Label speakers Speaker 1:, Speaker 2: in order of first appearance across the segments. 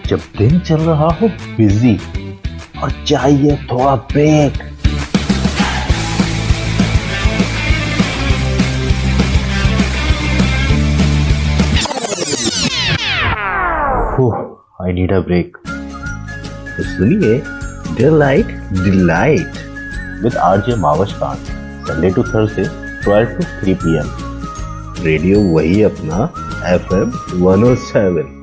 Speaker 1: जब दिन चल रहा हो बिजी और चाहिए थोड़ा break, I need a break. तो सुनिए delight delight with RJ Mawash Khan, Sunday to Thursday 12 to 3 PM। Radio वही अपना FM 107।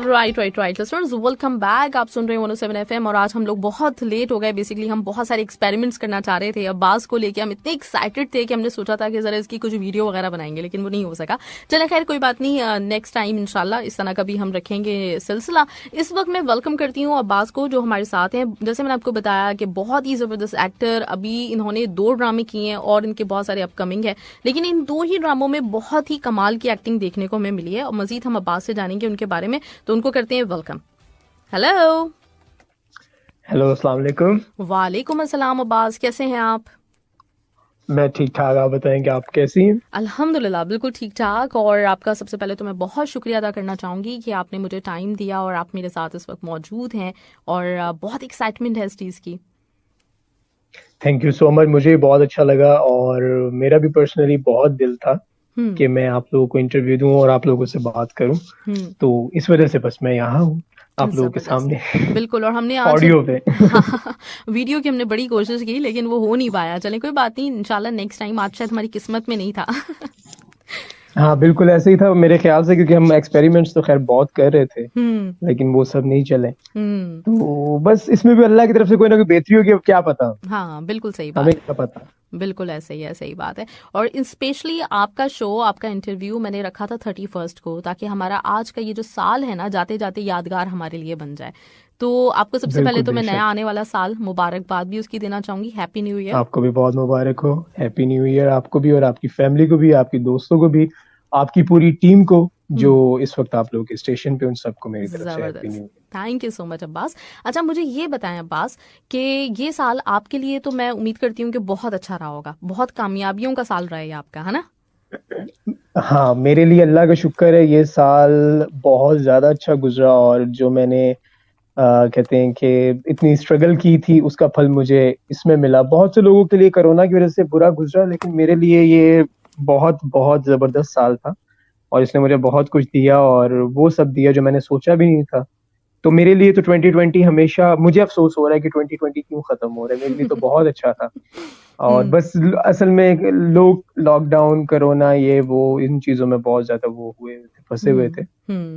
Speaker 2: Right listeners, welcome back. आप सुन रहे हैं 107 FM और आज हम लोग बहुत लेट हो गए। बेसिकली हम बहुत सारे एक्सपेरिमेंट्स करना चाह रहे थे अब्बास को लेके। हम इतने एक्साइटेड थे कि हमने सोचा था कि जरा इसकी कुछ वीडियो वगैरह बनाएंगे, लेकिन वो नहीं हो सका। चलें खैर कोई बात नहीं, नेक्स्ट टाइम इंशाल्लाह इस तरह का भी हम रखेंगे सिलसिला। इस वक्त मैं वेलकम करती हूँ अब्बास को जो हमारे साथ हैं। जैसे मैंने आपको बताया कि बहुत ही जबरदस्त एक्टर, अभी इन्होंने 2 ड्रामे किए हैं और इनके बहुत सारे अपकमिंग है, लेकिन इन 2 ही ड्रामों में बहुत ही कमाल की एक्टिंग देखने को हमें मिली है। और मजीद हम अब्बास से जानेंगे उनके बारे में, तो उनको करते हैं वेलकम। हेलो
Speaker 3: अस्सलाम वालेकुम।
Speaker 2: वालेकुम अस्सलाम। अब्बास कैसे हैं आप?
Speaker 3: मैं ठीक ठाक, आप बताएंगे आप कैसी हैं?
Speaker 2: अल्हम्दुलिल्लाह बिल्कुल ठीक ठाक। और आपका सबसे पहले तो मैं बहुत शुक्रिया अदा करना चाहूंगी कि आपने मुझे टाइम दिया और आप मेरे साथ इस वक्त मौजूद हैं और बहुत एक्साइटमेंट है इस चीज़ की।
Speaker 3: थैंक यू सो मच, मुझे बहुत अच्छा लगा और मेरा भी पर्सनली बहुत दिल था कि मैं आप लोगों को इंटरव्यू दूं और आप लोगों से बात करूं, तो इस वजह से बस मैं यहाँ हूँ आप लोगों के सामने।
Speaker 2: बिल्कुल। और हमने आज
Speaker 3: ऑडियो पे
Speaker 2: वीडियो की हमने बड़ी कोशिश की लेकिन वो हो नहीं पाया। चले कोई बात नहीं, इंशाल्लाह नेक्स्ट टाइम। आज शायद हमारी किस्मत में नहीं था।
Speaker 3: हाँ बिल्कुल ऐसे ही था मेरे ख्याल से, क्योंकि हम एक्सपेरिमेंट्स तो खैर बहुत कर रहे थे लेकिन वो सब नहीं चले। तो बस इसमें भी अल्लाह की तरफ से कोई ना कोई बेहतरी होगी, अब क्या पता।
Speaker 2: हाँ बिल्कुल सही बात,
Speaker 3: हमें क्या पता।
Speaker 2: बिल्कुल ऐसे ही है, सही बात है। और स्पेशली आपका शो, आपका इंटरव्यू मैंने रखा था 31 को, ताकि हमारा आज का ये जो साल है ना जाते जाते यादगार हमारे लिए बन जाए। तो आपको सबसे पहले तो मैं नया आने वाला साल मुबारकबाद भी उसकी देना चाहूंगी। Happy new year.
Speaker 3: आपको भी बहुत मुबारक हो। हैप्पी न्यू ईयर आपको भी और आपकी फैमिली को भी, आपकी दोस्तों को भी, आपकी पूरी टीम को जो इस वक्त आप लोगों के स्टेशन पे, उन सबको मेरी तरफ से happy new year.
Speaker 2: Thank you so much Abbas. अच्छा मुझे ये बताएं अब्बास कि ये साल आपके लिए तो मैं उम्मीद करती हूँ कि बहुत अच्छा रहा होगा, बहुत कामयाबियों का साल रहा है आपका, है ना?
Speaker 3: हाँ मेरे लिए अल्लाह का शुक्र है, ये साल बहुत ज्यादा अच्छा गुजरा और जो मैंने कहते हैं कि इतनी स्ट्रगल की थी उसका फल मुझे इसमें मिला। बहुत से लोगों के लिए कोरोना की वजह से बुरा गुजरा, लेकिन मेरे लिए ये बहुत बहुत जबरदस्त साल था और इसने मुझे बहुत कुछ दिया और वो सब दिया जो मैंने सोचा भी नहीं था। तो मेरे लिए तो 2020 हमेशा, मुझे अफसोस हो रहा है कि 2020 क्यों खत्म हो रहा है, मेरे लिए तो बहुत अच्छा था। और बस असल में लोग लॉकडाउन, कोरोना, ये वो इन चीजों में बहुत ज्यादा वो हुए थे, फंसे हुए थे।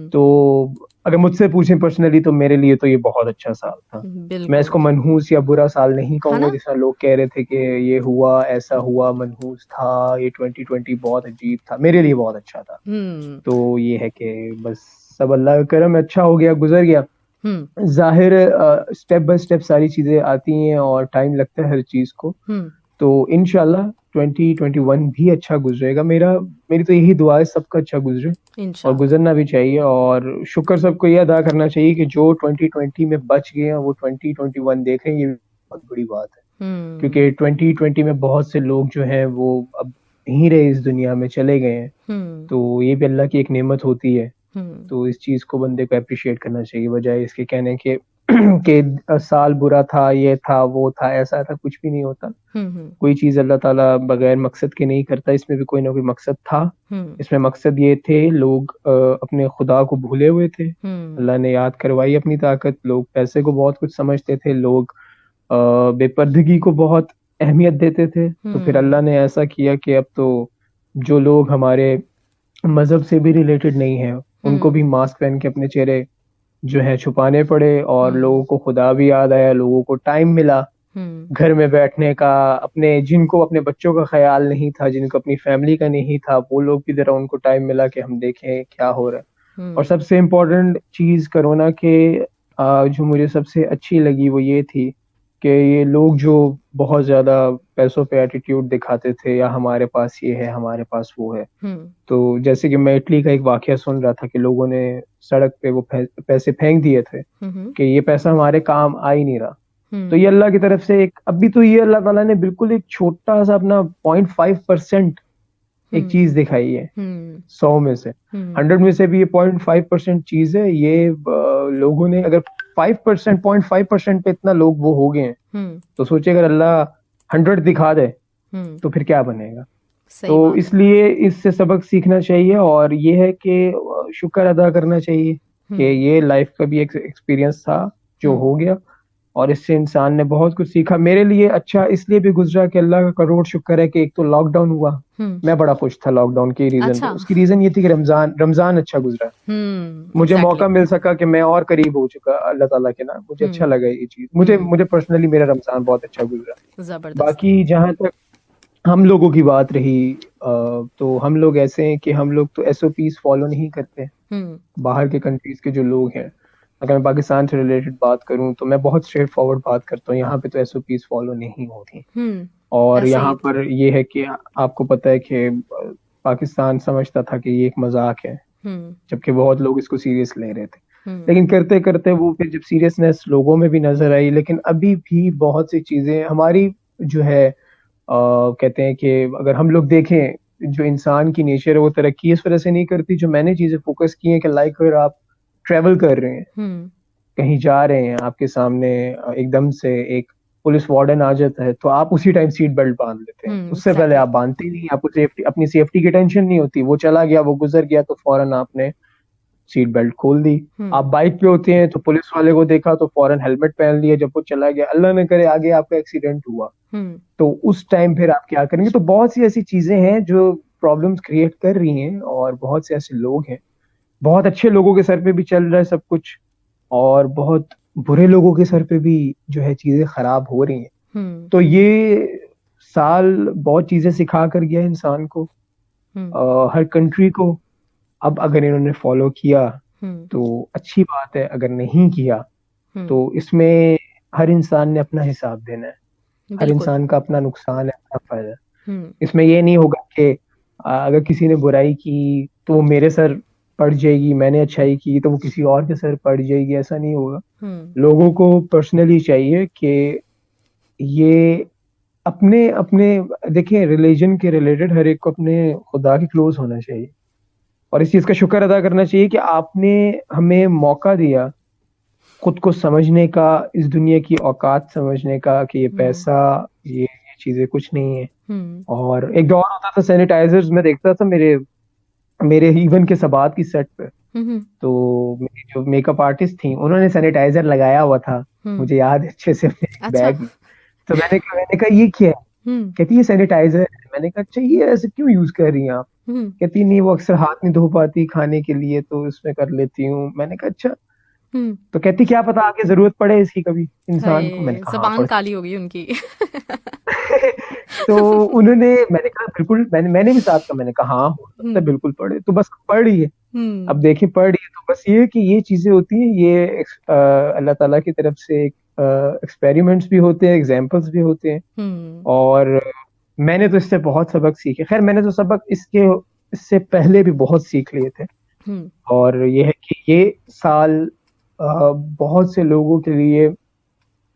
Speaker 3: तो अगर मुझसे पूछें पर्सनली तो मेरे लिए तो ये बहुत अच्छा साल था। मैं इसको मनहूस या बुरा साल नहीं कहूंगा, जैसा लोग कह रहे थे कि ये हुआ, ऐसा हुआ, मनहूस था, ये 2020 बहुत अजीब था। मेरे लिए बहुत अच्छा था। तो ये है कि बस सब अल्लाह का करम, अच्छा हो गया, गुजर गया। जाहिर स्टेप बाय स्टेप सारी चीजें आती हैं और टाइम लगता है हर चीज को। तो इंशाल्लाह 2021 भी अच्छा गुजरेगा। मेरी तो यही दुआ है सबका अच्छा गुजरे और गुजरना भी चाहिए। और शुक्र सबको ये अदा करना चाहिए कि जो 2020 में बच गए हैं वो 2021 देखें, ये बहुत बड़ी बात है। क्योंकि 2020 में बहुत से लोग जो हैं वो अब नहीं रहे, इस दुनिया में चले गए हैं। तो ये भी अल्लाह की एक नेमत होती है। तो इस चीज को बंदे को अप्रिशिएट करना चाहिए, बजाय इसके कहने के कि साल बुरा था, ये था, वो था, ऐसा था। कुछ भी नहीं होता। कोई चीज अल्लाह ताला बगैर मकसद के नहीं करता। इसमें भी कोई ना कोई मकसद था। इसमें मकसद ये थे, लोग अपने खुदा को भूले हुए थे, अल्लाह ने याद करवाई अपनी ताकत। लोग पैसे को बहुत कुछ समझते थे, लोग बेपर्दगी को बहुत अहमियत देते थे। तो फिर अल्लाह ने ऐसा किया कि अब तो जो लोग हमारे मजहब से भी रिलेटेड नहीं है उनको भी मास्क पहन के अपने चेहरे जो है छुपाने पड़े। और लोगों को खुदा भी याद आया, लोगों को टाइम मिला घर में बैठने का। जिनको अपने बच्चों का ख्याल नहीं था, जिनको अपनी फैमिली का नहीं था, वो लोग भी जरा उनको टाइम मिला कि हम देखें क्या हो रहा है। और सबसे इम्पोर्टेंट चीज कोरोना के जो मुझे सबसे अच्छी लगी वो ये थी कि ये लोग जो बहुत ज्यादा पैसों पे एटीट्यूड दिखाते थे, या हमारे पास ये है, हमारे पास वो है। तो जैसे कि मैं इटली का एक वाकया सुन रहा था कि लोगों ने सड़क पे वो पैसे फेंक दिए थे कि ये पैसा हमारे काम आ ही नहीं रहा। तो ये अल्लाह की तरफ से एक, अभी तो ये अल्लाह ताला ने बिल्कुल एक छोटा सा अपना 0.5% एक चीज दिखाई है 100 में से, 100 में से भी ये 0.5% चीज है। ये लोगों ने अगर 5%, 0.5% पे इतना लोग वो हो गए हैं, तो सोचे अगर अल्लाह 100 दिखा दे तो फिर क्या बनेगा। तो इसलिए इससे सबक सीखना चाहिए, और ये है कि शुक्र अदा करना चाहिए कि ये लाइफ का भी एक एक्सपीरियंस था जो हो गया, और इससे इंसान ने बहुत कुछ सीखा। मेरे लिए अच्छा इसलिए भी गुजरा कि अल्लाह का करोड़ शुक्र है कि एक तो लॉकडाउन हुआ, मैं बड़ा खुश था लॉकडाउन के रीजन पे। उसकी रीजन ये थी कि रमजान अच्छा गुजरा, मुझे मौका मिल सका कि मैं और करीब हो चुका अल्लाह ताला के नाम। मुझे अच्छा लगा ये चीज, मुझे पर्सनली मेरा रमजान बहुत अच्छा गुजरा। बाकी जहां तक हम लोगों की बात रही, तो हम लोग ऐसे हैं कि हम लोग तो SOPs फॉलो नहीं करते। बाहर के कंट्रीज के जो लोग हैं, अगर मैं पाकिस्तान से रिलेटेड बात करूं तो मैं बहुत स्ट्रेट फॉरवर्ड बात करता हूँ। यहाँ पे तो SOPs फॉलो नहीं होती, और यहाँ पर ये है कि आपको पता है कि पाकिस्तान समझता था कि ये एक मजाक है, जबकि बहुत लोग इसको सीरियस ले रहे थे। लेकिन करते करते वो फिर जब सीरियसनेस लोगों में भी नजर आई। लेकिन अभी भी बहुत सी चीजें हमारी जो है कहते हैं कि अगर हम लोग देखें, जो इंसान की नेचर है वो तरक्की इस वजह से नहीं करती। जो मैंने चीजें फोकस की हैं कि लाइक अगर आप ट्रेवल कर रहे हैं, कहीं जा रहे हैं, आपके सामने एकदम से एक पुलिस वार्डन आ जाता है, तो आप उसी टाइम सीट बेल्ट बांध लेते हैं। उससे पहले आप बांधते नहीं, आपको अपनी सेफ्टी की टेंशन नहीं होती। वो चला गया, वो गुजर गया, तो फौरन आपने सीट बेल्ट खोल दी। आप बाइक पे होते हैं तो पुलिस वाले को देखा तो फौरन हेलमेट पहन लिया। जब वो चला गया, अल्लाह न करे आगे आपका एक्सीडेंट हुआ, तो उस टाइम फिर आप क्या करेंगे। तो बहुत सी ऐसी चीजें हैं जो प्रॉब्लम्स क्रिएट कर रही हैं, और बहुत से ऐसे लोग हैं, बहुत अच्छे लोगों के सर पे भी चल रहा है सब कुछ, और बहुत बुरे लोगों के सर पे भी जो है चीजें खराब हो रही हैं। तो ये साल बहुत चीजें सिखा कर गया इंसान को, हर कंट्री को। अब अगर इन्होंने फॉलो किया तो अच्छी बात है, अगर नहीं किया तो इसमें हर इंसान ने अपना हिसाब देना है। हर इंसान का अपना नुकसान है, अपना फायदा है। इसमें ये नहीं होगा कि अगर किसी ने बुराई की तो वो मेरे सर पड़ जाएगी, मैंने अच्छाई की तो वो किसी और के सर पड़ जाएगी, ऐसा नहीं होगा। लोगों को पर्सनली चाहिए कि ये अपने अपने देखिए, रिलीजन के रिलेटेड हर एक को अपने खुदा के क्लोज होना चाहिए, और इस चीज का शुक्र अदा करना चाहिए कि आपने हमें मौका दिया खुद को समझने का, इस दुनिया की औकात समझने का, कि ये पैसा, ये चीजें कुछ नहीं है। और एक दौर होता था सैनिटाइजर्स में देखता था मेरे इवन के सबात की सेट पे, तो मेरी जो मेकअप आर्टिस्ट थी उन्होंने सैनिटाइजर लगाया हुआ था, मुझे याद है अच्छे से, अपने बैग में। तो मैंने कहा ये क्या है? कहती है सैनिटाइजर है। मैंने कहा अच्छा ये ऐसे क्यों यूज कर रही हैं आप? कहती नहीं, वो अक्सर हाथ नहीं धो पाती खाने के लिए तो इसमें कर लेती हूँ। मैंने कहा अच्छा। तो कहती क्या पता आगे जरूरत पड़े इसकी कभी इंसान को। मैंने कहा
Speaker 2: ज़बान काली होगी उनकी।
Speaker 3: तो उन्होंने, मैंने कहा बिल्कुल, मैंने भी साथ का, मैंने कहा हाँ हो सकता है बिल्कुल पढ़े, तो बस पढ़ रही है। अब देखिए पढ़ रही है, तो बस ये कि ये चीजें होती हैं, ये अल्लाह ताला की तरफ से एक्सपेरिमेंट्स भी होते हैं, एग्जाम्पल्स भी होते हैं, और मैंने तो इससे बहुत सबक सीखे। खैर मैंने तो सबक इससे पहले भी बहुत सीख लिए थे, और ये है कि ये साल बहुत से लोगों के लिए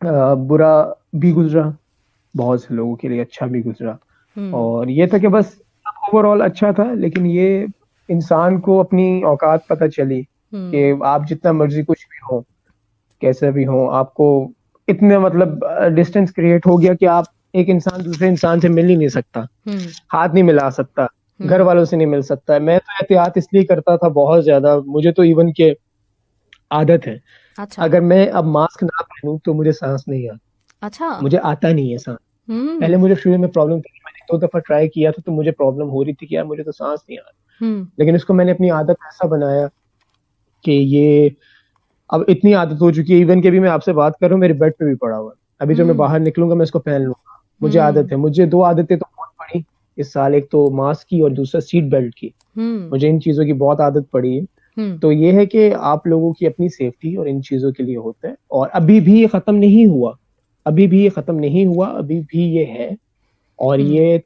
Speaker 3: बुरा भी गुजरा, बहुत से लोगों के लिए अच्छा भी गुजरा। और ये था कि बस ओवरऑल अच्छा था, लेकिन ये इंसान को अपनी औकात पता चली कि आप जितना मर्जी कुछ भी हो, कैसे भी हो, आपको इतने मतलब डिस्टेंस क्रिएट हो गया कि आप एक इंसान दूसरे इंसान से मिल ही नहीं सकता, हाथ नहीं मिला सकता, घर वालों से नहीं मिल सकता। मैं तो एहतियात इसलिए करता था बहुत ज्यादा, मुझे तो इवन के आदत है। अच्छा। अगर मैं अब मास्क ना पहनूं तो मुझे सांस नहीं आता। अच्छा। मुझे आता नहीं है सांस। पहले मुझे शुरू में प्रॉब्लम थी, मैंने 2 दफा ट्राई किया था तो मुझे प्रॉब्लम हो रही थी कि यार मुझे तो सांस नहीं आ रहा। लेकिन इसको मैंने अपनी आदत ऐसा बनाया कि ये अब इतनी आदत हो चुकी है, इवन के भी मैं आपसे बात कर रहा हूँ मेरे बेड पे भी पड़ा हुआ है। अभी जो मैं बाहर निकलूंगा मैं इसको पहन लूंगा, मुझे आदत है। मुझे 2 आदतें तो बहुत पड़ी इस साल, एक तो मास्क की और दूसरा सीट बेल्ट की। मुझे इन चीजों की बहुत आदत पड़ी है। तो ये है कि आप लोगों की अपनी सेफ्टी और इन चीजों के लिए होता है, और अभी भी ये खत्म नहीं हुआ। अभी भी ये खत्म नहीं हुआ, अभी भी ये है, और
Speaker 2: हम्म
Speaker 3: ये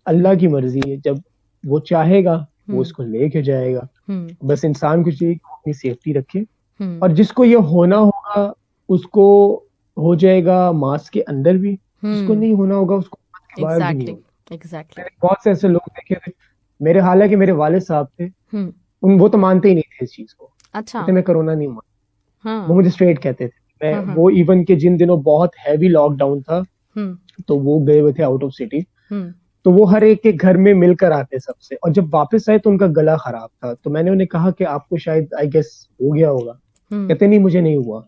Speaker 3: अल्लाह की मर्जी है, जब वो चाहेगा वो
Speaker 2: हम्म
Speaker 3: इसको लेके जाएगा।
Speaker 2: हम्म
Speaker 3: बस इंसान को चाहिए कि वो अपनी सेफ्टी रखे,
Speaker 2: हम्म
Speaker 3: और जिसको ये होना होगा उसको हो जाएगा मास्क के अंदर भी, जिसको
Speaker 2: हम्म
Speaker 3: नहीं होना होगा उसको मास्क के बाहर भी नहीं
Speaker 2: एग्जैक्टली
Speaker 3: होगा।
Speaker 2: एग्जैक्टली
Speaker 3: मैंने बहुत से ऐसे लोग देखे थे, मेरे हालांकि मेरे वालिद साहब थे,
Speaker 2: हम्म
Speaker 3: वो तो मानते ही नहीं थे इस चीज को,
Speaker 2: अच्छा
Speaker 3: कहते मैं कोरोना नहीं मानता, वो
Speaker 2: हाँ
Speaker 3: मुझे स्ट्रेट कहते थे। मैं
Speaker 2: हाँ
Speaker 3: वो इवन के जिन दिनों बहुत हैवी लॉकडाउन था,
Speaker 2: हम्म
Speaker 3: तो वो गए हुए थे आउट ऑफ सिटी,
Speaker 2: हम्म
Speaker 3: तो वो हर एक के घर में मिलकर आते सबसे, और जब वापस आए तो उनका गला खराब था, तो मैंने उन्हें कहा कि आपको शायद आई गेस हो गया होगा।
Speaker 2: हम्म
Speaker 3: कहते नहीं मुझे नहीं हुआ,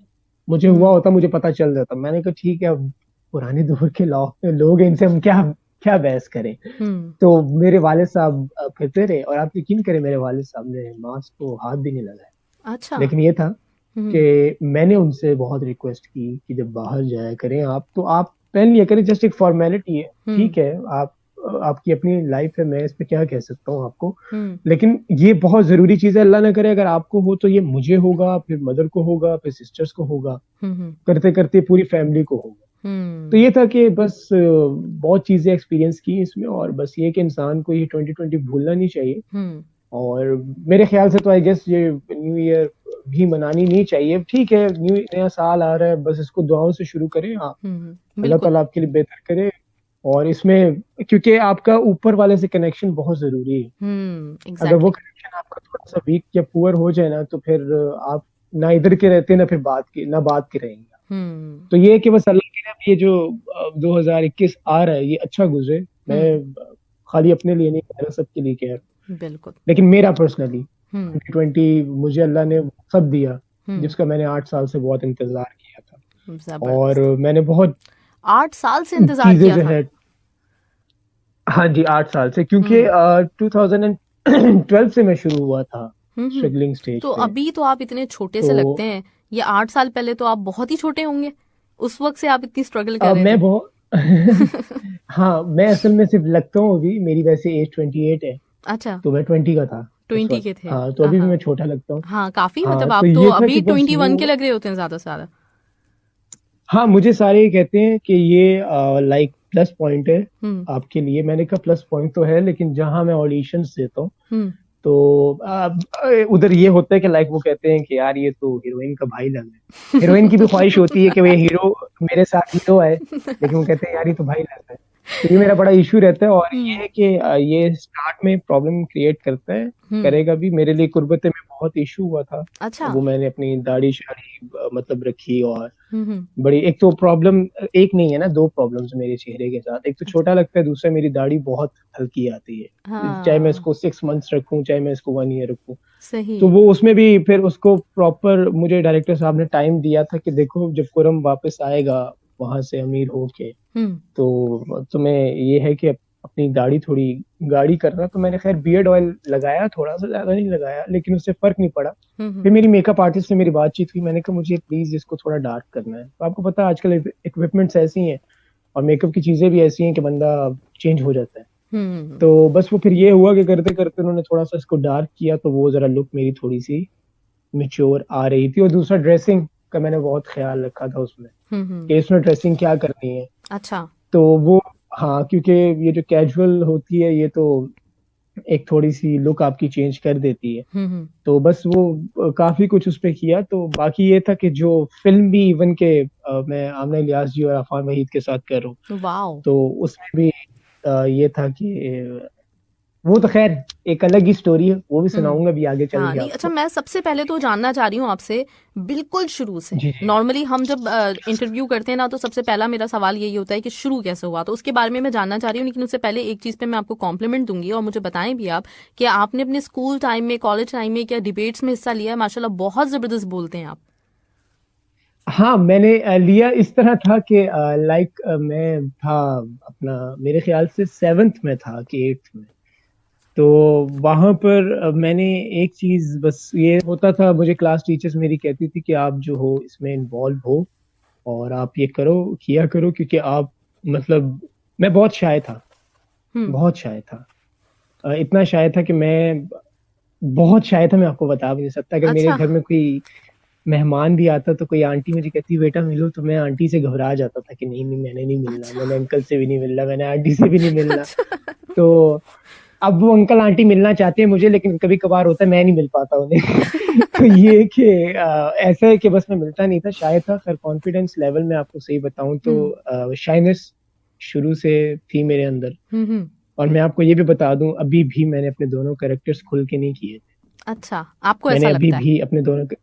Speaker 3: मुझे हुआ
Speaker 2: हम्म
Speaker 3: होता मुझे पता चल जाता। मैंने कहा ठीक है, अब पुराने दौर के लोग हैं, इनसे हम क्या क्या बहस करें।
Speaker 2: हम्म
Speaker 3: तो मेरे वालिद साहब कहते रहे, और आप यकीन करें मेरे वालिद साहब ने मास्क को हाथ भी नहीं लगाया।
Speaker 2: अच्छा
Speaker 3: लेकिन ये था
Speaker 2: हम्म
Speaker 3: कि मैंने उनसे बहुत रिक्वेस्ट की कि जब बाहर जाया करें आप, तो आप पहन लिया करें, जस्ट एक फॉर्मेलिटी है,
Speaker 2: हम्म
Speaker 3: ठीक है, आप आपकी अपनी लाइफ है, मैं इस पे क्या कह सकता हूँ आपको।
Speaker 2: हम्म
Speaker 3: लेकिन ये बहुत जरूरी चीज है, अल्लाह ना करे अगर आपको हो तो ये मुझे होगा, फिर मदर को होगा, फिर सिस्टर्स को होगा,
Speaker 2: हम्म
Speaker 3: करते करते पूरी फैमिली को होगा। तो
Speaker 2: हम्म
Speaker 3: ये था कि बस बहुत चीजें एक्सपीरियंस की इसमें, और बस ये कि इंसान को ये 2020 भूलना नहीं चाहिए।
Speaker 2: हम्म
Speaker 3: और मेरे ख्याल से तो आई गेस ये न्यू ईयर भी मनानी नहीं चाहिए, ठीक है, नया साल आ रहा है, बस इसको दुआओं से शुरू करें आप, अल्लाह
Speaker 2: बिल्कुल
Speaker 3: ताला आपके लिए बेहतर करे। और इसमें क्योंकि आपका ऊपर वाले से कनेक्शन बहुत जरूरी है, अगर वो
Speaker 2: एग्जैक्टली
Speaker 3: कनेक्शन आपका थोड़ा सा वीक या पुअर हो जाए ना, तो फिर आप ना इधर के रहते ना फिर बात के रहेंगे। तो ये है कि बस अल्लाह के लिए ये जो 2021 आ रहा है ये अच्छा गुजरे। मैं
Speaker 2: हम्म
Speaker 3: खाली अपने लिए नहीं कह रहा, सबके लिए कह रहा हूं।
Speaker 2: बिल्कुल
Speaker 3: लेकिन मेरा पर्सनली
Speaker 2: हम्म
Speaker 3: 2020 मुझे अल्लाह ने सब दिया,
Speaker 2: हम्म
Speaker 3: जिसका मैंने 8 साल से बहुत इंतजार किया था, और
Speaker 2: जबरदस्त
Speaker 3: मैंने बहुत
Speaker 2: 8 साल से इंतजार
Speaker 3: चीजें
Speaker 2: किया
Speaker 3: जो
Speaker 2: था
Speaker 3: है, हाँ जी 8 साल से, क्योंकि
Speaker 2: हम्म
Speaker 3: 2012 से मैं शुरू हुआ था
Speaker 2: हम्म
Speaker 3: स्ट्रगलिंग स्टेज
Speaker 2: तो
Speaker 3: पे।
Speaker 2: अभी तो आप इतने छोटे से लगते
Speaker 3: तो
Speaker 2: हैं। ये 8 साल पहले तो आप बहुत ही छोटे होंगे। उस वक्त से आप इतनी स्ट्रगल कर रहे
Speaker 3: मैं
Speaker 2: थे।
Speaker 3: बहुत हाँ, मैं असल में सिर्फ लगता हूँ, अभी मेरी वैसे एज 28 है,
Speaker 2: अच्छा
Speaker 3: तो मैं 20 का था उस
Speaker 2: 20
Speaker 3: वक्त।
Speaker 2: के थे
Speaker 3: हाँ, तो
Speaker 2: हाँ
Speaker 3: अभी भी
Speaker 2: हाँ
Speaker 3: मैं छोटा लगता हूँ।
Speaker 2: हाँ काफी
Speaker 3: हाँ,
Speaker 2: मतलब
Speaker 3: तो
Speaker 2: आप तो
Speaker 3: ये था कि
Speaker 2: अभी
Speaker 3: बस
Speaker 2: 21 के
Speaker 3: वो,
Speaker 2: लग रहे होते हैं ज्यादा से ज्यादा।
Speaker 3: हाँ, मुझे सारे ये कहते हैं कि ये लाइक प्लस पॉइंट है
Speaker 2: हम्म
Speaker 3: आपके लिए। मैंने कहा प्लस पॉइंट तो है, लेकिन जहां मैं ऑडिशंस देता हूँ,
Speaker 2: हम्म
Speaker 3: तो उधर ये होता है कि लाइक वो कहते हैं कि यार ये तो हीरोइन का भाई लग रहा है। हीरोइन की भी ख्वाहिश होती है कि वो ये हीरो मेरे साथ हीरो है, लेकिन वो कहते हैं यार ये तो भाई लग रहा है। तो ये मेरा बड़ा इशू रहता है, और ये
Speaker 2: हम्म
Speaker 3: है कि ये स्टार्ट में प्रॉब्लम क्रिएट करता है,
Speaker 2: हम्म
Speaker 3: करेगा भी। मेरे लिए कुर्बते में बहुत इशू हुआ था,
Speaker 2: अच्छा
Speaker 3: वो मैंने अपनी दाढ़ी शाड़ी मतलब रखी, और
Speaker 2: हम्म
Speaker 3: बड़ी एक तो प्रॉब्लम, एक नहीं है ना, दो प्रॉब्लम्स मेरे चेहरे के साथ। एक तो
Speaker 2: अच्छा
Speaker 3: छोटा लगता है, दूसरा मेरी दाढ़ी बहुत हल्की आती है, चाहे मैं
Speaker 2: हाँ
Speaker 3: इसको 6 मंथ्स रखूं, चाहे मैं इसको 1 ईयर रखूं।
Speaker 2: सही
Speaker 3: तो वो उसमें भी फिर उसको प्रॉपर मुझे डायरेक्टर साहब ने टाइम दिया था कि देखो जब कुरम वापस आएगा वहां से अमीर होके,
Speaker 2: हम्म
Speaker 3: तो तुम्हें ये है कि अपनी दाढ़ी थोड़ी गाढ़ी करना। तो मैंने खैर बियर्ड ऑयल लगाया, थोड़ा सा, ज्यादा नहीं लगाया, लेकिन उससे फर्क नहीं पड़ा।
Speaker 2: हम्म
Speaker 3: फिर मेरी मेकअप आर्टिस्ट से मेरी बातचीत हुई, मैंने कहा मुझे प्लीज इसको थोड़ा डार्क करना है। तो आपको पता है आजकल इक्विपमेंट्स ऐसी हैं और मेकअप की चीजें भी ऐसी हैं कि बंदा चेंज हो जाता है।
Speaker 2: हम्म
Speaker 3: तो बस वो फिर ये हुआ कि करते करते उन्होंने थोड़ा सा इसको डार्क किया, तो वो जरा लुक मेरी थोड़ी सी मेच्योर आ रही थी। और दूसरा ड्रेसिंग का मैंने बहुत ख्याल रखा था उसमें, कि इसमें ड्रेसिंग क्या करनी है।
Speaker 2: अच्छा
Speaker 3: तो वो, हाँ, क्योंकि ये जो कैजुअल होती है ये तो एक थोड़ी सी लुक आपकी चेंज कर देती है। तो बस वो काफी कुछ उस पे किया। तो बाकी ये था कि जो फिल्म भी इवन के मैं आमना इलियास जी और अफान वहीद के साथ कर रहा हूँ,
Speaker 2: वाओ
Speaker 3: तो उसमें भी ये था कि वो तो खैर एक अलग ही स्टोरी है, वो भी सुनाऊंगा भी आगे चल
Speaker 2: हाँ
Speaker 3: के
Speaker 2: नहीं अच्छा
Speaker 3: आपको।
Speaker 2: मैं सबसे पहले तो जानना चाह रही हूँ आपसे बिल्कुल शुरू से।
Speaker 3: जी जी।
Speaker 2: नॉर्मली हम जब इंटरव्यू करते हैं ना तो सबसे पहला मेरा सवाल यही होता है कि शुरू कैसे हुआ, तो उसके बारे में मैं जानना चाह रही हूँ। लेकिन उससे पहले एक चीज पे मैं आपको कॉम्प्लीमेंट दूंगी और मुझे बताएं भी आप कि आपने अपने स्कूल टाइम में, कॉलेज टाइम में क्या डिबेट्स में हिस्सा लिया है। माशाल्लाह बहुत जबरदस्त बोलते हैं आप।
Speaker 3: हाँ, मैंने लिया इस तरह था कि लाइक मैं था अपना, मेरे ख्याल से 7th में था कि 8th में। तो वहां पर मैंने एक चीज, बस ये होता था, मुझे क्लास टीचर्स मेरी कहती थी कि आप जो हो इसमें इन्वॉल्व हो और आप ये करो, किया करो, क्योंकि आप मतलब, मैं बहुत शाय था,
Speaker 2: हम्म
Speaker 3: बहुत शाय था। इतना शाय था कि मैं बहुत शाय था, मैं आपको बता भी नहीं सकता। अगर मेरे
Speaker 2: अच्छा
Speaker 3: घर में कोई मेहमान भी आता तो कोई आंटी मुझे कहती बेटा मिलो, तो मैं आंटी से घबरा जाता था कि नहीं नहीं मैंने नहीं मिलना,
Speaker 2: अच्छा।
Speaker 3: मैंने अंकल से भी नहीं मिलना, मैंने आंटी से भी नहीं मिलना।
Speaker 2: अच्छा।
Speaker 3: तो अब वो अंकल आंटी मिलना चाहते हैं मुझे, लेकिन कभी कभार होता है मैं नहीं मिल पाता उन्हें। तो ये कि ऐसा है कि बस मैं मिलता नहीं था, शायद था। खैर कॉन्फिडेंस लेवल में आपको सही बताऊं
Speaker 2: हम्म।
Speaker 3: तो शाइनेस शुरू से थी मेरे अंदर।
Speaker 2: हम्म।
Speaker 3: और मैं आपको ये भी बता दूं, अभी भी मैंने अपने दोनों कैरेक्टर्स खुल के नहीं किए थे।
Speaker 2: अच्छा, आपको
Speaker 3: मैंने
Speaker 2: ऐसा
Speaker 3: अभी
Speaker 2: लगता है?
Speaker 3: भी अपने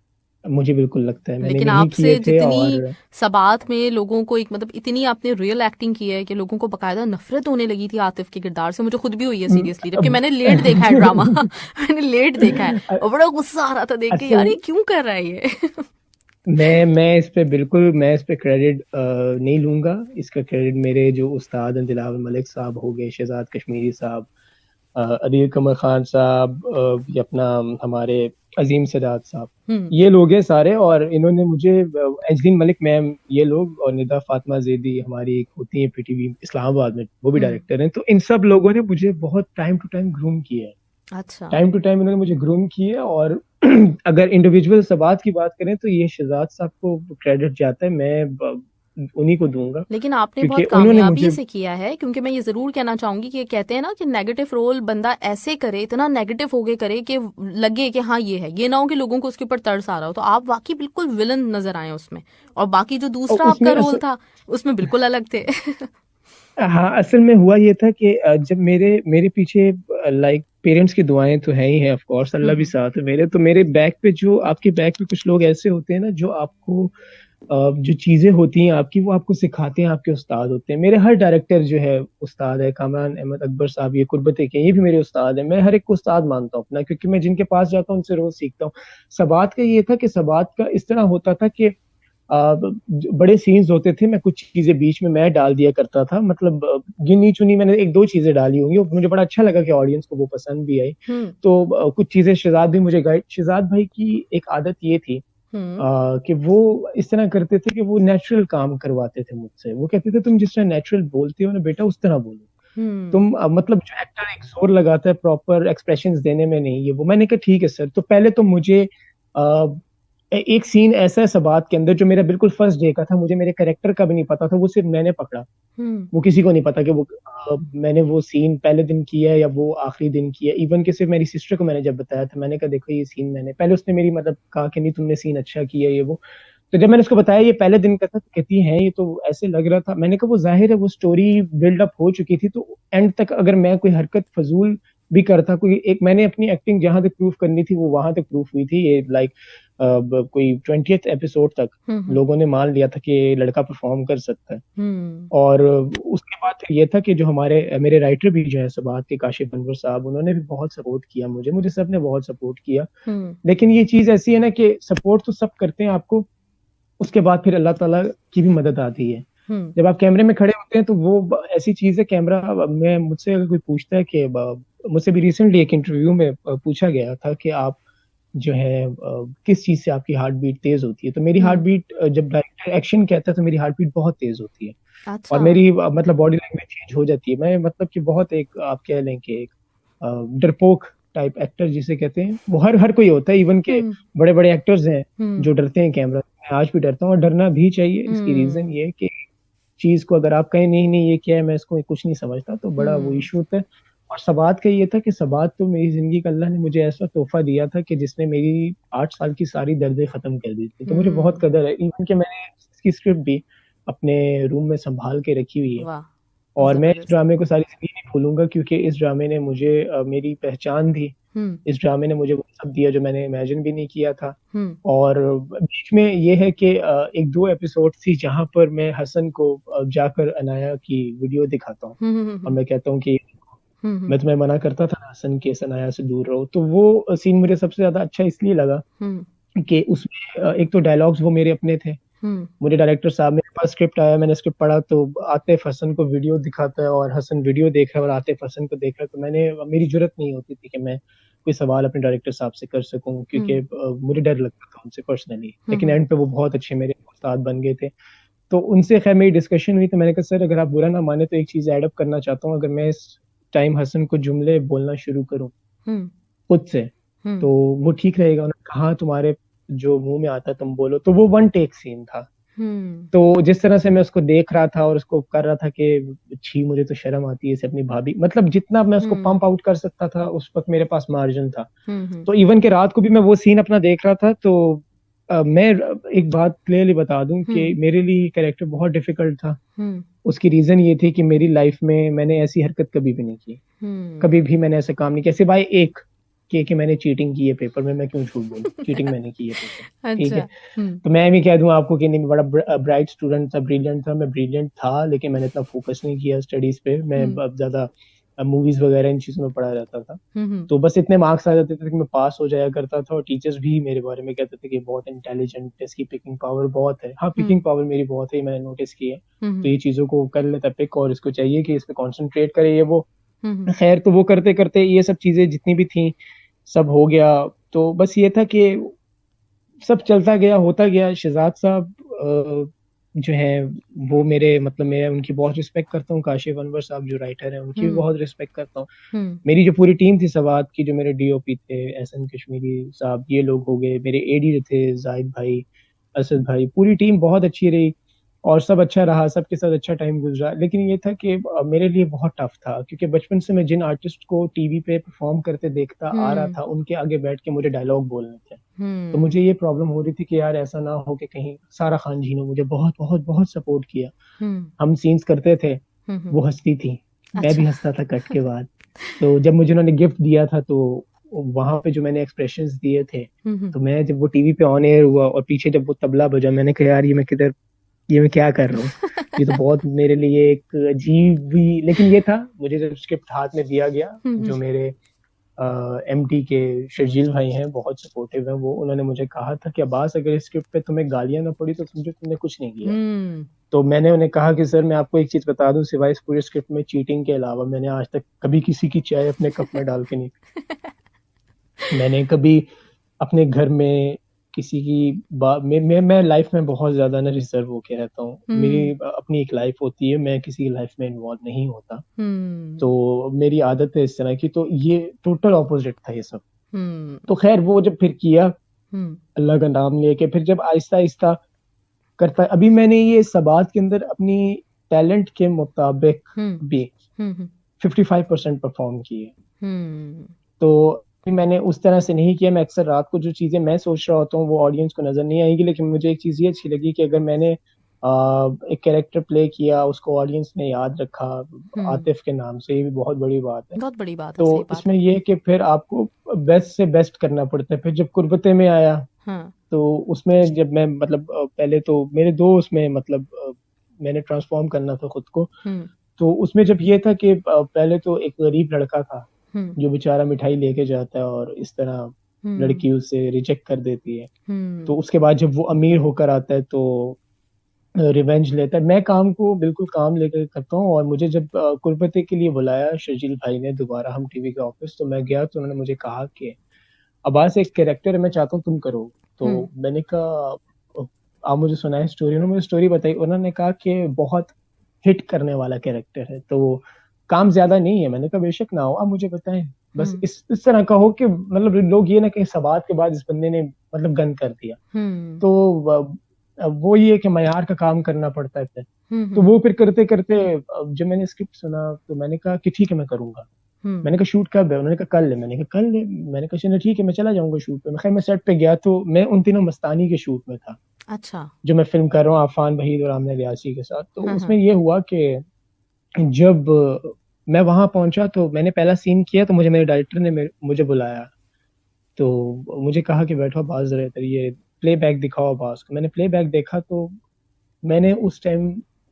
Speaker 3: मुझे बिल्कुल लगता है मैंने
Speaker 2: लेकिन
Speaker 3: नहीं
Speaker 2: आपसे
Speaker 3: किए थे।
Speaker 2: जितनी
Speaker 3: और
Speaker 2: सबात में लोगों को एक मतलब इतनी आपने रियल एक्टिंग की है कि लोगों को बकायदा नफरत होने लगी थी आतिफ के किरदार से। मुझे खुद भी हुई है सीरियसली, जबकि मैंने लेट देखा है ड्रामा। मैंने लेट देखा है और बड़ा गुस्सा आ रहा था देख के, यार
Speaker 3: असल
Speaker 2: ये क्यों कर रहा है ये।
Speaker 3: मैं इस पे क्रेडिट नहीं लूंगा। इसका क्रेडिट मेरे जो उस्ताद हैं, दिलावर मलिक साहब हो गए, शहजाद कश्मीरी साहब, अदील कमर खान साहब, ये अपना हमारे अजीम सदात साहब,
Speaker 2: हम्म।
Speaker 3: ये लोग हैं सारे। और इन्होंने मुझे एंजलिन मलिक मैम, ये लोग, और निदा फातिमा जैदी हमारी एक होती है पीटीवी इस्लामाबाद में, वो भी
Speaker 2: हम्म।
Speaker 3: डायरेक्टर हैं। तो इन सब लोगों ने मुझे बहुत टाइम टू टाइम ग्रूम किया है।
Speaker 2: अच्छा।
Speaker 3: टाइम टू टाइम इन्होंने मुझे ग्रूम किया। और अगर इंडिविजुअल सबात की बात करें तो ये शहजाद साहब को क्रेडिट जाता है, मैं उन्हीं को दूंगा,
Speaker 2: लेकिन आपने
Speaker 3: क्योंकि
Speaker 2: बहुत
Speaker 3: उन्होंने
Speaker 2: कामयाबी
Speaker 3: मुझे
Speaker 2: से किया है, क्योंकि मैं ये जरूर कहना चाहूंगी कि कहते हैं ना कि नेगेटिव रोल बंदा ऐसे करे, इतना नेगेटिव होके करे कि लगे कि हाँ ये है, ये ना हो कि लोगों को उसके ऊपर तरस आ रहा हो। तो आप वाकई बिल्कुल विलन नजर आए उसमें, और बाकी जो
Speaker 3: और
Speaker 2: दूसरा आपका
Speaker 3: उसमें
Speaker 2: रोल था उसमें बिल्कुल अलग थे।
Speaker 3: हाँ, असल में हुआ ये था कि जब मेरे मेरे पीछे लाइक पेरेंट्स की दुआएं तो है ही है, ऑफ कोर्स अल्लाह भी
Speaker 2: हम्म।
Speaker 3: साथ है मेरे। तो मेरे बैक पे जो आपके बैक पे कुछ लोग ऐसे होते हैं ना, जो आपको जो चीजें होती हैं आपकी, वो आपको सिखाते हैं, आपके उस्ताद होते हैं। मेरे हर डायरेक्टर जो है उस्ताद है। कामरान अहमद अकबर साहब, ये कुर्बत के, ये भी मेरे उस्ताद है। मैं हर एक को उस्ताद मानता हूँ अपना, क्योंकि मैं जिनके पास जाता हूँ उनसे रोज सीखता हूँ। सबात का ये था कि सबात का इस तरह होता था कि बड़े सीन्स होते थे, मैं कुछ चीजें बीच में मैं डाल दिया करता था। मतलब गिनी चुनी मैंने एक दो चीजें डाली होंगी, और मुझे बड़ा अच्छा लगा कि ऑडियंस को वो पसंद भी आई।
Speaker 2: हम्म।
Speaker 3: तो कुछ चीजें शहजाद भी मुझे गाइड, शहजाद भाई की एक आदत ये थी
Speaker 2: हम्म।
Speaker 3: कि वो इस तरह करते थे कि वो नेचुरल काम करवाते थे मुझसे। वो कहते थे तुम जिस तरह नेचुरल बोलते हो ना बेटा, उस तरह बोलो।
Speaker 2: हम्म।
Speaker 3: तुम मतलब जो एक्टर एक जोर लगाता है प्रॉपर एक्सप्रेशंस देने में, नहीं, ये वो। मैंने कहा ठीक है सर। तो पहले तो मुझे एक सीन ऐसा है सबात के अंदर जो मेरा बिल्कुल फर्स्ट डे का था, मुझे मेरे कैरेक्टर का भी नहीं पता था, वो सिर्फ मैंने पकड़ा।
Speaker 2: हम्म।
Speaker 3: वो किसी को नहीं पता कि वो मैंने वो सीन पहले दिन किया है या वो आखिरी दिन किया। इवन कि सिर्फ मेरी सिस्टर को मैंने जब बताया था, मैंने कहा देखो ये सीन मैंने पहले, उसने मेरी मतलब कहा कि नहीं तुमने सीन अच्छा किया ये वो। तो जब मैंने उसको बताया ये पहले दिन का था, तो कहती है ये तो ऐसे लग रहा था। मैंने कहा वो जाहिर है वो स्टोरी बिल्डअप हो चुकी थी, तो एंड तक अगर मैं कोई हरकत फजूल भी करता, कोई एक मैंने अपनी एक्टिंग जहां तक प्रूफ करनी थी वो वहां तक प्रूफ हुई थी। ये लाइक कोई 20th एपिसोड तक
Speaker 2: हम्म।
Speaker 3: लोगों ने मान लिया था कि ये लड़का परफॉर्म कर सकता है।
Speaker 2: हम्म।
Speaker 3: और उसके बाद फिर ये था कि जो हमारे मेरे राइटर भी जो है सबात के, काशिफ अनवर साहब, उन्होंने भी बहुत सपोर्ट किया मुझे, सबने बहुत सपोर्ट किया।
Speaker 2: हम्म।
Speaker 3: लेकिन ये चीज ऐसी है ना कि सपोर्ट तो सब करते हैं आपको, उसके बाद फिर अल्लाह ताला की भी मदद आती है।
Speaker 2: हम्म।
Speaker 3: जब आप कैमरे में खड़े होते हैं तो वो ऐसी चीज है, कैमरा में मुझसे अगर कोई पूछता है कि मुझसे भी रिसेंटली एक इंटरव्यू में पूछा गया था कि आप जो है किस चीज से आपकी हार्ट बीट तेज होती है, तो मेरी हार्ट
Speaker 2: हम्म।
Speaker 3: बीट जब डायरेक्टर एक्शन कहता है तो मेरी हार्ट बीट बहुत तेज होती है। और
Speaker 2: अच्छा।
Speaker 3: मेरी मतलब बॉडी लैंग्वेज चेंज हो जाती है। मैं मतलब कि बहुत एक आप कह लें कि एक डरपोक टाइप एक्टर जिसे कहते हैं, वो हर हर कोई होता है। इवन के
Speaker 2: हम्म।
Speaker 3: बड़े बड़े एक्टर्स हैं
Speaker 2: हम्म।
Speaker 3: जो डरते हैं कैमरा से। मैं आज भी डरता हूँ, और डरना भी चाहिए। इसकी रीजन
Speaker 2: हम्म।
Speaker 3: ये है कि चीज को अगर आप कहें नहीं नहीं ये क्या है, मैं इसको कुछ नहीं समझता, तो बड़ा वो
Speaker 2: हम्म।
Speaker 3: इशू होता है। और सबात का ये था कि सबात तो मेरी जिंदगी का अल्लाह ने मुझे ऐसा तोहफा दिया था कि जिसने मेरी 8 साल की सारी दर्दें खत्म कर दी थी। तो मुझे बहुत
Speaker 2: हम्म।
Speaker 3: कदर है। इवन कि मैंने इसकी स्क्रिप्ट भी अपने रूम में संभाल के रखी हुई है।
Speaker 2: वाह।
Speaker 3: और मैं इस
Speaker 2: जबरदस्त।
Speaker 3: ड्रामे को सारी जिंदगी नहीं भूलूंगा, क्योंकि इस ड्रामे ने मुझे मेरी पहचान दी।
Speaker 2: हम्म।
Speaker 3: इस ड्रामे ने मुझे वो सब दिया जो मैंने इमेजिन भी नहीं किया था।
Speaker 2: हम्म।
Speaker 3: और बीच में ये है कि एक दो एपिसोड थी जहां पर मैं हसन को जाकर अनाया की वीडियो दिखाता हूँ,
Speaker 2: हम्म।
Speaker 3: और मैं कहता हूँ कि
Speaker 2: हम्म।
Speaker 3: मैं तुम्हें मना करता था ना हसन के, अनाया से दूर रहो। तो वो सीन मुझे सबसे ज्यादा अच्छा इसलिए लगा
Speaker 2: हम्म।
Speaker 3: कि उसमें एक तो डायलॉग्स वो मेरे अपने थे।
Speaker 2: हम्म।
Speaker 3: मुझे डायरेक्टर साहब, मेरे पास स्क्रिप्ट आया, मैंने स्क्रिप्ट पढ़ा, तो आतिफ हसन को वीडियो दिखाता है और हसन वीडियो देख रहा है और आतिफ हसन को देख रहा है। तो मेरी जरूरत नहीं होती थी कि मैं कोई सवाल अपने डायरेक्टर साहब से कर सकूं, क्योंकि मुझे डर लगता था उनसे पर्सनली। लेकिन एंड पे वो बहुत अच्छे मेरे उस्ताद बन गए थे। तो उनसे खैर मेरी डिस्कशन हुई, तो मैंने कहा सर अगर आप बुरा ना माने तो एक चीज ऐड अप करना चाहता हूँ। अगर मैं इस टाइम हसन को जुमले बोलना शुरू करूँ
Speaker 2: हम्म।
Speaker 3: खुद से, तो
Speaker 2: हम्म।
Speaker 3: वो ठीक रहेगा? उन्होंने कहा तुम्हारे जो मुंह में आता तुम बोलो, तो वो वन टेक सीन था।
Speaker 2: हम्म
Speaker 3: तो जिस तरह से मैं उसको देख रहा था और उसको कर रहा था कि छी मुझे तो शर्म आती है इसे अपनी भाभी, मतलब जितना मैं उसको
Speaker 2: हम्म
Speaker 3: पंप आउट कर सकता था उस वक्त मेरे पास मार्जिन था।
Speaker 2: हम्म
Speaker 3: तो इवन के रात को भी मैं वो सीन अपना देख रहा था। तो मैं एक बात क्लियरली बता दूं कि
Speaker 2: हम्म
Speaker 3: मेरे लिए कैरेक्टर बहुत डिफिकल्ट था।
Speaker 2: हम्म
Speaker 3: उसकी रीजन ये थी कि मेरी लाइफ में मैंने ऐसी हरकत कभी भी नहीं की। कभी
Speaker 2: हम्म
Speaker 3: भी मैंने ऐसा काम नहीं किया सिवाय एक कि मैंने चीटिंग की है पेपर में। मैं क्यों झूठ बोलूं, चीटिंग मैंने की है पेपर। ठीक
Speaker 2: अच्छा।
Speaker 3: है। तो मैं भी कह दूं आपको कि नहीं, मैं बड़ा ब्राइट स्टूडेंट था, ब्रिलियंट था। मैं ब्रिलियंट था लेकिन मैंने इतना फोकस नहीं किया स्टडीज पे। मैं
Speaker 2: हम्म
Speaker 3: अब ज्यादा मूवीज वगैरह इन चीजों में पढ़ा रहता था।
Speaker 2: हम्म
Speaker 3: तो बस इतने मार्क्स आ जाते थे कि मैं पास हो जाया करता था, और टीचर्स भी मेरे बारे में कहते थे कि बहुत इंटेलिजेंट है, इसकी पिकिंग पावर बहुत है। हाँ, पिकिंग
Speaker 2: हम्म
Speaker 3: पावर मेरी बहुत है, मैंने नोटिस की है। तो
Speaker 2: हम्म
Speaker 3: ये चीजों को कर लेता पिक, और इसको चाहिए कि इस पे कॉन्सेंट्रेट करे ये वो।
Speaker 2: हम्म
Speaker 3: खैर, तो वो करते करते ये सब चीजें जितनी भी थी सब हो गया। तो बस ये था कि सब चलता गया, होता गया। शहजाद साहब जो है वो मेरे मतलब मैं उनकी बहुत रिस्पेक्ट करता हूँ। काशिफ अनवर साहब जो राइटर हैं उनकी भी
Speaker 2: हम्म
Speaker 3: बहुत रिस्पेक्ट करता हूँ।
Speaker 2: हम्म
Speaker 3: मेरी जो पूरी टीम थी सवात की, जो मेरे डीओपी थे एहसन कश्मीरी साहब, ये लोग हो गए। मेरे एडी जो थे जाहिद भाई, असद भाई, पूरी टीम बहुत अच्छी रही और सब अच्छा रहा, सबके साथ अच्छा टाइम गुजरा। लेकिन ये था कि मेरे लिए बहुत टफ था, क्योंकि बचपन से मैं जिन आर्टिस्ट को टीवी पे परफॉर्म करते देखता आ रहा
Speaker 2: हम्म
Speaker 3: था उनके आगे बैठ के मुझे डायलॉग बोलने थे। तो
Speaker 2: हम्म
Speaker 3: मुझे ये प्रॉब्लम हो रही थी कि यार ऐसा ना हो कि कहीं सारा खान जी ने मुझे बहुत बहुत बहुत सपोर्ट किया।
Speaker 2: हम्म
Speaker 3: हम सीन्स करते थे,
Speaker 2: हम्म।
Speaker 3: वो हंसती थी, मैं
Speaker 2: अच्छा।
Speaker 3: भी हंसता था कट के बाद। तो जब मुझे उन्होंने गिफ्ट दिया था तो वहां पे जो मैंने एक्सप्रेशंस दिए थे,
Speaker 2: हम्म
Speaker 3: तो मैं जब वो टीवी पे ऑन एयर हुआ और पीछे जब वो तबला बजा, मैंने कहा यार ये मैं क्या कर रहा हूँ। ये तो बहुत मेरे लिए एक अजीब भी, लेकिन ये था मुझे जब स्क्रिप्ट हाथ में दिया गया,
Speaker 2: हम्म
Speaker 3: जो मेरे एमडी के शर्जील भाई हैं, बहुत सपोर्टिव हैं वो। उन्होंने मुझे कहा था कि अब्बास अगर इस स्क्रिप्ट पे तुम्हें गालियां ना पड़ी तो समझो तुमने कुछ नहीं किया।
Speaker 2: हम्म
Speaker 3: तो मैंने उन्हें कहा कि सर मैं आपको एक चीज बता दूं, सिवाय इस पूरे स्क्रिप्ट में चीटिंग के अलावा मैंने आज तक कभी किसी की चाय अपने कप में डाल के नहीं पी। मैंने कभी अपने घर में किसी की बात मैं लाइफ में बहुत ज्यादा ना रिजर्व होके रहता हूँ। मेरी
Speaker 2: हम्म
Speaker 3: अपनी एक लाइफ होती है, मैं किसी की लाइफ में इन्वॉल्व नहीं होता।
Speaker 2: हम्म
Speaker 3: तो मेरी आदत है इस तरह की। तो ये टोटल ऑपोजिट था ये सब।
Speaker 2: हम्म
Speaker 3: तो खैर वो जब फिर किया,
Speaker 2: हम्म
Speaker 3: अल्लाह का नाम लेके, फिर जब आहिस्ता आहिस्ता करता, अभी मैंने ये सबात के अंदर अपनी टैलेंट के मुताबिक
Speaker 2: हम्म
Speaker 3: भी
Speaker 2: हम्म
Speaker 3: 55% परफॉर्म किए।
Speaker 2: हम्म
Speaker 3: तो अभी मैंने उस तरह से नहीं किया। मैं अक्सर रात को जो चीजें मैं सोच रहा होता हूँ वो ऑडियंस को नजर नहीं आएगी, लेकिन मुझे एक चीज ये अच्छी लगी कि अगर मैंने एक कैरेक्टर प्ले किया, उसको ऑडियंस ने याद रखा
Speaker 2: हम्म।
Speaker 3: आतिफ के नाम से, ये भी बहुत बड़ी बात है।
Speaker 2: बहुत बड़ी बात है,
Speaker 3: तो
Speaker 2: सही बात
Speaker 3: इसमें
Speaker 2: है।
Speaker 3: ये है कि फिर आपको बेस्ट से बेस्ट करना पड़ता है। फिर जब कुर्बते में आया,
Speaker 2: हाँ।
Speaker 3: तो उसमें जब मैं मतलब पहले तो मेरे दो उसमें मतलब मैंने ट्रांसफॉर्म करना था खुद को।
Speaker 2: हम्म
Speaker 3: तो उसमें जब ये था कि पहले तो एक गरीब लड़का था
Speaker 2: हम्म
Speaker 3: जो बेचारा मिठाई लेके जाता है और इस तरह
Speaker 2: हम्म
Speaker 3: लड़की उसे रिजेक्ट कर देती है। तो
Speaker 2: हम्म
Speaker 3: उसके बाद जब वो अमीर होकर आता है तो रिवेंज लेता है। मैं काम को बिल्कुल काम लेकर करता हूँ, और मुझे जब कुलपति के लिए बुलाया शर्जील भाई ने दोबारा हम टीवी के ऑफिस, तो मैं गया तो उन्होंने मुझे कहा कि अब्बास एक कैरेक्टर है, मैं चाहता हूँ तुम करो। तो
Speaker 2: हम्म
Speaker 3: मैंने कहा आप मुझे सुनाए स्टोरी। उन्होंने मुझे स्टोरी बताई। उन्होंने कहा कि बहुत हिट करने वाला कैरेक्टर है, तो काम ज्यादा नहीं है। मैंने कहा बेशक ना हो, आप मुझे बताएं। बस
Speaker 2: हम्म
Speaker 3: इस तरह का हो कि मतलब लोग ये ना कहें सबात के बाद इस बंदे ने मतलब गंद कर दिया।
Speaker 2: हम्म
Speaker 3: तो अब वो ये है कि मयार का काम करना पड़ता है फिर। तो
Speaker 2: हम्म
Speaker 3: वो फिर करते करते जब मैंने स्क्रिप्ट सुना तो मैंने कहा कि ठीक है मैं करूंगा।
Speaker 2: हम्म
Speaker 3: मैंने कहा शूट कब है? उन्होंने कहा कल है। मैंने कहा कल है? मैंने कहा चलो ठीक है मैं चला जाऊंगा शूट पे। खैर मैं सेट पे गया तो मैं उन दिनों मस्तानी के शूट में था,
Speaker 2: अच्छा।
Speaker 3: जो मैं फिल्म कर रहा हूँ आफान वहीद और आमना रियासी के साथ। तो
Speaker 2: हाँ
Speaker 3: उसमें
Speaker 2: हाँ
Speaker 3: ये हुआ कि जब मैं वहां पहुंचा तो मैंने पहला सीन किया, तो मुझे मेरे डायरेक्टर ने मुझे बुलाया। तो मुझे कहा कि बैठो बाज जरा इधर, ये प्ले बैक दिखाओ बाज को। मैंने प्ले बैक देखा तो मैंने उस टाइम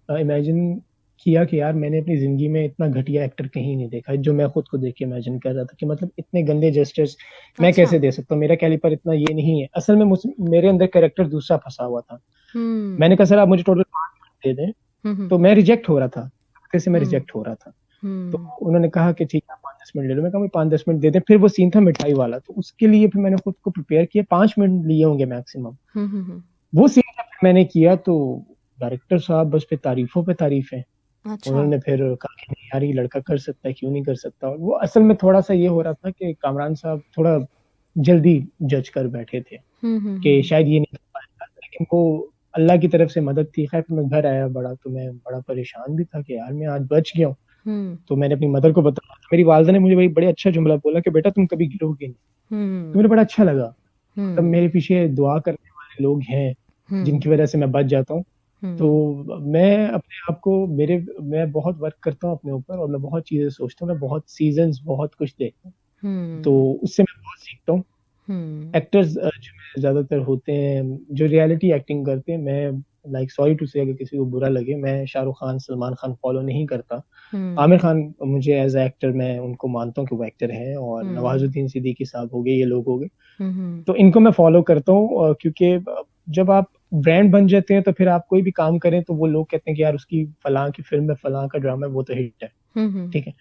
Speaker 3: इमेजिन किया कि यार मैंने अपनी जिंदगी में इतना घटिया एक्टर कहीं नहीं देखा, जो मैं खुद को देख के इमेजिन कर रहा था कि मतलब इतने गंदे जेस्चर्स मैं
Speaker 2: अच्छा।
Speaker 3: कैसे दे सकता हूँ, मेरा कैलिपर इतना ये नहीं है। असल में मेरे अंदर कैरेक्टर दूसरा फंसा हुआ था।
Speaker 2: हम्म
Speaker 3: मैंने कहा सर आप मुझे टोटल 5 मिनट दे दें।
Speaker 2: हम्म
Speaker 3: तो मैं रिजेक्ट हो रहा था, फिर से मैं
Speaker 2: हम्म
Speaker 3: रिजेक्ट हो रहा था। तो
Speaker 2: हम्म
Speaker 3: उन्होंने कहा कि ठीक है 5-10 मिनट ले लो। मैं कहा मैं 5-10 मिनट दे दें। फिर वो सीन था मिठाई वाला, तो उसके लिए फिर मैंने खुद को प्रिपेयर किया, 5 मिनट लिए होंगे मैक्सिमम।
Speaker 2: हम्म।
Speaker 3: वो सीन जब मैंने किया तो डायरेक्टर साहब बस पे तारीफों पे तारीफें।
Speaker 2: अच्छा।
Speaker 3: उन्होंने फिर कहा कि नहीं यार ये लड़का कर सकता है, क्यों नहीं कर सकता। और वो असल में थोड़ा सा ये हो रहा था कि कामरान साहब थोड़ा जल्दी जज कर बैठे थे कि शायद ये नहीं कर पाएगा, लेकिन वो अल्लाह की तरफ से मदद थी। खैर मैं घर आया तो मैं बड़ा परेशान भी था कि यार मैं आज बच गया हूँ। तो मैंने अपनी मदर को बताया, मेरी वालदा ने मुझे बड़े अच्छा जुमला बोला कि बेटा तुम कभी गिरोगे नहीं। तो मुझे बड़ा अच्छा लगा, तब मेरे पीछे दुआ करने वाले लोग हैं जिनकी वजह से मैं बच जाता हूँ। तो मैं अपने आप को मैं बहुत वर्क करता हूँ अपने ऊपर, और मैं बहुत चीजें सोचता हूँ, मैं बहुत सीजन्स बहुत कुछ देखता हूँ, तो उससे मैं बहुत सीखता हूँ। एक्टर्स जो ज्यादातर होते हैं जो रियलिटी एक्टिंग करते हैं, मैं सॉरी टू से अगर किसी को बुरा लगे, मैं शाहरुख खान सलमान खान फॉलो नहीं करता। आमिर खान मुझे एज ए एक्टर मैं उनको मानता हूँ कि वो एक्टर हैं, और नवाजुद्दीन सिद्दीकी साहब हो गए, ये लोग हो गए, तो इनको मैं फॉलो करता हूँ। क्योंकि जब आप ब्रांड बन जाते हैं तो फिर आप कोई भी काम करें तो वो लोग कहते हैं कि यार उसकी फलां की फिल्म है, फलां का ड्रामा है, वो तो हिट है, ठीक है।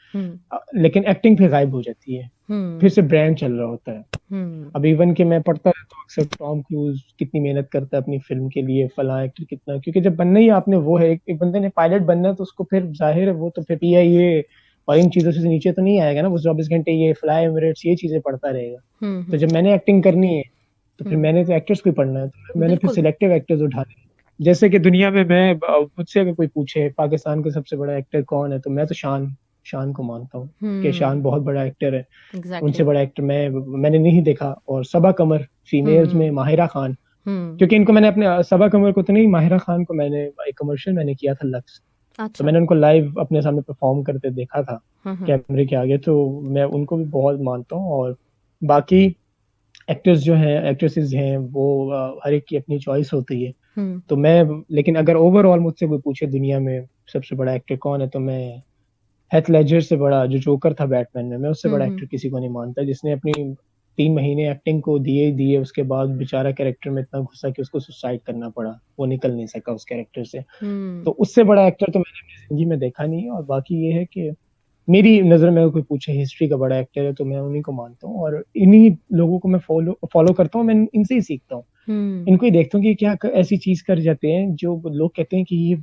Speaker 3: लेकिन एक्टिंग फिर गायब हो जाती है, फिर से ब्रांड चल रहा होता है। अब इवन कि मैं पढ़ता रहता हूँ अक्सर टॉम क्रूज कितनी मेहनत करता है अपनी फिल्म के लिए, फलां एक्टर कितना, क्योंकि जब बनना ही आपने वो है, एक बंदे ने पायलट बनना है तो उसको फिर जाहिर है वो तो फिर PIA और इन चीजों से नीचे तो नहीं आएगा ना, वो 24 घंटे ये फ्लाई एमिरेट्स ये चीजें पढ़ता रहेगा। तो जब मैंने एक्टिंग करनी है तो फिर मैंने तो एक्टर्स को ही पढ़ना है, तो मैंने फिर सिलेक्टिव एक्टर्स उठा दिए। जैसे कि दुनिया में मैं मुझसे अगर कोई पूछे पाकिस्तान का सबसे बड़ा एक्टर कौन है, तो मैं तो शान को मानता हूँ कि शान बहुत बड़ा एक्टर है। उनसे बड़ा एक्टर मैंने नहीं देखा। और सबा कमर फीमेल्स में माहिरा खान, क्योंकि इनको मैंने अपने सबा कमर को तो नहीं, माहिरा खान को मैंने एक कमर्शियल मैंने किया था लक्स, तो मैंने उनको लाइव अपने सामने परफॉर्म करते देखा था कैमरे के आगे, तो मैं उनको भी बहुत मानता हूँ। और बाकी एक्टर्स जो हैं एक्ट्रेसेस हैं वो हर एक की अपनी चॉइस होती है, तो मैं लेकिन अगर ओवरऑल मुझसे कोई पूछे दुनिया में सबसे बड़ा एक्टर कौन है, तो मैं हेथ लेजर से बड़ा जो जोकर था बैटमैन में, मैं उससे बड़ा एक्टर किसी को नहीं मानता, जिसने अपनी 3 महीने एक्टिंग को दिए, उसके बाद बेचारा कैरेक्टर में इतना घुसा कि उसको सुसाइड करना पड़ा, वो निकल नहीं सका उस कैरेक्टर से। तो उससे बड़ा एक्टर तो मैंने अपनी जिंदगी में देखा नहीं। और बाकी ये है कि मेरी नजर में कोई पूछे हिस्ट्री का बड़ा एक्टर है तो मैं उन्हीं को मानता हूँ, और इन्हीं लोगों को मैं फॉलो करता हूँ, मैं इनसे ही सीखता हूँ, इनको ही देखता हूँ कि क्या ऐसी चीज कर जाते हैं जो लोग कहते हैं कि ये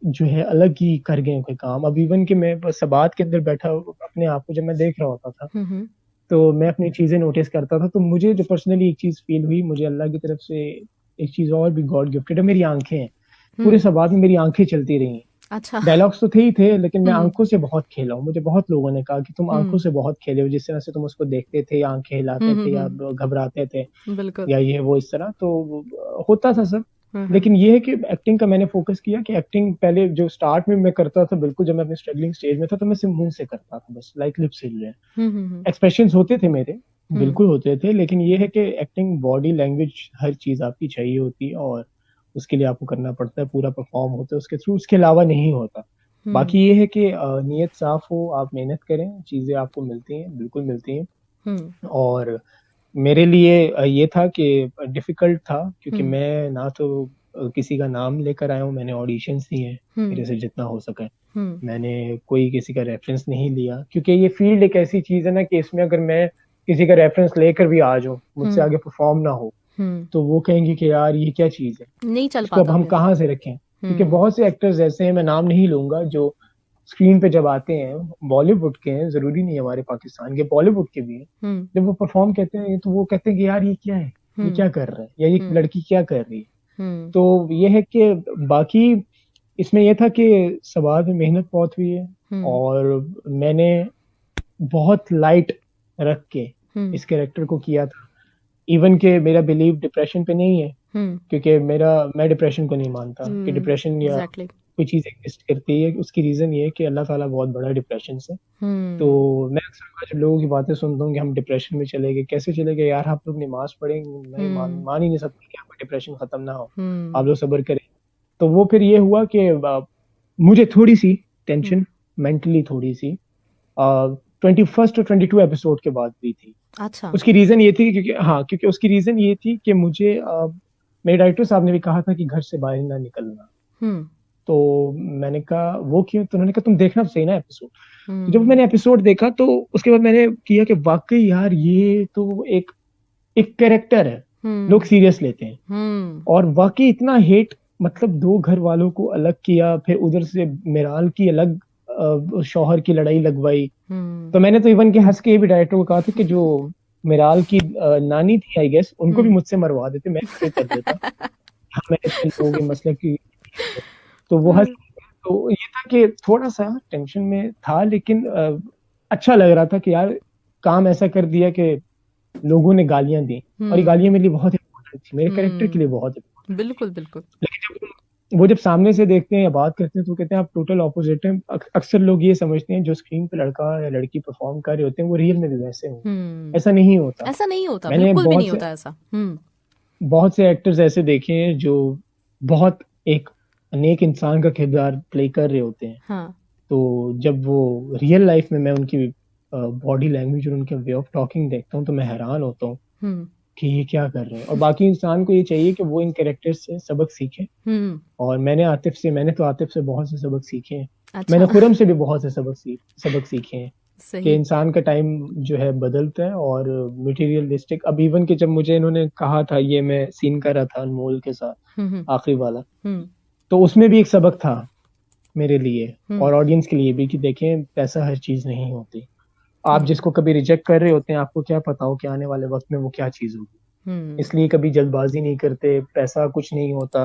Speaker 3: जो है अलग ही कर गए कोई काम। अब इवन कि मैं सबात के अंदर बैठा अपने आप को जब मैं देख रहा होता था तो मैं अपनी चीजें नोटिस करता था, तो मुझे जो पर्सनली एक चीज फील हुई, मुझे अल्लाह की तरफ से एक चीज और भी गॉड गिफ्टेड है, मेरी आंखें हैं। पूरे सबात में मेरी आंखें चलती रही।
Speaker 2: अच्छा।
Speaker 3: डायलॉग्स तो थे ही थे, लेकिन मैं आंखों से बहुत खेला हूँ। मुझे बहुत लोगों ने कहा कि तुम आंखों से बहुत खेले हो, जिस तरह से तुम उसको देखते थे, आंखें हिलाते थे या घबराते थे या ये वो इस तरह, तो होता था सब। लेकिन ये है कि एक्टिंग का मैंने फोकस किया कि एक्टिंग पहले जो स्टार्ट में मैं करता था, बिल्कुल जब मैं अपने स्ट्रगलिंग स्टेज में था, तो मैं सिर्फ मुंह से करता था, बस लाइक लिप से एक्सप्रेशंस होते थे मेरे, बिल्कुल होते थे। लेकिन ये है कि एक्टिंग बॉडी लैंग्वेज हर चीज आपकी चाहिए होती है, और उसके लिए आपको करना पड़ता है, पूरा परफॉर्म होता है उसके थ्रू, उसके अलावा नहीं होता। बाकी ये है कि नीयत साफ हो, आप मेहनत करें, चीजें आपको मिलती हैं, बिल्कुल मिलती हैं। और मेरे लिए ये था कि डिफिकल्ट था, क्योंकि मैं ना तो किसी का नाम लेकर आया हूँ, मैंने ऑडिशंस दिए मेरे से जितना हो सका, मैंने कोई किसी का रेफरेंस नहीं लिया, क्योंकि ये फील्ड एक ऐसी चीज है ना कि इसमें अगर मैं किसी का रेफरेंस लेकर भी आ जाऊँ, मुझसे आगे परफॉर्म ना हो, तो वो कहेंगे कि यार ये क्या चीज है,
Speaker 2: नहीं चल
Speaker 3: पाता, अब हम कहाँ से रखें। क्योंकि बहुत से एक्टर्स ऐसे हैं, मैं नाम नहीं लूंगा, जो स्क्रीन पे जब आते हैं, बॉलीवुड के हैं, जरूरी नहीं है हमारे पाकिस्तान के, बॉलीवुड के भी हैं, जब वो परफॉर्म कहते हैं तो वो कहते हैं कि यार ये क्या है, ये क्या कर रहा है, या ये लड़की क्या कर रही है। तो ये है कि बाकी इसमें यह था कि सवाल में मेहनत बहुत हुई है, और मैंने बहुत लाइट रख के इस कैरेक्टर को किया था। इवन के मेरा बिलीव डिप्रेशन पे नहीं है, क्योंकि मैं डिप्रेशन को नहीं मानता कि डिप्रेशन या कोई चीज एग्जिस्ट करती है। उसकी रीजन ये है कि अल्लाह ताला बहुत बड़ा डिप्रेशन से। तो मैं अक्सर जब लोगों की बातें सुनता हूँ कि हम डिप्रेशन में चले गए, कैसे चले गए यार, आप लोग नमाज पढ़ेंगे, मैं मान ही नहीं सकता कि आपका डिप्रेशन खत्म ना हो, आप लोग सब्र करें। तो वो फिर ये हुआ कि मुझे थोड़ी सी टेंशन मेंटली थोड़ी सी 21 और 22 एपिसोड के बाद भी थी।
Speaker 2: अच्छा।
Speaker 3: उसकी रीजन ये थी क्योंकि उसकी रीजन ये थी कि मुझे मेरे डायरेक्टर साहब ने भी कहा था कि घर से बाहर ना निकलना। तो मैंने कहा वो क्यों, तो उन्होंने कहा तुम देखना सही ना एपिसोड। तो जब मैंने एपिसोड देखा तो उसके बाद मैंने किया कि वाकई यार ये तो एक कैरेक्टर है, लोग सीरियस लेते हैं। और वाकई इतना हेट, मतलब 2 घर वालों को अलग किया, फिर उधर से मिराल की अलग शौहर की लड़ाई लगवाई। तो मैंने तो इवन के हंस के भी डायरेक्टर को कहा था कि जो मिराल की नानी थी आई गेस, उनको भी
Speaker 2: हम्म।
Speaker 3: मुझसे मरवा देते, मैं क्लियर कर देता। हाँ, मैं इतने लोगों के मसले की, तो वो हंस,
Speaker 2: हम्म।
Speaker 3: तो ये था कि थोड़ा सा टेंशन में था, लेकिन अच्छा लग रहा था कि यार काम ऐसा कर दिया कि लोगों ने गालियां दी, और ये गालियां मेरे लिए बहुत इंपॉर्टेंट थी, मेरे कैरेक्टर के लिए बहुत important
Speaker 2: बिल्कुल बिल्कुल।
Speaker 3: थी। लेकिन जब वो जब सामने से देखते हैं या बात करते हैं तो कहते हैं आप टोटल ऑपोजिट हैं। अक्सर लोग ये समझते हैं जो स्क्रीन पे लड़का या लड़की परफॉर्म कर रहे होते हैं वो रियल में भी वैसे हों।
Speaker 2: हम्म।
Speaker 3: ऐसा नहीं होता।
Speaker 2: ऐसा नहीं होता,
Speaker 3: मैंने
Speaker 2: बिल्कुल भी नहीं होता ऐसा। हम्म।
Speaker 3: बहुत से एक्टर्स ऐसे देखे हैं जो बहुत एक नेक इंसान का किरदार प्ले कर रहे होते हैं,
Speaker 2: हाँ।
Speaker 3: तो जब वो रियल लाइफ में मैं उनकी बॉडी लैंग्वेज और उनके वे ऑफ टॉकिंग देखता हूँ तो मैं हैरान होता हूँ
Speaker 2: हम्म।
Speaker 3: कि ये क्या कर रहे हैं। और बाकी इंसान को ये चाहिए कि वो इन कैरेक्टर्स से सबक सीखे।
Speaker 2: हम्म।
Speaker 3: और मैंने तो आतिफ से बहुत से सबक सीखे हैं।
Speaker 2: अच्छा।
Speaker 3: मैंने खुरम से भी बहुत से सबक सीखे हैं कि
Speaker 2: सही।
Speaker 3: इंसान का टाइम जो है बदलता है, और मटेरियलिस्टिक, अब इवन कि जब मुझे इन्होंने कहा था, ये मैं सीन कर रहा था अनमोल के साथ,
Speaker 2: हम्म।
Speaker 3: आखिरी वाला,
Speaker 2: हम्म।
Speaker 3: तो उसमें भी एक सबक था मेरे लिए
Speaker 2: हम्म।
Speaker 3: और ऑडियंस के लिए भी कि देखें पैसा हर चीज नहीं होती। आप
Speaker 2: हम्म।
Speaker 3: जिसको कभी रिजेक्ट कर रहे होते हैं आपको क्या पता हो कि आने वाले वक्त में वो क्या चीज होगी।
Speaker 2: हम्म।
Speaker 3: इसलिए कभी जल्दबाजी नहीं करते, पैसा कुछ नहीं होता।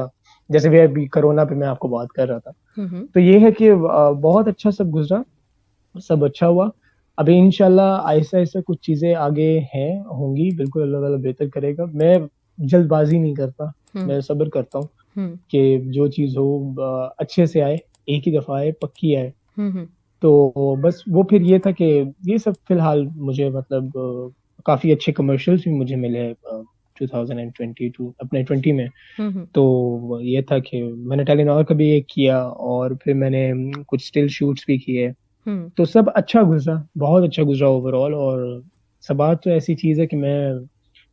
Speaker 3: जैसे भी अभी कोरोना पे मैं आपको बात कर रहा था,
Speaker 2: हम्म।
Speaker 3: तो ये है कि बहुत अच्छा सब गुजरा, सब अच्छा हुआ। अभी इंशाल्लाह आहिस्ता आहिस्ता कुछ चीजें आगे हैं, होंगी, बिल्कुल अल्लाह ताला बेहतर करेगा। मैं जल्दबाजी नहीं करता,
Speaker 2: हम्म।
Speaker 3: मैं सब्र करता हूँ
Speaker 2: हम्म।
Speaker 3: कि जो चीज हो अच्छे से आए, एक ही दफा आए, पक्की आए।
Speaker 2: हम्म।
Speaker 3: तो बस वो फिर ये था कि ये सब फिलहाल मुझे मतलब काफी अच्छे कमर्शियल्स भी मुझे मिले 2022 अपने 20 में।
Speaker 2: हम्म।
Speaker 3: तो ये था कि मैंने टेलीनॉर का भी एक किया, और फिर मैंने कुछ स्टिल शूट्स भी किए।
Speaker 2: हम्म।
Speaker 3: तो सब अच्छा गुजरा, बहुत अच्छा गुजरा ओवरऑल। और सबात तो ऐसी चीज है कि मैं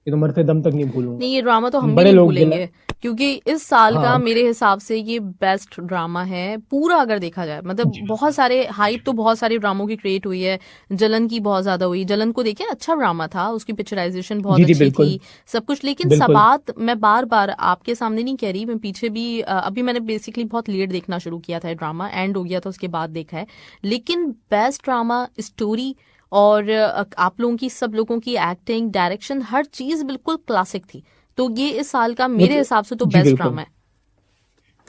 Speaker 3: ये तो मरते दम तक नहीं भूलूंगा।
Speaker 2: नहीं, ये ड्रामा तो हम भी
Speaker 3: बड़े
Speaker 2: नहीं
Speaker 3: लोग दिला,
Speaker 2: भूलेंगे, क्योंकि इस साल का
Speaker 3: हाँ,
Speaker 2: मेरे हिसाब से ये बेस्ट ड्रामा है पूरा, अगर देखा जाए। मतलब
Speaker 3: जी
Speaker 2: बहुत सारे हाइप तो बहुत सारे ड्रामों की क्रिएट हुई है, जलन की बहुत ज्यादा हुई। जलन को देखिए, अच्छा ड्रामा था, उसकी पिक्चराइजेशन बहुत
Speaker 3: जी जी
Speaker 2: अच्छी
Speaker 3: बिल्कुल
Speaker 2: थी, सब कुछ। लेकिन
Speaker 3: बिल्कुल।
Speaker 2: सबात मैं बार बार आपके सामने नहीं कह रही, मैं पीछे भी अभी मैंने बेसिकली बहुत लेट देखना शुरू किया था, ड्रामा एंड हो गया था उसके बाद देखा है। लेकिन बेस्ट ड्रामा, स्टोरी और आप लोगों की, सब लोगों की एक्टिंग, डायरेक्शन, हर चीज बिल्कुल क्लासिक थी। तो ये इस साल का मेरे
Speaker 3: मुझे,
Speaker 2: हिसाब से तो
Speaker 3: जी
Speaker 2: बेस्ट
Speaker 3: बिल्कुल
Speaker 2: ड्रामा है।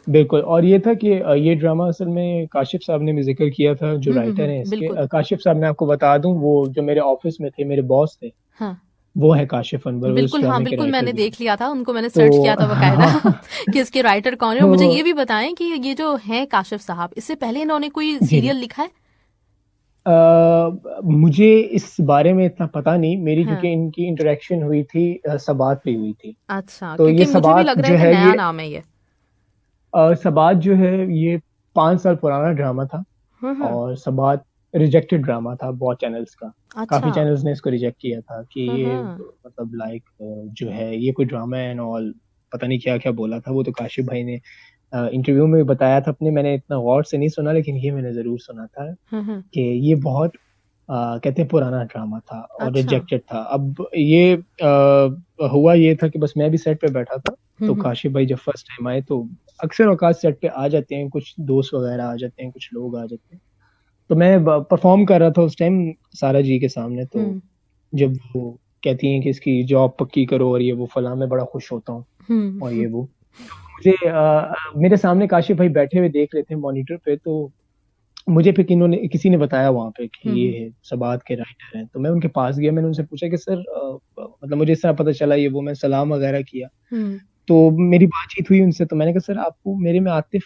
Speaker 3: बिल्कुल। और ये था कि ये ड्रामा असल में काशिफ साहब ने भी जिक्र किया था, जो राइटर हैं इसके।
Speaker 2: बिल्कुल।
Speaker 3: काशिफ साहब, मैं आपको बता दूं, वो जो मेरे ऑफिस में थे, मेरे बॉस थे,
Speaker 2: हाँ
Speaker 3: वो है काशिफ अनवर, वो इस
Speaker 2: बिल्कुल, हाँ
Speaker 3: ड्रामे के
Speaker 2: बिल्कुल,
Speaker 3: राइटर
Speaker 2: मैंने
Speaker 3: भी हैं।
Speaker 2: देख लिया था उनको, मैंने सर्च किया
Speaker 3: तो
Speaker 2: था बकायदा
Speaker 3: हाँ,
Speaker 2: कि इसके राइटर कौन है। और मुझे
Speaker 3: तो
Speaker 2: ये भी बताएं कि ये जो है काशिफ साहब, इससे पहले इन्होंने कोई
Speaker 3: जी जी,
Speaker 2: सीरियल लिखा है?
Speaker 3: मुझे इस बारे में इतना पता नहीं, मेरी
Speaker 2: हाँ।
Speaker 3: क्योंकि इनकी इंटरेक्शन हुई थी सबात पे हुई थी।
Speaker 2: अच्छा,
Speaker 3: तो ये
Speaker 2: क्योंकि मुझे भी
Speaker 3: सबात
Speaker 2: लग रहा है
Speaker 3: जो
Speaker 2: कि
Speaker 3: है
Speaker 2: नया
Speaker 3: ये
Speaker 2: नाम है ये।
Speaker 3: सबात जो है ये 5 साल पुराना ड्रामा था।
Speaker 2: हम्म।
Speaker 3: और सबात रिजेक्टेड ड्रामा था बहुत चैनल्स का। काफी
Speaker 2: अच्छा।
Speaker 3: चैनल्स ने इसको रिजेक्ट किया था कि ये
Speaker 2: हाँ।
Speaker 3: मतलब लाइक जो है ये कोई ड्रामा है एंड ऑल, पता नहीं क्या क्या बोला था। वो तो काशिफ भाई ने इंटरव्यू में भी बताया था अपने, मैंने इतना गौर से नहीं सुना, लेकिन ये मैंने जरूर सुना था
Speaker 2: हम्म।
Speaker 3: कि ये बहुत कहते हैं पुराना ड्रामा था और
Speaker 2: अच्छा।
Speaker 3: रिजेक्टेड था। अब ये हुआ ये था कि बस मैं भी सेट पे बैठा था, तो
Speaker 2: हम्म।
Speaker 3: काशिफ भाई जब फर्स्ट टाइम आए तो अक्सर औकात सेट पे आ जाते हैं, कुछ दोस्त वगैरह आ जाते हैं, कुछ लोग आ जाते हैं। तो मैं परफॉर्म कर रहा था उस टाइम सारा जी के सामने। तो
Speaker 2: हम्म।
Speaker 3: जब वो कहती हैं कि इसकी जॉब पक्की करो और ये वो फलां, मैं बड़ा खुश होता हूँ। और
Speaker 2: हम्म।
Speaker 3: ये वो मुझे मेरे सामने काशिफ भाई बैठे हुए देख रहे थे मॉनिटर पे, तो मुझे फिर किसी ने बताया वहां पे कि
Speaker 2: हम्म।
Speaker 3: ये सबात के राइटर हैं। तो मैं उनके पास गया, मैंने उनसे पूछा कि सर मतलब मुझे इस तरह पता चला ये वो, मैं सलाम वगैरह किया।
Speaker 2: हम्म।
Speaker 3: तो मेरी बातचीत हुई उनसे, तो मैंने कहा सर आपको मेरे में आतिफ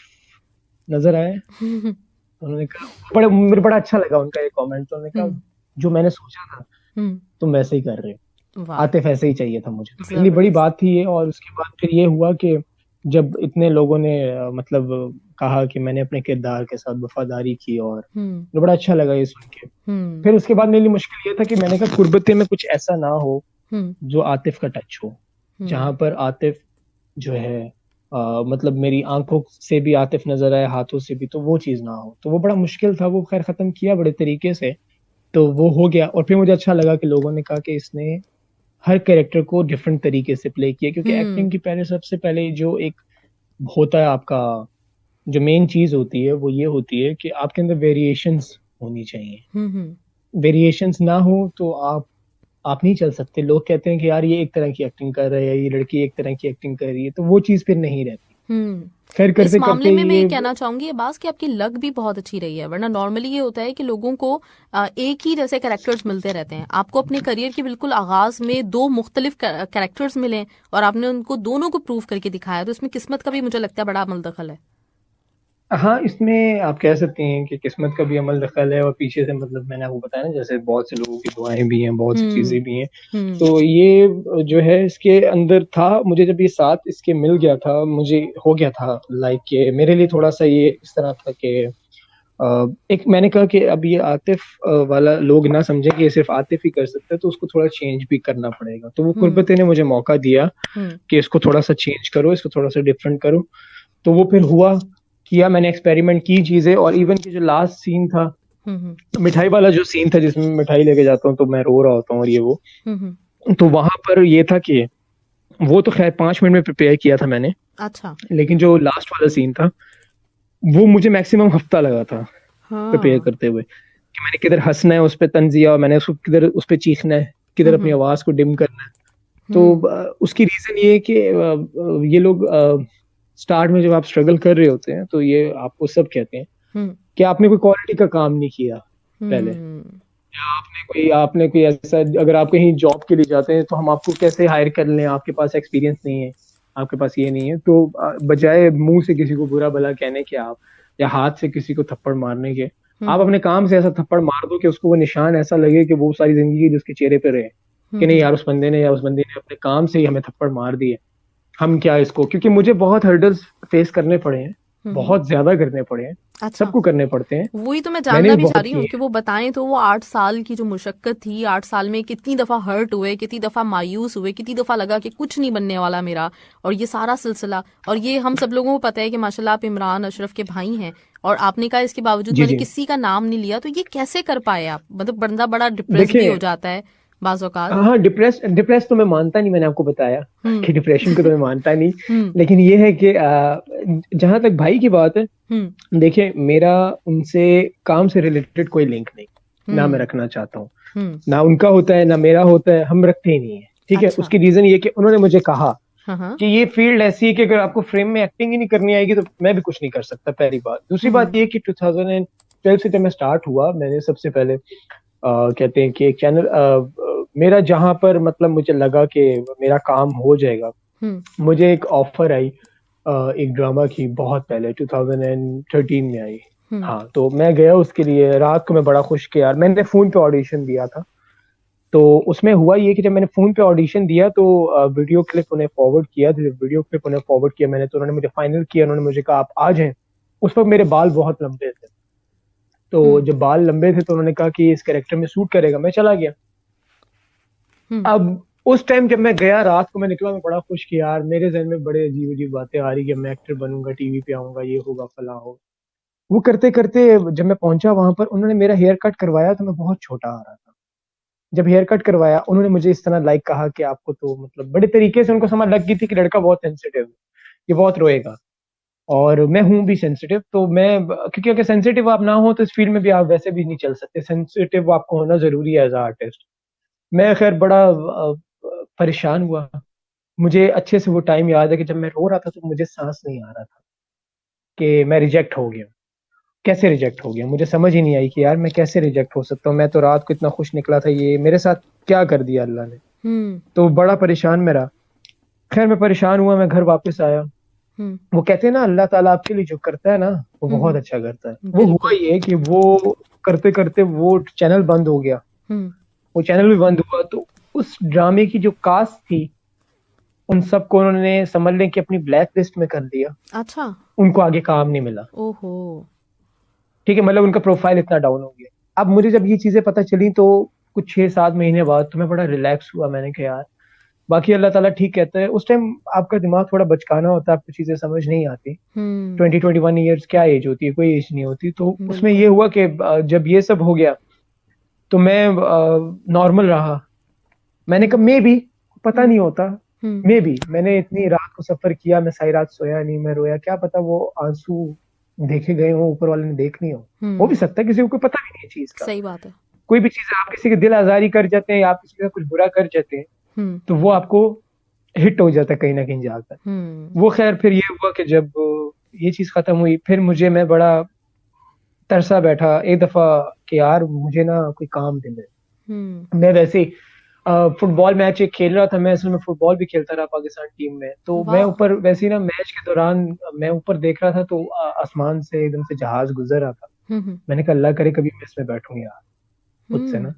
Speaker 3: नजर आया है?
Speaker 2: हम्म।
Speaker 3: तो उन्होंने कहा, बड़ा मुझे बड़ा अच्छा लगा उनका ये कमेंट। तो उन्होंने कहा
Speaker 2: हम्म।
Speaker 3: जो मैंने सोचा था
Speaker 2: हम्म।
Speaker 3: तुम वैसे ही कर रहे हो,
Speaker 2: वाह,
Speaker 3: आतिफ ऐसे ही चाहिए था मुझे। तो मेरे लिए बड़ी
Speaker 2: जबरदस्त।
Speaker 3: बात थी ये। और उसके बाद फिर ये हुआ कि जब इतने लोगों ने मतलब कहा कि मैंने अपने किरदार के साथ वफादारी की, और
Speaker 2: हम्म।
Speaker 3: मुझे बड़ा अच्छा लगा ये सुन के।
Speaker 2: हम्म।
Speaker 3: फिर उसके बाद मेरे लिए मुश्किल ये था कि मैंने कहा कुर्बते में कुछ ऐसा ना हो
Speaker 2: हम्म।
Speaker 3: जो आतिफ का टच हो,
Speaker 2: हम्म।
Speaker 3: जहां पर आतिफ जो है मतलब मेरी आंखों से भी आतिफ नजर आए, हाथों से भी, तो वो चीज ना हो। तो वो बड़ा मुश्किल था, वो खैर खत्म किया बड़े तरीके से। तो वो हो गया। और फिर मुझे अच्छा लगा कि लोगों ने कहा कि इसने हर कैरेक्टर को डिफरेंट तरीके से प्ले किया, क्योंकि
Speaker 2: हम्म।
Speaker 3: एक्टिंग की पहले सबसे पहले जो एक होता है आपका, जो मेन चीज होती है वो ये होती है कि आपके अंदर वेरिएशंस होनी चाहिए।
Speaker 2: हम्म।
Speaker 3: वेरिएशंस ना हो तो आप नहीं चल सकते। लोग कहते हैं कि यार ये एक तरह की एक्टिंग कर रहे हैं, ये लड़की एक तरह की एक्टिंग कर रही है, तो वो चीज फिर नहीं रहती। खैर
Speaker 2: इस
Speaker 3: करते
Speaker 2: मामले
Speaker 3: करते
Speaker 2: में मैं ये
Speaker 3: ये
Speaker 2: कहना चाहूंगी ये बात कि आपकी लक भी बहुत अच्छी रही है, वरना नॉर्मली ये होता है कि लोगों को एक ही जैसे कैरेक्टर्स मिलते रहते हैं। आपको अपने करियर के बिल्कुल आगाज में दो मुख्तलिफ कैरेक्टर्स मिले और आपने उनको दोनों को प्रूव करके दिखाया, तो इसमें किस्मत का भी मुझे लगता है बड़ा अमल दखल है।
Speaker 3: हाँ, इसमें आप कह सकते हैं कि किस्मत का भी अमल दखल है, और पीछे से मतलब मैंने आपको बताया ना, जैसे बहुत से लोगों की दुआएं भी हैं, बहुत सी
Speaker 2: हम्म।
Speaker 3: चीजें भी हैं।
Speaker 2: हम्म।
Speaker 3: तो ये जो है इसके अंदर था, मुझे जब ये साथ इसके मिल गया था, मुझे हो गया था लाइक कि मेरे लिए थोड़ा सा ये इस तरह था कि एक मैंने कहा कि अब ये आतिफ वाला लोग ना समझे कि ये सिर्फ आतिफ ही कर सकता है, तो उसको थोड़ा चेंज भी करना पड़ेगा। तो वो
Speaker 2: हम्म।
Speaker 3: कुर्बते ने मुझे मौका दिया
Speaker 2: हम्म।
Speaker 3: कि इसको थोड़ा सा चेंज करो, इसको थोड़ा सा डिफरेंट करो। तो वो फिर हुआ, किया मैंने, एक्सपेरिमेंट की चीजें। और इवन कि जो लास्ट सीन था,
Speaker 2: हम्म।
Speaker 3: मिठाई वाला जो सीन था जिसमें मिठाई लेके जाता हूँ तो मैं रो रहा होता हूँ और ये वो,
Speaker 2: हम्म।
Speaker 3: तो वहां पर ये था कि वो तो खैर 5 मिनट में प्रिपेयर किया था मैंने,
Speaker 2: अच्छा।
Speaker 3: लेकिन जो लास्ट वाला सीन था वो मुझे मैक्सिमम हफ्ता लगा था प्रिपेयर
Speaker 2: हाँ।
Speaker 3: करते हुए, कि मैंने किधर हंसना है उस पर तंजिया, और मैंने उसको किधर उस पर चीखना है, किधर अपनी
Speaker 2: हम्म।
Speaker 3: आवाज को डिम करना है। तो
Speaker 2: हम्म।
Speaker 3: उसकी रीजन ये है कि ये लोग स्टार्ट में जब आप स्ट्रगल कर रहे होते हैं तो ये आपको सब कहते हैं
Speaker 2: हम्म।
Speaker 3: कि आपने कोई क्वालिटी का काम नहीं किया पहले,
Speaker 2: हम्म।
Speaker 3: या आपने कोई ऐसा, अगर आप कहीं जॉब के लिए जाते हैं तो हम आपको कैसे हायर कर लें, आपके पास एक्सपीरियंस नहीं है, आपके पास ये नहीं है। तो बजाय मुंह से किसी को बुरा भला कहने के, आप या हाथ से किसी को थप्पड़ मारने के, आप
Speaker 2: हम्म।
Speaker 3: अपने काम से ऐसा थप्पड़ मार दो कि उसको वो निशान ऐसा लगे कि वो सारी जिंदगी जिसके चेहरे पे रहे कि नहीं
Speaker 2: हम्म।
Speaker 3: यार, उस बंदे ने या उस बंदी ने अपने काम से ही हमें थप्पड़ मार दिए। हम क्या इसको, क्योंकि मुझे बहुत हर्डल्स फेस करने पड़े हैं,
Speaker 2: हम्म।
Speaker 3: बहुत ज्यादा करने पड़े हैं,
Speaker 2: अच्छा।
Speaker 3: सबको करने पड़ते हैं,
Speaker 2: वही तो मैं
Speaker 3: मैंने
Speaker 2: जानना
Speaker 3: भी
Speaker 2: भी चाह
Speaker 3: बहुत
Speaker 2: रही
Speaker 3: किए
Speaker 2: हूँ
Speaker 3: हैं।
Speaker 2: कि वो बताएं तो वो 8 साल की जो मुशक्कत थी, 8 साल में कितनी दफा हर्ट हुए, कितनी दफा मायूस हुए, कितनी दफा लगा कि कुछ नहीं बनने वाला मेरा, और ये सारा सिलसिला। और ये हम सब लोगों को पता है कि माशाल्लाह आप इमरान अशरफ के भाई हैं, और आपने कहा इसके बावजूद
Speaker 3: जी
Speaker 2: मैंने
Speaker 3: जी।
Speaker 2: किसी का नाम नहीं लिया, तो ये कैसे कर पाए आप? मतलब बंदा बड़ा डिप्रेस भी हो
Speaker 3: देखिए,
Speaker 2: जाता है बाज औकात।
Speaker 3: हाँ, डिप्रेस डिप्रेस तो मैं मानता नहीं, मैंने आपको बताया
Speaker 2: हम्म।
Speaker 3: कि डिप्रेशन को तो मैं मानता नहीं।
Speaker 2: हम्म।
Speaker 3: लेकिन ये है कि जहां तक भाई की बात है,
Speaker 2: हम्म।
Speaker 3: देखिए मेरा उनसे काम से रिलेटेड कोई लिंक नहीं, ना मैं
Speaker 2: हम्म।
Speaker 3: रखना चाहता हूँ,
Speaker 2: हम्म।
Speaker 3: ना उनका होता है ना मेरा होता है, हम रखते ही नहीं है। ठीक है,
Speaker 2: अच्छा।
Speaker 3: उसकी रीजन ये कि उन्होंने मुझे कहा
Speaker 2: हाँ हाँ।
Speaker 3: कि ये फील्ड ऐसी है कि अगर आपको फ्रेम में एक्टिंग ही नहीं करनी आएगी तो मैं भी कुछ नहीं कर सकता, पहली बात। दूसरी
Speaker 2: हम्म।
Speaker 3: बात ये कि 2012 से जब मैं स्टार्ट हुआ, मैंने सबसे पहले कहते हैं कि एक चैनल मेरा जहां पर मतलब मुझे लगा कि मेरा काम हो जाएगा,
Speaker 2: हम्म।
Speaker 3: मुझे एक ऑफर आई एक ड्रामा की, बहुत पहले 2013 में आई।
Speaker 2: हम्म।
Speaker 3: हाँ, तो मैं गया उसके लिए, रात को मैं बड़ा खुश कि यार, मैंने फोन पे ऑडिशन दिया था। तो उसमें हुआ ये कि जब मैंने फोन पे ऑडिशन दिया तो वीडियो क्लिप उन्हें फॉरवर्ड किया, तो जब वीडियो क्लिप उन्हें फॉरवर्ड किया मैंने, तो उन्होंने मुझे फाइनल किया, उन्होंने मुझे कहा आप आ जाएं। उस वक्त मेरे बाल बहुत लंबे थे, तो
Speaker 2: हम्म।
Speaker 3: जब बाल लंबे थे तो उन्होंने कहा कि इस कैरेक्टर में सूट करेगा, मैं चला गया।
Speaker 2: हम्म।
Speaker 3: अब उस टाइम जब मैं गया, रात को मैं निकला, मैं बड़ा खुश कि यार, मेरे जहन में बड़े अजीब अजीब बातें आ रही कि मैं एक्टर बनूंगा, टीवी पे आऊंगा, ये होगा, फला हो। वो करते करते जब मैं पहुंचा वहां पर, उन्होंने मेरा हेयर कट करवाया तो मैं बहुत छोटा आ रहा था। जब हेयर कट करवाया, उन्होंने मुझे इस तरह लाइक कहा कि आपको तो मतलब बड़े तरीके से, उनको समझ लग गई थी कि लड़का बहुत सेंसिटिव है, ये बहुत रोएगा। और मैं हूं भी सेंसिटिव, तो मैं, क्योंकि अगर सेंसिटिव आप ना हो तो इस फील्ड में भी आप वैसे भी नहीं चल सकते, सेंसिटिव आपको होना जरूरी है एज आर्टिस्ट। मैं खैर बड़ा परेशान हुआ। मुझे अच्छे से वो टाइम याद है कि जब मैं रो रहा था तो मुझे सांस नहीं आ रहा था कि मैं रिजेक्ट हो गया। कैसे रिजेक्ट हो गया, मुझे समझ ही नहीं आई कि यार मैं कैसे रिजेक्ट हो सकता हूँ, मैं तो रात को इतना खुश निकला था, ये मेरे साथ क्या कर दिया अल्लाह ने।
Speaker 2: हम्म।
Speaker 3: तो बड़ा परेशान मैं रहा। खैर मैं परेशान हुआ, मैं घर वापस आया।
Speaker 2: हम्म।
Speaker 3: वो कहते हैं ना, अल्लाह ताला आपके लिए जो करता है ना, वो बहुत
Speaker 2: हम्म।
Speaker 3: अच्छा करता है। वो हुआ
Speaker 2: बिल्कुल।
Speaker 3: ये कि वो करते करते वो चैनल बंद हो गया,
Speaker 2: हम्म।
Speaker 3: वो चैनल भी बंद हुआ। तो उस ड्रामे की जो कास्ट थी, उन सबको उन्होंने समझ लें कि अपनी ब्लैक लिस्ट में कर दिया।
Speaker 2: अच्छा।
Speaker 3: उनको आगे काम नहीं मिला।
Speaker 2: ओहो।
Speaker 3: ठीक है, मतलब उनका प्रोफाइल इतना डाउन हो गया। अब मुझे जब ये चीजें पता चली तो कुछ 6-7 महीने बाद तो मैं बड़ा रिलैक्स हुआ। मैंने कहा यार, बाकी अल्लाह ताला ठीक कहता है। उस टाइम आपका दिमाग थोड़ा बचकाना होता है, आपको चीजें समझ नहीं आती।
Speaker 2: हम्म।
Speaker 3: 20-21 ईयर्स क्या एज होती है, कोई एज नहीं होती। तो उसमें ये
Speaker 2: बिल्कुल।
Speaker 3: हुआ कि जब ये सब हो गया तो मैं नॉर्मल रहा। मैंने कहा
Speaker 2: हम्म।
Speaker 3: मे बी, पता
Speaker 2: हम्म।
Speaker 3: नहीं होता,
Speaker 2: हम्म।
Speaker 3: मे बी मैंने इतनी रात को सफर किया, मैं सारी रात सोया नहीं, मैं रोया, क्या पता वो आंसू देखे गए हो, ऊपर वाले ने देख नहीं हो भी
Speaker 2: हम्म।
Speaker 3: सकता है, किसी को कोई पता भी नहीं है चीज का।
Speaker 2: सही बात है।
Speaker 3: कोई भी चीज आप किसी के दिल आजारी कर जाते हैं या आप किसी का कुछ बुरा कर जाते हैं तो वो आपको हिट हो जाता है कहीं ना कहीं जाकर। वो खैर फिर ये हुआ कि जब ये चीज खत्म हुई फिर मैं बड़ा तरसा बैठा एक दफा कि यार मुझे ना कोई काम दे दे। मैं वैसे फुटबॉल मैच एक खेल रहा था, मैं असल में फुटबॉल भी खेलता रहा पाकिस्तान टीम में, तो मैं
Speaker 2: वाह।
Speaker 3: ऊपर वैसे ही ना मैच के दौरान मैं ऊपर देख रहा था तो आसमान से एकदम से जहाज गुजर रहा था। मैंने कहा अल्लाह करे कभी मैं इसमें बैठूं यार खुद से ना।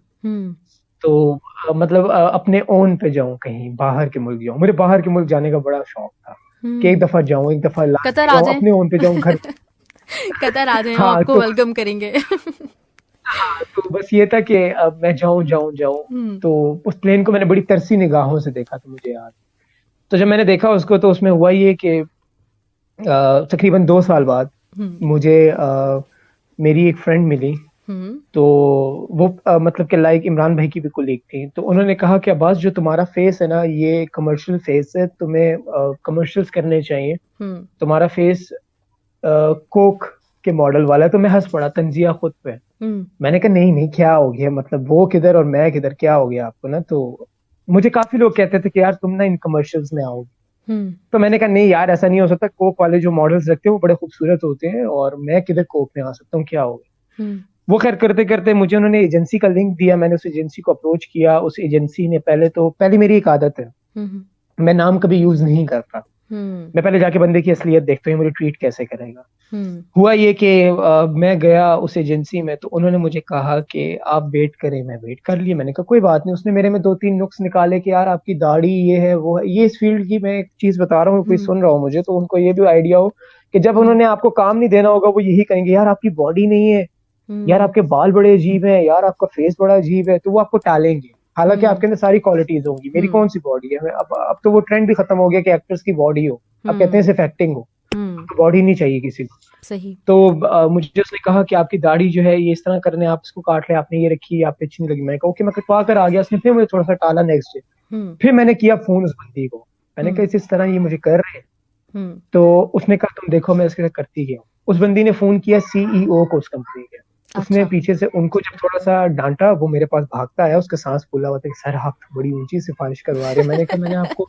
Speaker 3: तो मतलब अपने ओन पे जाऊं, कहीं बाहर के मुल्क जाऊं, मुझे बाहर के मुल्क जाने का बड़ा शौक था कि एक दफा जाऊं, एक दफा लास्ट
Speaker 2: कतर आ
Speaker 3: जाऊं,
Speaker 2: जाए।
Speaker 3: अपने ओन पे जाऊं घर।
Speaker 2: कतर आ जाए, हम
Speaker 3: हाँ
Speaker 2: आपको
Speaker 3: तो
Speaker 2: वेलकम करेंगे।
Speaker 3: हाँ तो बस ये था कि अब मैं जाऊं जाऊं जाऊं।
Speaker 2: हम्म।
Speaker 3: तो उस प्लेन को मैंने बड़ी तरसी निगाहों से देखा था, मुझे याद। तो जब मैंने देखा उसको तो उसमें हुआ ये कि तकरीबन 2 साल बाद
Speaker 2: हम्म।
Speaker 3: मुझे मेरी एक फ्रेंड मिली।
Speaker 2: हम्म।
Speaker 3: तो वो मतलब कि लाइक इमरान भाई की भी कोलीग थी, तो उन्होंने कहा कि अब्बास जो तुम्हारा फेस है ना ये कमर्शियल फेस है, तुम्हें कमर्शियल्स करने चाहिए,
Speaker 2: हम्म।
Speaker 3: तुम्हारा फेस कोक के मॉडल वाला है। तो मैं हंस पड़ा, तंजिया खुद पे।
Speaker 2: हम्म।
Speaker 3: मैंने कहा नहीं नहीं क्या हो गया, मतलब वो किधर और मैं किधर, क्या हो गया आपको ना। तो मुझे काफी लोग कहते थे कि यार तुम ना इन कमर्शियल्स में आओगे।
Speaker 2: हम्म।
Speaker 3: तो मैंने कहा नहीं यार ऐसा नहीं हो सकता, कोक वाले जो मॉडल्स रखते हैं वो बड़े खूबसूरत होते हैं और मैं किधर कोक में आ सकता हूँ, क्या होगा।
Speaker 2: हम्म।
Speaker 3: वो खैर करते करते मुझे उन्होंने एजेंसी का लिंक दिया, मैंने उस एजेंसी को अप्रोच किया। उस एजेंसी ने पहली मेरी एक आदत है,
Speaker 2: हम्म।
Speaker 3: मैं नाम कभी यूज नहीं करता।
Speaker 2: हम्म।
Speaker 3: मैं पहले जाके बंदे की असलियत देखता हूँ, ये मुझे ट्रीट कैसे करेगा।
Speaker 2: हम्म।
Speaker 3: हुआ ये कि मैं गया उस एजेंसी में, तो उन्होंने मुझे कहा कि आप वेट करें। मैं वेट कर लिया, मैंने कहा कोई बात नहीं। उसने मेरे में 2-3 नुक्स निकाले कि यार आपकी दाढ़ी ये है वो है, ये इस फील्ड की मैं एक चीज बता रहा हूँ, कोई
Speaker 2: हम्म।
Speaker 3: सुन रहा हूँ मुझे तो उनको ये भी आइडिया हो कि जब
Speaker 2: हम्म।
Speaker 3: उन्होंने आपको काम नहीं देना होगा वो यही कहेंगे यार आपकी बॉडी नहीं है, यार
Speaker 2: हम्म।
Speaker 3: आपके बाल बड़े अजीब हैं, यार आपका फेस बड़ा अजीब है, तो वो आपको टालेंगे। हालांकि
Speaker 2: हम्म।
Speaker 3: आपके अंदर सारी क्वालिटीज होंगी, मेरी
Speaker 2: हम्म।
Speaker 3: कौन सी बॉडी है। अब तो वो ट्रेंड भी खत्म हो गया कि एक्टर्स की बॉडी हो, अब कहते हैं
Speaker 2: हम्म।
Speaker 3: सिर्फ एक्टिंग हो,
Speaker 2: हम्म।
Speaker 3: बॉडी नहीं चाहिए किसी को।
Speaker 2: सही।
Speaker 3: तो मुझे उसने कहा कि आपकी दाढ़ी जो है ये इस तरह करने, आप इसको काट ले, आपने ये रखी, आप पे अच्छी नहीं लगी। मैंने कहा ओके, मैं कटवा कर आ गया। उसने फिर मुझे थोड़ा सा टाला नेक्स्ट डे।
Speaker 2: हम्म।
Speaker 3: फिर मैंने किया फोन उस बंदी को, मैंने कहा
Speaker 2: हम्म।
Speaker 3: इस तरह ये मुझे कर रहे हैं।
Speaker 2: हम्म।
Speaker 3: तो उसने कहा तुम देखो मैं इसके साथ करती गया। उस बंदी ने फोन किया सीईओ को उस कंपनी के। उसने
Speaker 2: अच्छा।
Speaker 3: पीछे से उनको जब थोड़ा सा डांटा, वो मेरे पास भागता आया, उसका सांस फूला हुआ था कि सर आप तो बड़ी ऊंची सिफारिश करवा रहे हैं। मैंने कहा मैंने आपको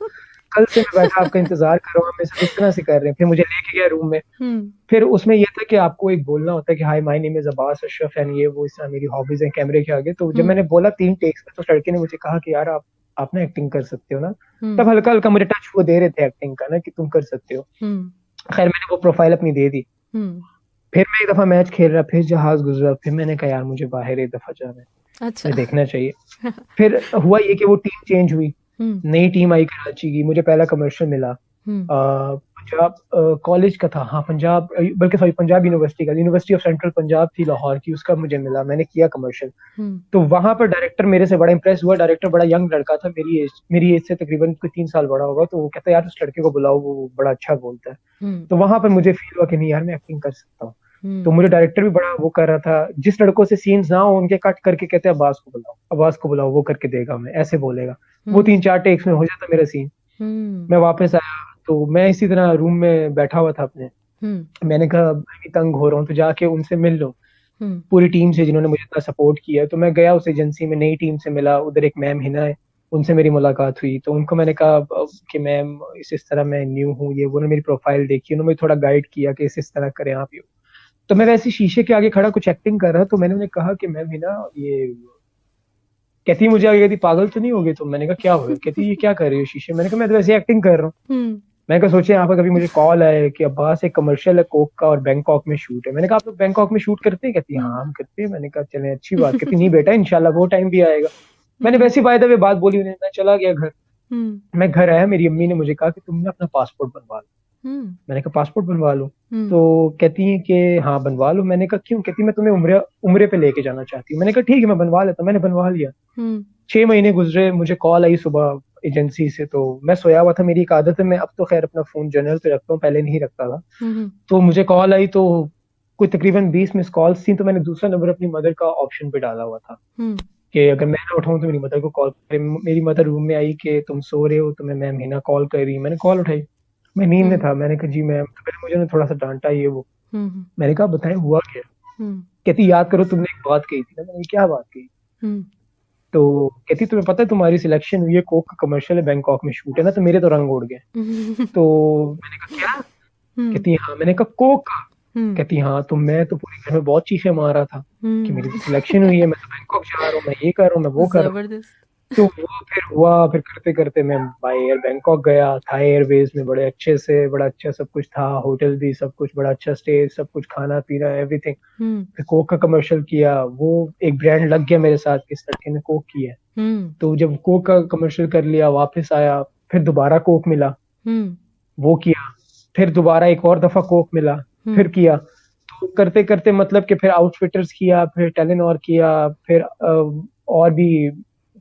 Speaker 3: कल से मैं बैठा आपका इंतजार कर रहा हूँ, हम सब इस तरह से कर रहे हैं। फिर मुझे लेके गया रूम में।
Speaker 2: हम्म।
Speaker 3: फिर उसमें यह था कि आपको एक बोलना होता है कि hi my name is Abbas Ashraf and ये वो, इस तरह मेरी हॉबीज हैं कैमरे के आगे। तो जब
Speaker 2: हम्म।
Speaker 3: मैंने बोला 3 टेक्स में, तो लड़के ने मुझे कहा कि यार आप ना एक्टिंग कर सकते हो ना।
Speaker 2: हम्म।
Speaker 3: तब हल्का हल्का मुझे टच वो दे रहे थे एक्टिंग का ना कि तुम कर सकते हो।
Speaker 2: हम्म।
Speaker 3: खैर मैंने वो प्रोफाइल अपनी दे दी।
Speaker 2: हम्म।
Speaker 3: फिर मैं एक दफा मैच खेल रहा, फिर जहाज गुजरा, फिर मैंने कहा यार मुझे बाहर एक दफा जाना है,
Speaker 2: अच्छा।
Speaker 3: मुझे देखना चाहिए। फिर हुआ ये कि वो टीम चेंज हुई,
Speaker 2: हम्म।
Speaker 3: नई टीम आई कराची की। मुझे पहला कमर्शियल मिला
Speaker 2: हम्म।
Speaker 3: पंजाब कॉलेज का था, हाँ पंजाब, बल्कि सॉरी पंजाब यूनिवर्सिटी का, यूनिवर्सिटी ऑफ सेंट्रल पंजाब थी लाहौर की, उसका मुझे मिला, मैंने किया कमर्शियल।
Speaker 2: हम्म।
Speaker 3: तो वहां पर डायरेक्टर मेरे से बड़ा इंप्रेस हुआ। डायरेक्टर बड़ा यंग लड़का था, मेरी एज से तकरीबन कोई 3 साल बड़ा होगा। तो वो कहता है यार उस लड़के को बुलाओ, वो बड़ा अच्छा बोलता है।
Speaker 2: हम्म।
Speaker 3: तो वहां पर मुझे फील हुआ कि नहीं यार मैं एक्टिंग कर सकता हूँ। तो
Speaker 2: हम्म।
Speaker 3: मुझे डायरेक्टर भी बड़ा वो कर रहा था, जिस लड़कों से सीन्स ना हो उनके कट करके कहते हैं अब्बास को बुलाओ, अब्बास को बुलाओ, वो करके देगा, मैं ऐसे बोलेगा। वो
Speaker 2: हम्म।
Speaker 3: 3-4 टेक्स में हो जाता मेरा सीन।
Speaker 2: हम्म।
Speaker 3: मैं वापस आया तो मैं इसी तरह रूम में बैठा हुआ था अपने।
Speaker 2: हम्म।
Speaker 3: मैंने कहा मैं भी तंग हो रहा हूँ तो जाके उनसे मिल लो,
Speaker 2: हम्म।
Speaker 3: पूरी टीम से जिन्होंने मुझे इतना सपोर्ट किया। तो मैं गया उस एजेंसी में, नई टीम से मिला, उधर एक मैम हिना है, उनसे मेरी मुलाकात हुई। तो उनको मैंने कहा कि मैम इस तरह मैं न्यू हूँ, ये वो। उन्होंने मेरी प्रोफाइल देखी, उन्होंने मुझे थोड़ा गाइड किया कि इस तरह करें आप ये। तो मैं वैसे शीशे के आगे खड़ा कुछ एक्टिंग कर रहा, तो मैंने उन्हें कहा कि मैम हिना ये, कहती मुझे आगे, कहती पागल तो नहीं हो गई। तो मैंने कहा क्या हो गया, कहती ये क्या कर रही हो शीशे। मैंने कहा मैं तो वैसे एक्टिंग कर रहा हूँ।
Speaker 2: हम्म।
Speaker 3: मैंने कहा सोचे यहाँ पर कभी मुझे कॉल आए कि अब्बास एक कमर्शियल है कोक का और बैंकॉक में शूट है। मैंने कहा आप लोग बैंकॉक में शूट करते हैं, कहती हाँ हम करते हैं। मैंने कहा चलें अच्छी बात। कहती नहीं बेटा इंशाल्लाह वो टाइम भी आएगा। मैंने वैसी बाय द वे बात बोली उन्हें, मैं चला गया घर।
Speaker 2: हम्म।
Speaker 3: मैं घर आया, मेरी अम्मी ने मुझे कहा कि तुमने अपना पासपोर्ट बनवा लो।
Speaker 2: हम्म।
Speaker 3: मैंने कहा पासपोर्ट बनवा लो।
Speaker 2: हम्म।
Speaker 3: तो कहती है कि हाँ बनवा लो। मैंने कहा क्यों, कहती मैं तुम्हें उम्रे उम्रे पे लेके जाना चाहती हूँ। मैंने कहा ठीक है मैं बनवा लेता हूँ। मैंने बनवा लिया।
Speaker 2: हम्म।
Speaker 3: 6 महीने गुजरे, मुझे कॉल आई सुबह एजेंसी से। तो मैं सोया हुआ था, मेरी एक आदत है, मैं अब तो खैर अपना फोन जनरल पे रखता हूँ, पहले नहीं रखता था।
Speaker 2: हम्म।
Speaker 3: तो मुझे कॉल आई तो कोई तकरीबन 20 मिस कॉल्स थी। तो मैंने दूसरा नंबर अपनी मदर का ऑप्शन पे डाला हुआ था
Speaker 2: हम्म।
Speaker 3: कि अगर मैं ना उठाऊं तो मेरी मदर को कॉल करे। मेरी मदर रूम में आई कि तुम सो रहे हो, तुम्हें मैम हिना कॉल कर रही है। मैंने कॉल उठाई, मैं नींद में
Speaker 2: हम्म।
Speaker 3: था। मैंने कहा जी मैम। तो पहले मुझे ना थोड़ा सा डांटा ये वो।
Speaker 2: हम्म।
Speaker 3: मैंने कहा बताएं हुआ क्या।
Speaker 2: हम्म।
Speaker 3: कहती याद करो तुमने एक बात कही थी ना। मैंने कहा, क्या बात कही।
Speaker 2: हम्म
Speaker 3: तो कहती तुम्हें पता है तुम्हारी सिलेक्शन हुई है, कोक का कमर्शियल है, बैंकॉक में शूट है ना। तो मेरे तो रंग उड़ गए। तो मैंने कहा क्या?
Speaker 2: हम्म
Speaker 3: कहती हाँ। मैंने कहा कोक का?
Speaker 2: हम्म
Speaker 3: कहती हाँ। तो मैं तो पूरे घर में बहुत चीखें मार रहा था कि मेरी तो
Speaker 2: हम्म
Speaker 3: सिलेक्शन हुई है, मैं तो बैंकॉक जा रहा हूँ, मैं ये कर रहा हूँ, मैं वो कर रहा हूँ।
Speaker 2: जबरदस्त।
Speaker 3: तो वो फिर हुआ। फिर करते करते मैं बाय एयर बैंकॉक गया, थाई एयरवेज में बड़े अच्छे से, बड़ा अच्छा सब कुछ था, होटल भी सब कुछ बड़ा अच्छा, स्टे सब कुछ, खाना पीना एवरीथिंग।
Speaker 2: हम्म
Speaker 3: फिर कोक का कमर्शियल किया, वो एक ब्रांड लग गया मेरे साथ कि इस लड़के ने कोक किया है।
Speaker 2: हम्म
Speaker 3: तो जब कोक का कमर्शियल कर लिया, वापस आया, फिर दोबारा कोक मिला,
Speaker 2: हम्म
Speaker 3: वो किया। फिर दोबारा एक और दफा कोक मिला, फिर
Speaker 2: हम्म
Speaker 3: किया। तो करते करते मतलब कि फिर आउटफिटर्स किया, फिर टेलीनॉर किया, फिर और भी।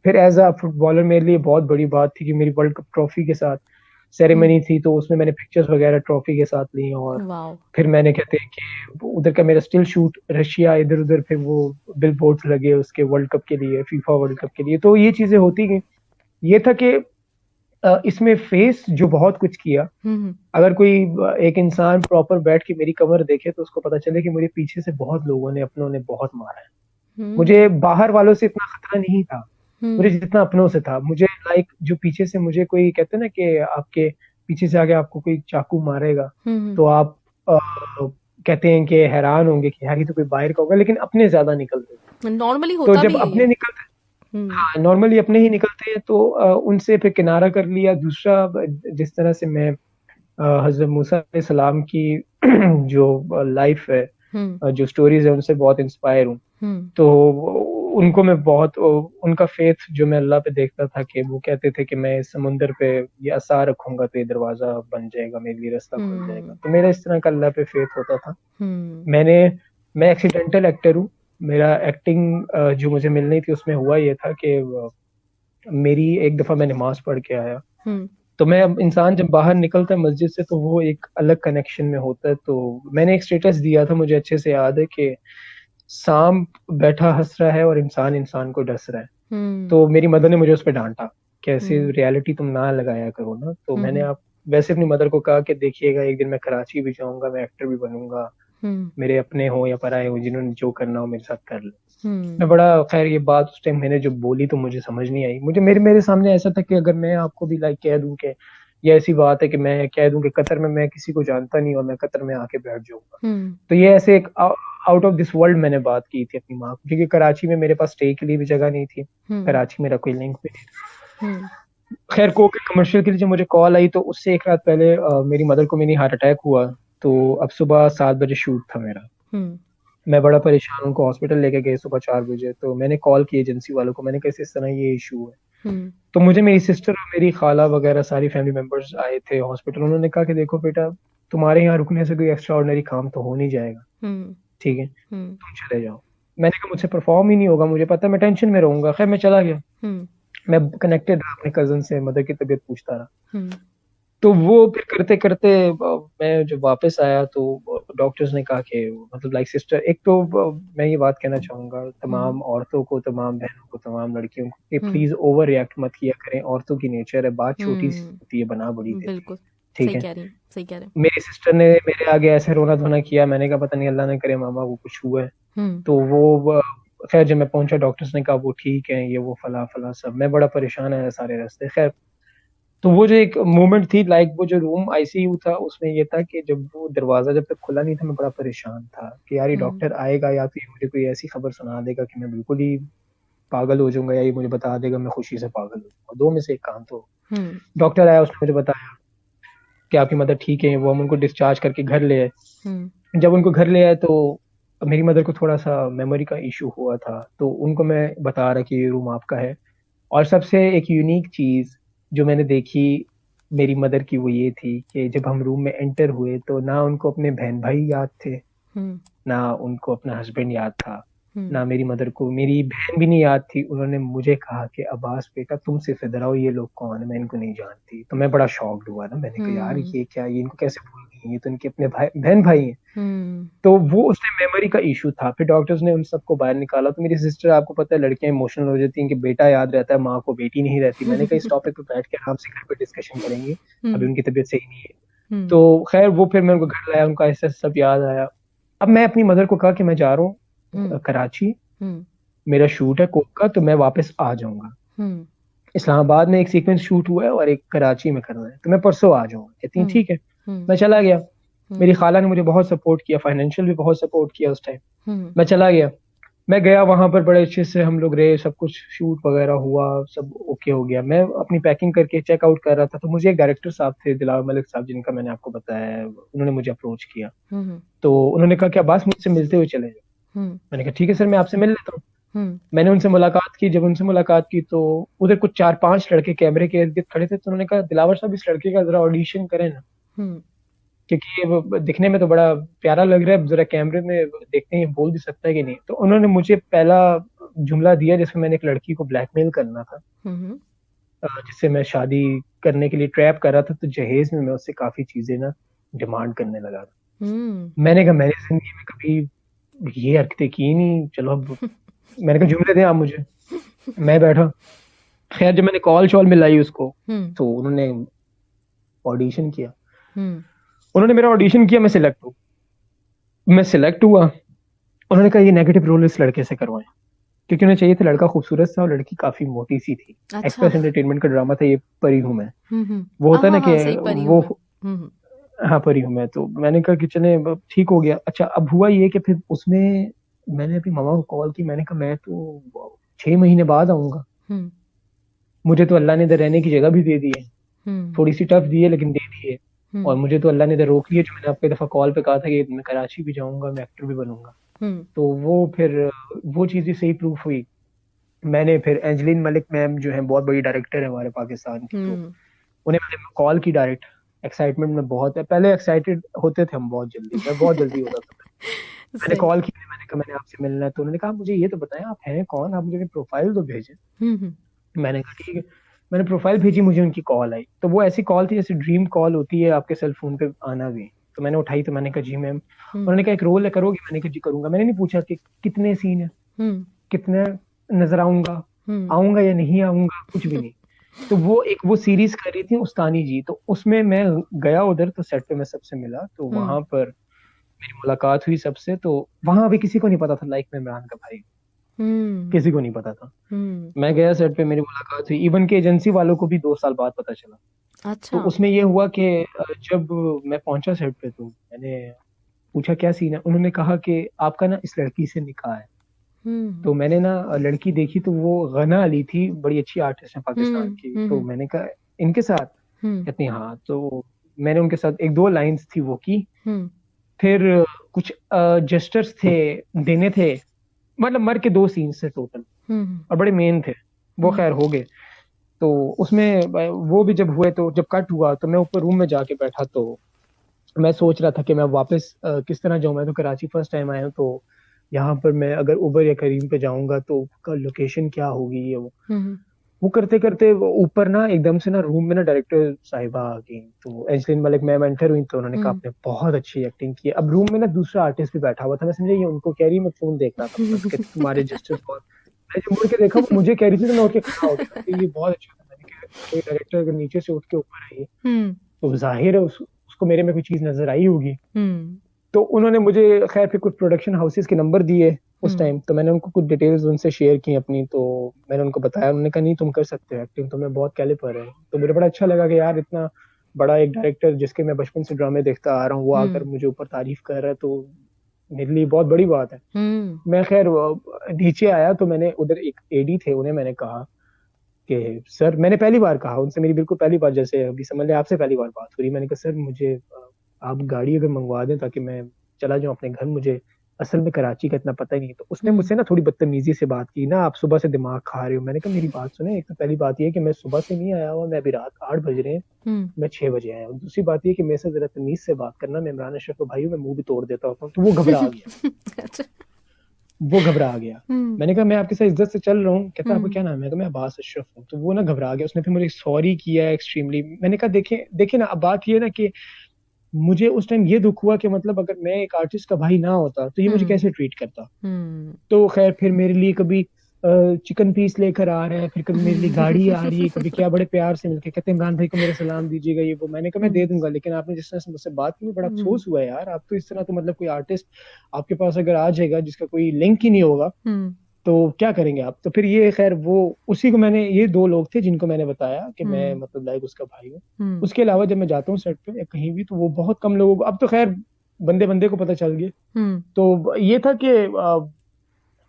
Speaker 3: फिर एज अ फुटबॉलर मेरे लिए बहुत बड़ी बात थी कि मेरी वर्ल्ड कप ट्रॉफी के साथ
Speaker 2: हम्म
Speaker 3: सेरेमनी थी, तो उसमें मैंने पिक्चर्स वगैरह ट्रॉफी के साथ ली। और
Speaker 2: वाओ।
Speaker 3: फिर मैंने कहते हैं कि उधर का मेरा स्टिल शूट रशिया, इधर उधर फिर वो बिल बोर्ड्स लगे उसके वर्ल्ड कप के लिए, फीफा वर्ल्ड कप के लिए। तो ये चीजें होती गई। ये था कि इसमें फेस जो बहुत कुछ किया।
Speaker 2: हम्म
Speaker 3: अगर कोई एक इंसान प्रॉपर बैठ के मेरी कमर देखे तो उसको पता चले कि मेरे पीछे से बहुत लोगों ने, अपनों ने बहुत मारा है। मुझे
Speaker 2: हम्म
Speaker 3: बाहर वालों से इतना खतरा नहीं था मुझे,
Speaker 2: हम्म
Speaker 3: जितना अपनों से था मुझे। लाइक जो पीछे से मुझे कोई कहते हैं ना कि आपके पीछे से आके आपको कोई चाकू मारेगा,
Speaker 2: हम्म
Speaker 3: तो आप कहते हैं कि हैरान होंगे कि यार ये तो कोई बाहर का होगा, लेकिन अपने ज्यादा निकलते थे।
Speaker 2: नॉर्मली
Speaker 3: तो
Speaker 2: होता
Speaker 3: जब
Speaker 2: भी है ये।
Speaker 3: अपने निकलते,
Speaker 2: हम्म
Speaker 3: हाँ नॉर्मली अपने ही निकलते हैं, तो उनसे फिर किनारा कर लिया। दूसरा, जिस तरह से मैं हजरत मूसा अलैहिस्सलाम की जो लाइफ है,
Speaker 2: हम्म
Speaker 3: जो स्टोरीज है, उनसे बहुत इंस्पायर हूँ।
Speaker 2: हम्म
Speaker 3: तो उनको मैं बहुत, उनका फेथ जो मैं अल्लाह पे देखता था कि वो कहते थे कि मैं इस समुंदर पे ये असा रखूंगा तो ये दरवाजा बन जाएगा, मेरे लिए रास्ता खुल जाएगा।
Speaker 2: हम्म
Speaker 3: तो मेरा इस तरह का अल्लाह पे फेथ होता था।
Speaker 2: हम्म
Speaker 3: मैंने मैं एक्सीडेंटल एक्टर हूँ। मेरा एक्टिंग जो मुझे मिलनी थी उसमें हुआ ये था कि मेरी एक दफा मैं नमाज पढ़ के आया।
Speaker 2: हम्म
Speaker 3: तो मैं, अब इंसान जब बाहर निकलता है मस्जिद से तो वो एक अलग कनेक्शन में होता है। तो मैंने एक स्टेटस दिया था, मुझे अच्छे से याद है कि सांप बैठा हंस रहा है और इंसान इंसान को डस रहा है।
Speaker 2: हम्म
Speaker 3: तो मेरी मदर ने मुझे उस पर डांटा कि ऐसी
Speaker 2: हम्म
Speaker 3: रियलिटी तुम ना लगाया करो ना। तो मैंने
Speaker 2: हम्म
Speaker 3: आप वैसे अपनी मदर को कहा कि देखिएगा, एक दिन मैं कराची भी जाऊंगा, मैं एक्टर भी बनूंगा,
Speaker 2: हम्म
Speaker 3: मेरे अपने हो या पराए हो, जिन्होंने जो करना हो मेरे साथ कर लो।
Speaker 2: हम्म
Speaker 3: मैं बड़ा, खैर ये बात उस टाइम मैंने जो बोली तो मुझे समझ नहीं आई। मुझे मेरे मेरे सामने ऐसा था कि अगर मैं आपको भी लाइक कह दूं कि ये ऐसी बात है कि मैं कह दूं कि कतर में मैं किसी को जानता नहीं और मैं कतर में आके बैठ जाऊंगा,
Speaker 2: हम्म
Speaker 3: तो ये ऐसे एक आउट ऑफ दिस वर्ल्ड मैंने बात की थी अपनी माँ को, क्योंकि कराची में मेरे पास स्टे के लिए भी जगह नहीं थी,
Speaker 2: हम्म
Speaker 3: कराची मेरा कोई लिंक भी नहीं
Speaker 2: हम्म
Speaker 3: था। खैर कोक के कमर्शियल के लिए जब मुझे कॉल आई तो उससे एक रात पहले मेरी मदर को मिनी हार्ट अटैक हुआ। तो अब सुबह 7 बजे शूट था मेरा।
Speaker 2: हम्म
Speaker 3: मैं बड़ा परेशान, उनको हॉस्पिटल लेके गए सुबह 4 बजे। तो मैंने कॉल की एजेंसी वालों को, मैंने कहा इस तरह ये इशू है।
Speaker 2: हम्म
Speaker 3: तो मुझे मेरी सिस्टर और मेरी खाला वगैरह सारी फैमिली मेंबर्स आए थे हॉस्पिटल। उन्होंने कहा कि देखो बेटा, तुम्हारे यहाँ रुकने से कोई एक्स्ट्रा ऑर्डिनरी काम तो हो नहीं जाएगा,
Speaker 2: हम्म
Speaker 3: ठीक है,
Speaker 2: हम्म
Speaker 3: तुम चले जाओ। मैंने कहा मुझसे परफॉर्म ही नहीं होगा, मुझे पता है, मैं टेंशन में रहूंगा। खैर मैं चला गया।
Speaker 2: हम्म
Speaker 3: मैं कनेक्टेड रहा अपने कजन से, मदर की तबीयत पूछता रहा।
Speaker 2: हम्म
Speaker 3: तो वो फिर करते करते मैं जब वापस आया तो डॉक्टर्स ने कहा कि मतलब लाइक सिस्टर, एक तो मैं ये बात कहना चाहूंगा
Speaker 2: हम्म
Speaker 3: तमाम औरतों को, तमाम बहनों को, तमाम लड़कियों को कि
Speaker 2: हम्म
Speaker 3: प्लीज ओवर रिएक्ट मत किया करें। औरतों की नेचर है, बात छोटी सी होती है,
Speaker 2: हम्म
Speaker 3: बना बड़ी देती है,
Speaker 2: बिल्कुल
Speaker 3: ठीक
Speaker 2: सही
Speaker 3: है।
Speaker 2: कह रही सही कह रहे।
Speaker 3: मेरी सिस्टर ने मेरे आगे ऐसे रोना धोना किया, मैंने कहा पता नहीं अल्लाह ने करे मामा को कुछ हुआ है।
Speaker 2: हम्म
Speaker 3: तो वो खैर जब मैं पहुंचा डॉक्टर्स ने कहा वो ठीक है, ये वो फला फला सब। मैं बड़ा परेशान है सारे रास्ते। खैर तो वो जो एक मोमेंट थी, लाइक वो जो रूम आईसीयू था उसमें ये था कि जब वो दरवाजा जब तक खुला नहीं था मैं बड़ा परेशान था कि यार ये
Speaker 2: हम्म
Speaker 3: डॉक्टर आएगा या तो ये मुझे कोई ऐसी खबर सुना देगा कि मैं बिल्कुल ही पागल हो जाऊंगा, या ये मुझे बता देगा मैं खुशी से पागल हो जाऊंगा, दो में से एक काम तो हो।
Speaker 2: हम्म
Speaker 3: डॉक्टर आया, उसने मुझे बताया कि आपकी मदर ठीक है, वो हम उनको डिस्चार्ज करके घर ले आए।
Speaker 2: हम्म
Speaker 3: जब उनको घर ले आए तो मेरी मदर को थोड़ा सा मेमोरी का इशू हुआ था, तो उनको मैं बता रहा कि ये रूम आपका है। और सबसे एक यूनिक चीज जो मैंने देखी मेरी मदर की वो ये थी कि जब हम रूम में एंटर हुए तो ना उनको अपने बहन भाई याद थे,
Speaker 2: हम्म
Speaker 3: ना उनको अपना हस्बैंड याद था,
Speaker 2: हम्म
Speaker 3: ना मेरी मदर को मेरी बहन भी नहीं याद थी। उन्होंने मुझे कहा कि अब्बास बेटा तुम सिर्फ इधर आओ, ये लोग कौन है, मैं इनको नहीं जानती। तो मैं बड़ा शॉक्ड हुआ ना, मैंने कहा यार
Speaker 2: हम्म
Speaker 3: ये क्या, ये इनको कैसे भूल गई, ये तो इनके अपने भाई बहन भाई हैं।
Speaker 2: हम्म
Speaker 3: तो वो उसने मेमोरी का इशू था। फिर डॉक्टर्स ने उन सबको बाहर निकाला। तो मेरी सिस्टर, आपको पता है लड़कियां इमोशनल हो जाती हैं कि बेटा याद रहता है, माँ को बेटी नहीं रहती। मैंने कहा इस टॉपिक पे बैठ के आराम से घर पे डिस्कशन करेंगे, अभी
Speaker 2: हम्म
Speaker 3: उनकी तबीयत सही नहीं है।
Speaker 2: हम्म
Speaker 3: तो खैर वो फिर मैं उनको घर लाया, उनका ऐसा सब याद आया। अब मैं अपनी मदर को कहा कि मैं जा रहा हूँ
Speaker 2: हम्म
Speaker 3: कराची,
Speaker 2: हम्म
Speaker 3: मेरा शूट है कोक का, तो मैं वापस आ जाऊंगा।
Speaker 2: हम्म
Speaker 3: इस्लामाबाद में एक सीक्वेंस शूट हुआ है और एक कराची में करना है, तो मैं परसों आ जाऊंगा। कहती हैं
Speaker 2: हम्म
Speaker 3: ठीक है।
Speaker 2: हम्म
Speaker 3: मैं चला गया। मेरी
Speaker 2: हम्म
Speaker 3: खाला ने मुझे बहुत सपोर्ट किया, फाइनेंशियल भी बहुत सपोर्ट किया उस टाइम।
Speaker 2: हम्म
Speaker 3: मैं चला गया। मैं गया वहां पर, बड़े अच्छे से हम लोग रहे, सब कुछ शूट वगैरह हुआ, सब ओके हो गया। मैं अपनी पैकिंग करके चेकआउट कर रहा था, तो मुझे एक डायरेक्टर साहब थे, दिलावर मलिक साहब, जिनका मैंने आपको बताया है, उन्होंने मुझे अप्रोच किया।
Speaker 2: हम्म
Speaker 3: तो उन्होंने कहा कि अब्बास मुझसे मिलते हुए चले जाओ।
Speaker 2: हम्म
Speaker 3: मैंने कहा ठीक है सर, मैं आपसे मिल लेता हूँ।
Speaker 2: हम्म
Speaker 3: मैंने उनसे मुलाकात की। जब उनसे मुलाकात की तो उधर कुछ 4-5 लड़के कैमरे के इर्द गिर्द खड़े थे, तो उन्होंने कहा दिलावर साहब इस लड़के का जरा ऑडिशन करें ना,
Speaker 2: हम्म
Speaker 3: क्योंकि ये वो दिखने में तो बड़ा प्यारा लग रहा है, जरा कैमरे में देखते हैं ये बोल भी सकता है कि नहीं। तो उन्होंने मुझे पहला जुमला दिया जिसमें मैंने एक लड़की को ब्लैकमेल करना था,
Speaker 2: हम्म
Speaker 3: जिससे मैं शादी करने के लिए ट्रैप कर रहा था। तो जहेज में मैं उससे काफी चीजें ना डिमांड करने लगा था।
Speaker 2: हम्म
Speaker 3: मैंने कहा मैंने जिंदगी में कभी ये हरकतें की नहीं, चलो अब मैंने कहा जुमले दें आप मुझे। मैं बैठा। खैर जब मैंने कॉल शॉल मिलाई उसको,
Speaker 2: हम्म
Speaker 3: तो उन्होंने ऑडिशन किया।
Speaker 2: हम्म
Speaker 3: उन्होंने मेरा ऑडिशन किया, मैं सिलेक्ट हुआ। उन्होंने कहा ये नेगेटिव रोल इस लड़के से करवाएं, क्योंकि उन्हें चाहिए था लड़का खूबसूरत सा और लड़की काफी मोटी सी थी।
Speaker 2: अच्छा।
Speaker 3: एक्सप्रेस एंटरटेनमेंट का ड्रामा था ये, परी हूं मैं। वो
Speaker 2: हाँ
Speaker 3: होता है ना
Speaker 2: हाँ
Speaker 3: कि
Speaker 2: हाँ, सही परी हूँ
Speaker 3: वो,
Speaker 2: मैं। हम्म
Speaker 3: हाँ परी हूं मैं। तो मैंने कहा कि चले अब ठीक हो गया। अच्छा अब हुआ ये कि फिर उसमें मैंने अपनी मामा को कॉल की। मैंने कहा मैं तो 6 महीने बाद आऊंगा,
Speaker 2: हम्म
Speaker 3: मुझे तो अल्लाह ने इधर रहने की जगह भी दे दी है,
Speaker 2: हम्म
Speaker 3: थोड़ी सी टफ दी है लेकिन दे दी है। और
Speaker 2: हम्म
Speaker 3: मुझे तो अल्लाह ने इधर रोक लिया, जो मैंने आपको एक दफा कॉल पे कहा था कि मैं कराची भी जाऊंगा, मैं एक्टर भी बनूंगा।
Speaker 2: हम्म
Speaker 3: तो वो फिर वो चीज़ भी सही प्रूफ हुई। मैंने फिर एंजलिन मलिक मैम जो है, बहुत बड़ी डायरेक्टर है हमारे पाकिस्तान की, तो
Speaker 2: हम्म
Speaker 3: उन्हें मैंने कॉल की डायरेक्ट। एक्साइटमेंट में बहुत है, पहले एक्साइटेड होते थे हम बहुत जल्दी, मैं बहुत जल्दी होता था। मैंने
Speaker 2: सही।
Speaker 3: कॉल की, मैंने कहा मैंने आपसे मिलना है। तो उन्होंने कहा मुझे ये तो बताएं आप हैं कौन, आप मुझे अपनी प्रोफाइल तो भेजें।
Speaker 2: हम्म
Speaker 3: मैंने कहा ठीक है। मैंने प्रोफाइल भेजी, मुझे उनकी कॉल आई। तो वो ऐसी कॉल थी जैसे ड्रीम कॉल होती है आपके सेल फोन पे आना भी। तो मैंने उठाई, तो मैंने कहा जी मैम।
Speaker 2: हम्म
Speaker 3: उन्होंने कहा एक रोल है, करोगे? मैंने कहा जी करूंगा। मैंने नहीं पूछा कि कितने सीन है,
Speaker 2: हम्म
Speaker 3: कितने नजर आऊंगा,
Speaker 2: हम्म
Speaker 3: आऊंगा या नहीं आऊंगा, कुछ भी नहीं। तो वो सीरीज कर रही थी उस्तानी जी, तो उसमें मैं गया उधर, तो सेट पे मैं सबसे मिला, तो
Speaker 2: हम्म
Speaker 3: वहां पर मेरी मुलाकात हुई सबसे। तो वहां अभी किसी को नहीं पता था लाइक में इमरान का भाई,
Speaker 2: हम्म
Speaker 3: किसी को नहीं पता था।
Speaker 2: हम्म
Speaker 3: मैं गया सेट पे, मेरी मुलाकात हुई। इवन के एजेंसी वालों को भी 2 साल बाद पता चला। तो
Speaker 2: अच्छा।
Speaker 3: उसमें ये हुआ कि जब मैं पहुंचा सेट पे, तो मैंने पूछा क्या सीन है। उन्होंने कहा कि आपका ना इस लड़की से निकाह है।
Speaker 2: हम्म
Speaker 3: तो मैंने ना लड़की देखी, तो वो गना अली थी, बड़ी अच्छी आर्टिस्ट है पाकिस्तान की। तो
Speaker 2: हम्म
Speaker 3: मैंने कहा इनके साथ?
Speaker 2: हम्म
Speaker 3: कहती हैं, हाँ। तो मैंने उनके साथ एक दो लाइंस थी वो की।
Speaker 2: हम्म
Speaker 3: फिर कुछ जेस्टर्स थे, देने थे, मतलब मर के 2 सीन्स थे टोटल,
Speaker 2: हम्म
Speaker 3: और बड़े मेन थे। वो
Speaker 2: हम्म
Speaker 3: खैर हो गए। तो उसमें वो भी जब हुए, तो जब कट हुआ, तो मैं ऊपर रूम में जाके बैठा। तो मैं सोच रहा था कि मैं वापस किस तरह जाऊं। मैं तो कराची फर्स्ट टाइम आया हूं, तो यहाँ पर मैं अगर उबर या करीम पे जाऊंगा तो लोकेशन क्या होगी, ये
Speaker 2: हम्म
Speaker 3: वो करते करते वो ऊपर ना एकदम से ना रूम में ना डायरेक्टर साहिबा आ गई। तो एजलिन मलिक मैम एंटर हुई, तो उन्होंने कहा
Speaker 2: हम्म
Speaker 3: आपने बहुत अच्छी एक्टिंग की है। अब रूम में ना दूसरा आर्टिस्ट भी बैठा हुआ था, मैं समझा ये उनको कह रही है, मैं फोन देख रहा था बस, कहती तुम्हारे जस्टिस बहुत। मैं जब मुड़ के देखा, वो मुझे कह रही थी, तो मैं उठ के खड़ा हो गया कि ये बहुत अच्छा था। मैंने कहा कोई डायरेक्टर अगर नीचे से उठ के ऊपर आई है,
Speaker 2: हम्म
Speaker 3: तो जाहिर है उसको मेरे में कोई चीज नजर आई होगी।
Speaker 2: हम्म
Speaker 3: तो उन्होंने मुझे खैर फिर कुछ प्रोडक्शन हाउसेस के नंबर दिए उस
Speaker 2: हम्म
Speaker 3: टाइम। तो मैंने उनको कुछ डिटेल्स उनसे शेयर की अपनी। तो मैंने उनको बताया, उन्होंने कहा नहीं तुम कर सकते हो एक्टिंग, तुम्हें बहुत कैलिपर है। तो मुझे बड़ा अच्छा लगा कि यार इतना बड़ा एक डायरेक्टर जिसके मैं बचपन से ड्रामे देखता आ रहा हूँ, वो आकर मुझे ऊपर तारीफ कर रहा है, तो मेरे लिए बहुत बड़ी बात है।
Speaker 2: हम्म
Speaker 3: मैं खैर नीचे आया, तो मैंने उधर एक एडी थे, उन्हें मैंने कहा कि सर, मैंने पहली बार कहा उनसे, मेरी बिल्कुल पहली बार, जैसे अभी समझ लें आपसे पहली बार बात हो रही। मैंने कहा सर मुझे आप गाड़ी अगर मंगवा दें ताकि मैं चला जाऊं अपने घर, मुझे असल में कराची का इतना पता ही नहीं। तो उसने
Speaker 2: हम्म
Speaker 3: मुझसे ना थोड़ी बदतमीजी से बात की ना, आप सुबह से दिमाग खा रहे हो। मैंने कहा मेरी बात सुने, एक तो पहली बात ये है कि मैं सुबह से नहीं आया हुआ, मैं अभी रात 8 बज रहे हैं,
Speaker 2: हम्म
Speaker 3: मैं 6 बजे आया हूँ। दूसरी बात ये कि मेरे से जरा तमीज से बात करना, मैं इमरान अशरफ का भाई हूँ, मैं मुंह भी तोड़ देता होता हूँ। तो वो घबरा गया,
Speaker 2: अच्छा।
Speaker 3: वो घबरा गया।
Speaker 2: हम्म
Speaker 3: मैंने कहा मैं आपके साथ इज्जत से चल रहा हूँ। कहता आपका
Speaker 2: हम्म
Speaker 3: क्या नाम है? मैं कहा मैं अब्बास अशरफ हूँ। तो वो ना घबरा गया, उसने फिर मुझे सॉरी किया एक्सट्रीमली। मैंने कहा देखे देखे ना, अब बात ये है ना कि मुझे उस टाइम ये दुख हुआ कि मतलब अगर मैं एक आर्टिस्ट का भाई ना होता तो ये मुझे
Speaker 2: हम्म
Speaker 3: कैसे ट्रीट करता।
Speaker 2: हम्म
Speaker 3: तो खैर फिर मेरे लिए कभी चिकन पीस लेकर आ रहा है, फिर कभी मेरे लिए गाड़ी आ रही है, कभी क्या, बड़े प्यार से मिलके कहते हैं इमरान भाई को मेरा सलाम दीजिएगा, ये वो। मैंने कहा मैं दे
Speaker 2: हम्म
Speaker 3: दूंगा, लेकिन आपने जिस तरह से मुझसे बात की, मुझे बड़ा
Speaker 2: हम्म
Speaker 3: अफसोस हुआ यार। आप तो इस तरह, तो मतलब कोई आर्टिस्ट आपके पास अगर आ जाएगा जिसका कोई लिंक ही नहीं होगा,
Speaker 2: हम्म
Speaker 3: तो क्या करेंगे आप? तो फिर ये खैर वो उसी को मैंने, ये 2 लोग थे जिनको मैंने बताया कि मैं मतलब लाइक उसका भाई हूँ। उसके अलावा जब मैं जाता हूँ सेट पे या कहीं भी, तो वो बहुत कम लोगों को, अब तो खैर बंदे बंदे को पता चल गया। तो ये था कि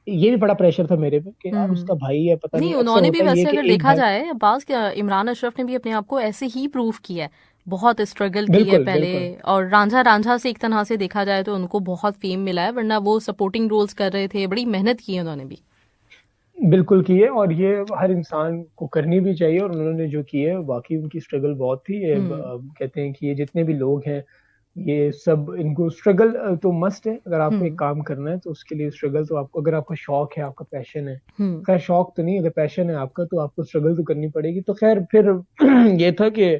Speaker 3: ये भी बड़ा प्रेशर था मेरे पे कि यार उसका भाई है, पता
Speaker 2: नहीं,
Speaker 3: नहीं, अक्सर
Speaker 2: उन्होंने भी
Speaker 3: होता ही है
Speaker 2: वैसे
Speaker 3: कि
Speaker 2: अगर
Speaker 3: एक
Speaker 2: देखा
Speaker 3: भाई।
Speaker 2: जाए अब्बास, क्या इमरान अशरफ ने भी अपने आप को ऐसे ही प्रूव किया है, बहुत स्ट्रगल की है
Speaker 3: बिल्कुल
Speaker 2: पहले।
Speaker 3: बिल्कुल
Speaker 2: और रांझा रांझा से एक तरह से देखा जाए तो उनको बहुत फेम मिला है, वरना वो सपोर्टिंग रोल्स कर रहे थे, बड़ी मेहनत की है उन्होंने भी।
Speaker 3: बिल्कुल की है, और ये हर इंसान को करनी भी चाहिए, और उन्होंने जो की है वाकई उनकी स्ट्रगल बहुत थी। ये
Speaker 2: हम्म।
Speaker 3: कहते हैं कि ये जितने भी लोग हैं, ये सब, इनको स्ट्रगल तो मस्ट है। अगर आपको एक
Speaker 2: हम्म।
Speaker 3: काम करना है तो उसके लिए स्ट्रगल तो आपको, अगर आपका शौक है, आपका पैशन है,
Speaker 2: हम्म।
Speaker 3: खैर शौक तो नहीं, अगर पैशन है आपका तो आपको स्ट्रगल तो करनी पड़ेगी। तो खैर फिर ये था कि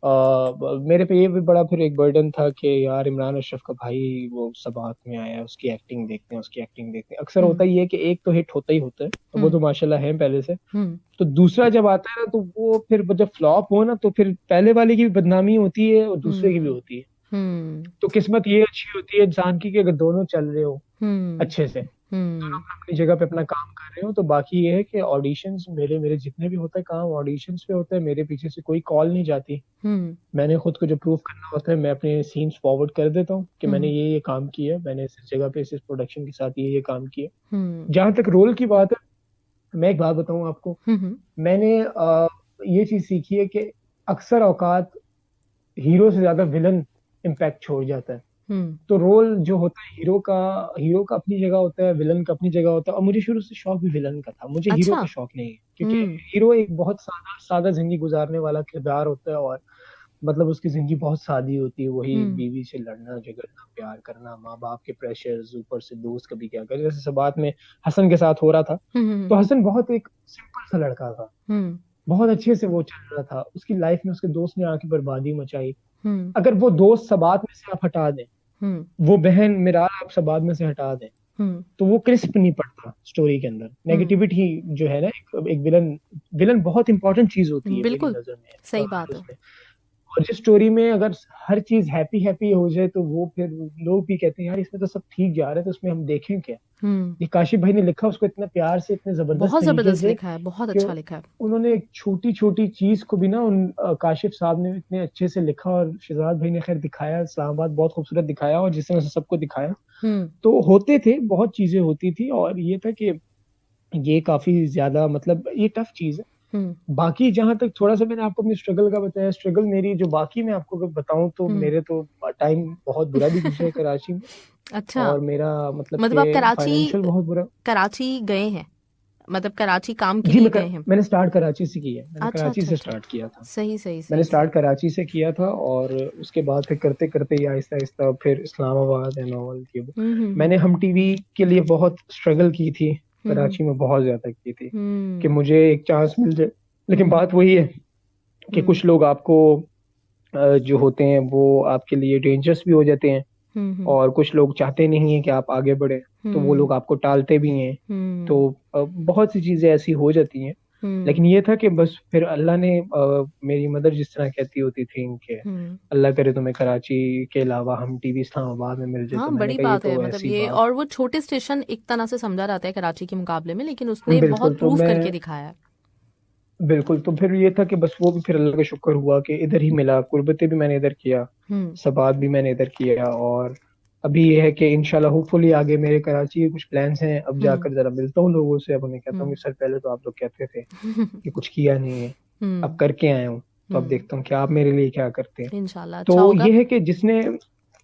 Speaker 3: मेरे पे ये भी बड़ा फिर एक बर्डन था कि यार इमरान अशरफ का भाई वो सब हाथ में आया है, उसकी एक्टिंग देखते हैं, उसकी एक्टिंग देखते हैं। अक्सर होता
Speaker 2: हम्म।
Speaker 3: ही है कि एक तो हिट होता ही होता है, तो वो
Speaker 2: हम्म।
Speaker 3: तो माशाल्लाह है पहले से।
Speaker 2: हम्म।
Speaker 3: तो दूसरा जब आता है ना, तो वो फिर जब फ्लॉप हो ना, तो फिर पहले वाले की भी बदनामी होती है और दूसरे की भी
Speaker 2: हम्म।
Speaker 3: होती है।
Speaker 2: हम्म।
Speaker 3: तो किस्मत ये अच्छी होती है इंसान की कि अगर दोनों चल रहे हो
Speaker 2: हम्म।
Speaker 3: अच्छे से, दोनों
Speaker 2: हम्म।
Speaker 3: अपनी अपनी जगह पे अपना काम कर रहे हो, तो बाकी ये है कि ऑडिशंस, मेरे मेरे जितने भी होता है काम ऑडिशंस पे होता है, मेरे पीछे से कोई कॉल नहीं जाती।
Speaker 2: हम्म।
Speaker 3: मैंने खुद को जो प्रूव करना होता है, मैं अपने सीन्स फॉरवर्ड कर देता हूँ कि मैंने
Speaker 2: हम्म।
Speaker 3: ये काम किया है, मैंने इस जगह पे इस प्रोडक्शन के साथ ये काम किया।
Speaker 2: हम्म।
Speaker 3: जहां तक रोल की बात है, मैं एक बात बताऊं आपको।
Speaker 2: हम्म।
Speaker 3: मैंने ये चीज सीखी है कि अक्सर औकात हीरो से ज्यादा विलन इम्पैक्ट छोड़ जाता है।
Speaker 2: हम्म।
Speaker 3: तो रोल जो होता है हीरो का अपनी जगह होता है, विलन का अपनी जगह होता है। और मुझे शुरू से शौक भी विलन का था, मुझे हीरो
Speaker 2: अच्छा।
Speaker 3: का शौक नहीं है, क्योंकि
Speaker 2: हम्म।
Speaker 3: हीरो एक बहुत सादा सादा जिंदगी गुजारने वाला किरदार होता है, और मतलब उसकी जिंदगी बहुत सादी होती है, वही
Speaker 2: हम्म।
Speaker 3: बीवी से लड़ना झगड़ना, प्यार करना, माँ बाप के प्रेशर्स, ऊपर से दोस्त कभी क्या करे, जैसे सबात में हसन के साथ हो रहा था।
Speaker 2: हम्म।
Speaker 3: तो हसन बहुत एक सिंपल सा लड़का था,
Speaker 2: हम्म।
Speaker 3: बहुत अच्छे से वो चल रहा था। उसकी लाइफ में उसके दोस्त ने आके बर्बादी मचाई।
Speaker 2: हम्म।
Speaker 3: अगर वो दोस्त सबात में से आप हटा दें,
Speaker 2: हम्म।
Speaker 3: वो बहन मिराल आप सबात में से हटा दें,
Speaker 2: हम्म।
Speaker 3: तो वो क्रिस्प नहीं पड़ता स्टोरी के अंदर।
Speaker 2: हम्म।
Speaker 3: नेगेटिविटी जो है ना, एक विलन, विलन बहुत इंपॉर्टेंट चीज होती है मेरी
Speaker 2: बिल्कुल
Speaker 3: नजर में
Speaker 2: सही बात है।
Speaker 3: उसमें। और जिस स्टोरी में अगर हर चीज हैप्पी हैप्पी हो जाए, तो वो फिर लोग भी कहते हैं यार इसमें तो सब ठीक जा रहा है, तो उसमें हम देखें क्या।
Speaker 2: हम्म।
Speaker 3: ये काशिफ भाई ने लिखा उसको इतना प्यार से, इतने जबरदस्त
Speaker 2: बहुत
Speaker 3: तरीके
Speaker 2: जबरदस्त
Speaker 3: से,
Speaker 2: लिखा है, बहुत
Speaker 3: कि
Speaker 2: अच्छा लिखा है।
Speaker 3: उन्होंने एक छोटी छोटी चीज को भी ना, उन काशिफ साहब ने इतने अच्छे से लिखा, और शहजाद भाई ने खैर दिखाया, इस्लामाबाद बहुत खूबसूरत दिखाया, और जिस तरह से सबको दिखाया।
Speaker 2: हम्म।
Speaker 3: तो होते थे, बहुत चीजें होती थी, और ये था कि ये काफी ज्यादा मतलब ये टफ चीज है।
Speaker 2: हम्म।
Speaker 3: बाकी जहां तक थोड़ा सा मैंने आपको अपनी स्ट्रगल का बताया, स्ट्रगल मेरी जो बाकी मैं आपको अगर बताऊं, तो
Speaker 2: हम्म।
Speaker 3: मेरे तो टाइम बहुत बुरा भी गुजरा है कराची में,
Speaker 2: अच्छा,
Speaker 3: और मेरा मतलब
Speaker 2: मतलब आप
Speaker 3: कि
Speaker 2: कराची,
Speaker 3: फाइनेंशियल बहुत बुरा।
Speaker 2: कराची गए हैं, मतलब कराची काम के
Speaker 3: जी
Speaker 2: लिए गए हैं?
Speaker 3: मैंने स्टार्ट कराची से किया है, मैंने
Speaker 2: अच्छा
Speaker 3: कराची
Speaker 2: अच्छा
Speaker 3: से
Speaker 2: अच्छा।
Speaker 3: स्टार्ट किया था।
Speaker 2: सही सही
Speaker 3: मैंने
Speaker 2: सही सही।
Speaker 3: स्टार्ट कराची से किया था, और उसके बाद फिर करते करते ही आहिस्ता आहिस्ता फिर इस्लामाबाद एंड ऑल ये वो।
Speaker 2: हम्म।
Speaker 3: मैंने हम टीवी के लिए बहुत स्ट्रगल की थी,
Speaker 2: हम्म।
Speaker 3: कराची में बहुत ज्यादा की थी, कि
Speaker 2: हम्म।
Speaker 3: मुझे एक चांस मिल जाए। लेकिन
Speaker 2: हम्म।
Speaker 3: बात वही है कि
Speaker 2: हम्म।
Speaker 3: कुछ लोग आपको जो होते हैं वो आपके लिए डेंजरस भी हो जाते हैं,
Speaker 2: हम्म।
Speaker 3: और कुछ लोग चाहते नहीं है कि आप आगे बढ़े, तो वो
Speaker 2: हम्म।
Speaker 3: लोग आपको टालते भी हैं। तो
Speaker 2: हम्म।
Speaker 3: बहुत सी चीजें ऐसी हो जाती हैं।
Speaker 2: हम्म।
Speaker 3: लेकिन ये था कि बस फिर अल्लाह ने मेरी मदर जिस तरह कहती होती थी कि
Speaker 2: हम्म।
Speaker 3: अल्लाह करे तुम्हें कराची के अलावा हम टीवी इस्लामाबाद में मिल जाए,
Speaker 2: हाँ,
Speaker 3: तो मैंने
Speaker 2: बड़ी
Speaker 3: कहा ये
Speaker 2: बात है,
Speaker 3: तो
Speaker 2: मतलब
Speaker 3: ऐसी
Speaker 2: ये,
Speaker 3: बात।
Speaker 2: और वो छोटे स्टेशन एक तरह से समझा जाता है कराची के मुकाबले में, लेकिन उसने
Speaker 3: बिल्कुल
Speaker 2: बहुत
Speaker 3: तो
Speaker 2: प्रूफ
Speaker 3: मैं
Speaker 2: करके दिखाया है।
Speaker 3: बिल्कुल तो फिर ये था कि बस वो भी फिर अल्लाह का शुक्र हुआ कि इधर ही मिला। कुर्बते भी मैंने इधर किया,
Speaker 2: हम्म।
Speaker 3: सबात भी मैंने इधर किया, और अभी ये है कि इंशाल्लाह होपफुली आगे मेरे कराची के कुछ प्लान्स हैं। अब
Speaker 2: हम्म।
Speaker 3: जाकर जरा मिलता हूँ लोगों से, अब उन्हें कहता हूँ
Speaker 2: हम्म।
Speaker 3: कि सर पहले तो आप लोग कहते थे कि कुछ किया नहीं है, अब
Speaker 2: हम्म।
Speaker 3: करके आया हूँ, तो अब
Speaker 2: हम्म।
Speaker 3: देखता हूँ कि आप मेरे लिए क्या करते हैं।
Speaker 2: इंशाल्लाह अच्छा
Speaker 3: तो
Speaker 2: होगा।
Speaker 3: ये है कि जिसने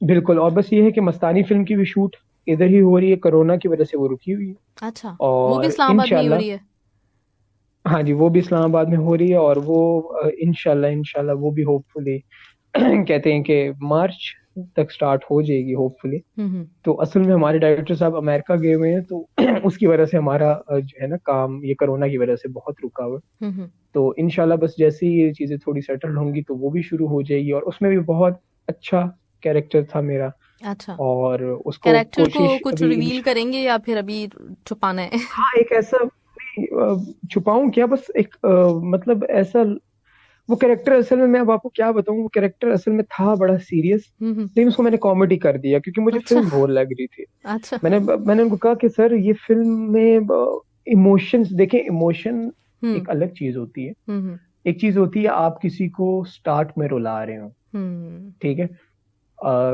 Speaker 3: बिल्कुल, और बस ये है कि मस्तानी फिल्म की भी शूट इधर ही हो रही है, कोरोना की वजह से वो रुकी हुई है।
Speaker 2: अच्छा, वो भी
Speaker 3: और
Speaker 2: इस्लामाबाद में ही हो
Speaker 3: इंशाल्लाह,
Speaker 2: रही है?
Speaker 3: हाँ जी, वो भी इस्लामाबाद में हो रही है, और वो इंशाल्लाह इंशाल्लाह वो भी होपफुली कहते हैं कि मार्च तक स्टार्ट हो जाएगी होपफुली।
Speaker 2: हम्म।
Speaker 3: तो असल में हमारे डायरेक्टर साहब अमेरिका गए हुए हैं, तो उसकी वजह से हमारा जो है ना काम, ये कोरोना की वजह से बहुत रुका हुआ है।
Speaker 2: हम्म।
Speaker 3: तो इंशाल्लाह बस जैसे ही ये चीजें थोड़ी सेटल होंगी, तो वो भी शुरू हो जाएगी, और उसमें भी बहुत अच्छा कैरेक्टर था मेरा,
Speaker 2: अच्छा,
Speaker 3: और उसको
Speaker 2: कैरेक्टर को
Speaker 3: कोशिश
Speaker 2: कुछ
Speaker 3: अभी
Speaker 2: रिवील करेंगे या फिर अभी छुपाना है?
Speaker 3: हाँ एक ऐसा छुपाऊं क्या, बस एक मतलब ऐसा वो कैरेक्टर असल में, मैं अब आपको क्या बताऊं, वो कैरेक्टर असल में था बड़ा सीरियस,
Speaker 2: हम्म।
Speaker 3: लेकिन उसको मैंने कॉमेडी कर दिया क्योंकि मुझे
Speaker 2: अच्छा
Speaker 3: फिल्म बोर लग रही थी।
Speaker 2: अच्छा।
Speaker 3: मैंने मैंने उनको कहा कि सर ये फिल्म में इमोशंस देखें, इमोशन
Speaker 2: हम्म
Speaker 3: एक अलग चीज होती है।
Speaker 2: हम्म
Speaker 3: एक चीज होती है आप किसी को स्टार्ट में रुला रहे हो,
Speaker 2: हम्म
Speaker 3: ठीक है,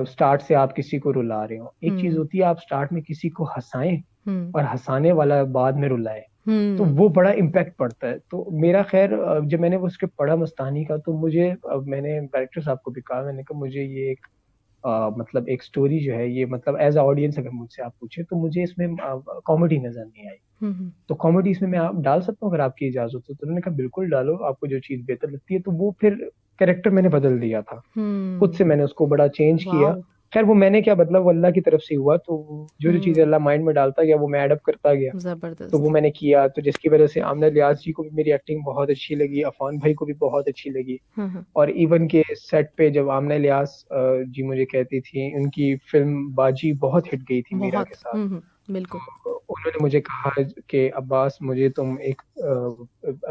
Speaker 3: स्टार्ट से आप किसी को रुला रहे हो। एक चीज
Speaker 2: हम्म
Speaker 3: होती है आप स्टार्ट में किसी को हंसाएं
Speaker 2: हम्म
Speaker 3: और हंसाने वाला बाद में रुलाए, तो
Speaker 2: हम्म
Speaker 3: वो बड़ा इम्पैक्ट पड़ता है। तो मेरा खैर जब मैंने वो स्क्रिप्ट पढ़ा मस्तानी का, तो मुझे मैंने डायरेक्टर साहब को भी कहा, मैंने कहा मुझे ये एक मतलब एक स्टोरी जो है ये, मतलब एज ऑडियंस अगर मुझसे आप पूछे तो मुझे इसमें कॉमेडी नजर नहीं आई।
Speaker 2: हम्म
Speaker 3: तो कॉमेडी इसमें मैं आप डाल सकता हूँ अगर आपकी इजाजत हो? तो उन्होंने कहा बिल्कुल डालो, आपको जो चीज बेहतर लगती है। तो वो फिर कैरेक्टर मैंने बदल दिया था, खुद से मैंने उसको बड़ा चेंज किया।
Speaker 2: वाओ
Speaker 3: खैर वो मैंने क्या, मतलब वो अल्लाह की तरफ से हुआ, तो जो जो चीजें
Speaker 2: हम्म
Speaker 3: अल्लाह माइंड में डालता गया वो मैं अडॉप्ट करता गया। तो वो
Speaker 2: जबरदस्त
Speaker 3: मैंने किया, तो जिसकी वजह से आमना लियाज जी को भी मेरी एक्टिंग बहुत अच्छी लगी, अफान भाई को भी बहुत अच्छी लगी।
Speaker 2: हाँ
Speaker 3: और इवन के सेट पे जब आमना इलियास जी मुझे कहती थी, उनकी फिल्म बाजी बहुत हिट गई थी मीरा
Speaker 2: बहुत
Speaker 3: के साथ।
Speaker 2: बिल्कुल
Speaker 3: तो उन्होंने मुझे कहा कि अब्बास मुझे तुम एक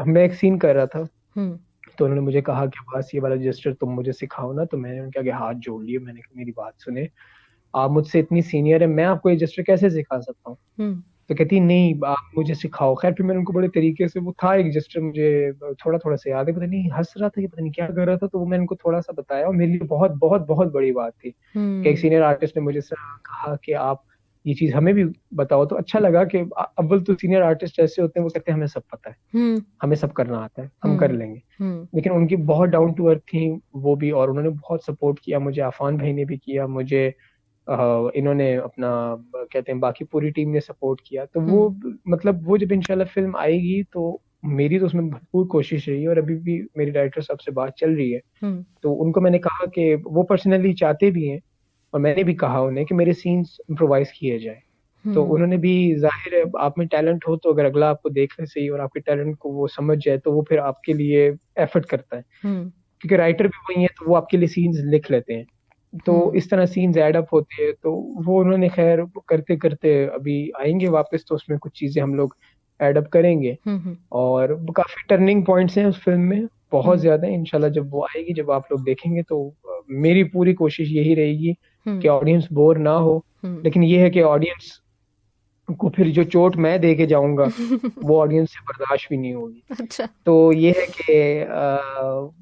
Speaker 3: मैं एक सीन कर रहा था,
Speaker 2: हम्म
Speaker 3: तो उन्होंने मुझे कहा कि अब्बास ये वाला जेस्चर तुम मुझे सिखाओ ना। तो मैंने उनके आगे हाथ जोड़ लिए, मैंने कहा मेरी बात सुने, आप मुझसे इतनी सीनियर है, मैं आपको ये जेस्चर कैसे सिखा सकता हूँ?
Speaker 2: हम्म
Speaker 3: तो कहती नहीं आप मुझे सिखाओ। खैर फिर मैंने उनको बड़े तरीके से, वो था एक जेस्चर मुझे थोड़ा थोड़ा सा याद है, पता नहीं हंस रहा था कि पता नहीं क्या कर रहा था, तो वो मैंने उनको थोड़ा सा बताया, और मेरे लिए बहुत बहुत बहुत बड़ी बात थी कि एक
Speaker 2: हम्म
Speaker 3: सीनियर आर्टिस्ट ने मुझे कहा कि आप ये चीज हमें भी बताओ। तो अच्छा लगा कि अव्वल तो सीनियर आर्टिस्ट ऐसे होते हैं, वो कहते हैं हमें सब पता है,
Speaker 2: हम्म
Speaker 3: हमें सब करना आता है, हम कर
Speaker 2: हम्म
Speaker 3: लेंगे।
Speaker 2: हम्म
Speaker 3: लेकिन उनकी बहुत डाउन टू अर्थ थी वो भी, और उन्होंने बहुत सपोर्ट किया मुझे, आफान भाई ने भी किया मुझे, इन्होंने अपना कहते हैं बाकी पूरी टीम ने सपोर्ट किया। तो वो
Speaker 2: हम्म
Speaker 3: मतलब वो जब इंशाल्लाह फिल्म आएगी तो मेरी तो उसमें भरपूर कोशिश रही है, और अभी भी मेरी डायरेक्टर साहब से बात चल रही है।
Speaker 2: हम्म
Speaker 3: तो उनको मैंने कहा कि वो पर्सनली चाहते भी हैं, और मैंने भी कहा उन्हें कि मेरे सीन्स इम्प्रोवाइज किए जाए। तो
Speaker 2: हम्म
Speaker 3: उन्होंने भी, जाहिर है आप में टैलेंट हो तो अगर अगला आपको देख ले सही और आपके टैलेंट को वो समझ जाए, तो वो फिर आपके लिए एफर्ट करता है,
Speaker 2: हम्म
Speaker 3: क्योंकि राइटर भी वही है, तो वो आपके लिए सीन्स लिख लेते हैं। तो
Speaker 2: हम्म
Speaker 3: इस तरह सीन्स ऐड अप होते हैं। तो वो उन्होंने खैर करते करते अभी आएंगे वापस, तो उसमें कुछ चीजें हम लोग ऐड अप करेंगे।
Speaker 2: हम्म
Speaker 3: और काफी टर्निंग पॉइंट्स हैं उस फिल्म में, बहुत
Speaker 2: हम्म
Speaker 3: ज्यादा है। इंशाल्लाह जब वो आएगी, जब आप लोग देखेंगे, तो मेरी पूरी कोशिश यही रहेगी कि
Speaker 2: हम्म
Speaker 3: ऑडियंस बोर ना हो।
Speaker 2: हम्म
Speaker 3: लेकिन ये है कि ऑडियंस को फिर जो चोट मैं दे के जाऊंगा वो ऑडियंस से बर्दाश्त भी नहीं होगी।
Speaker 2: अच्छा
Speaker 3: तो ये है कि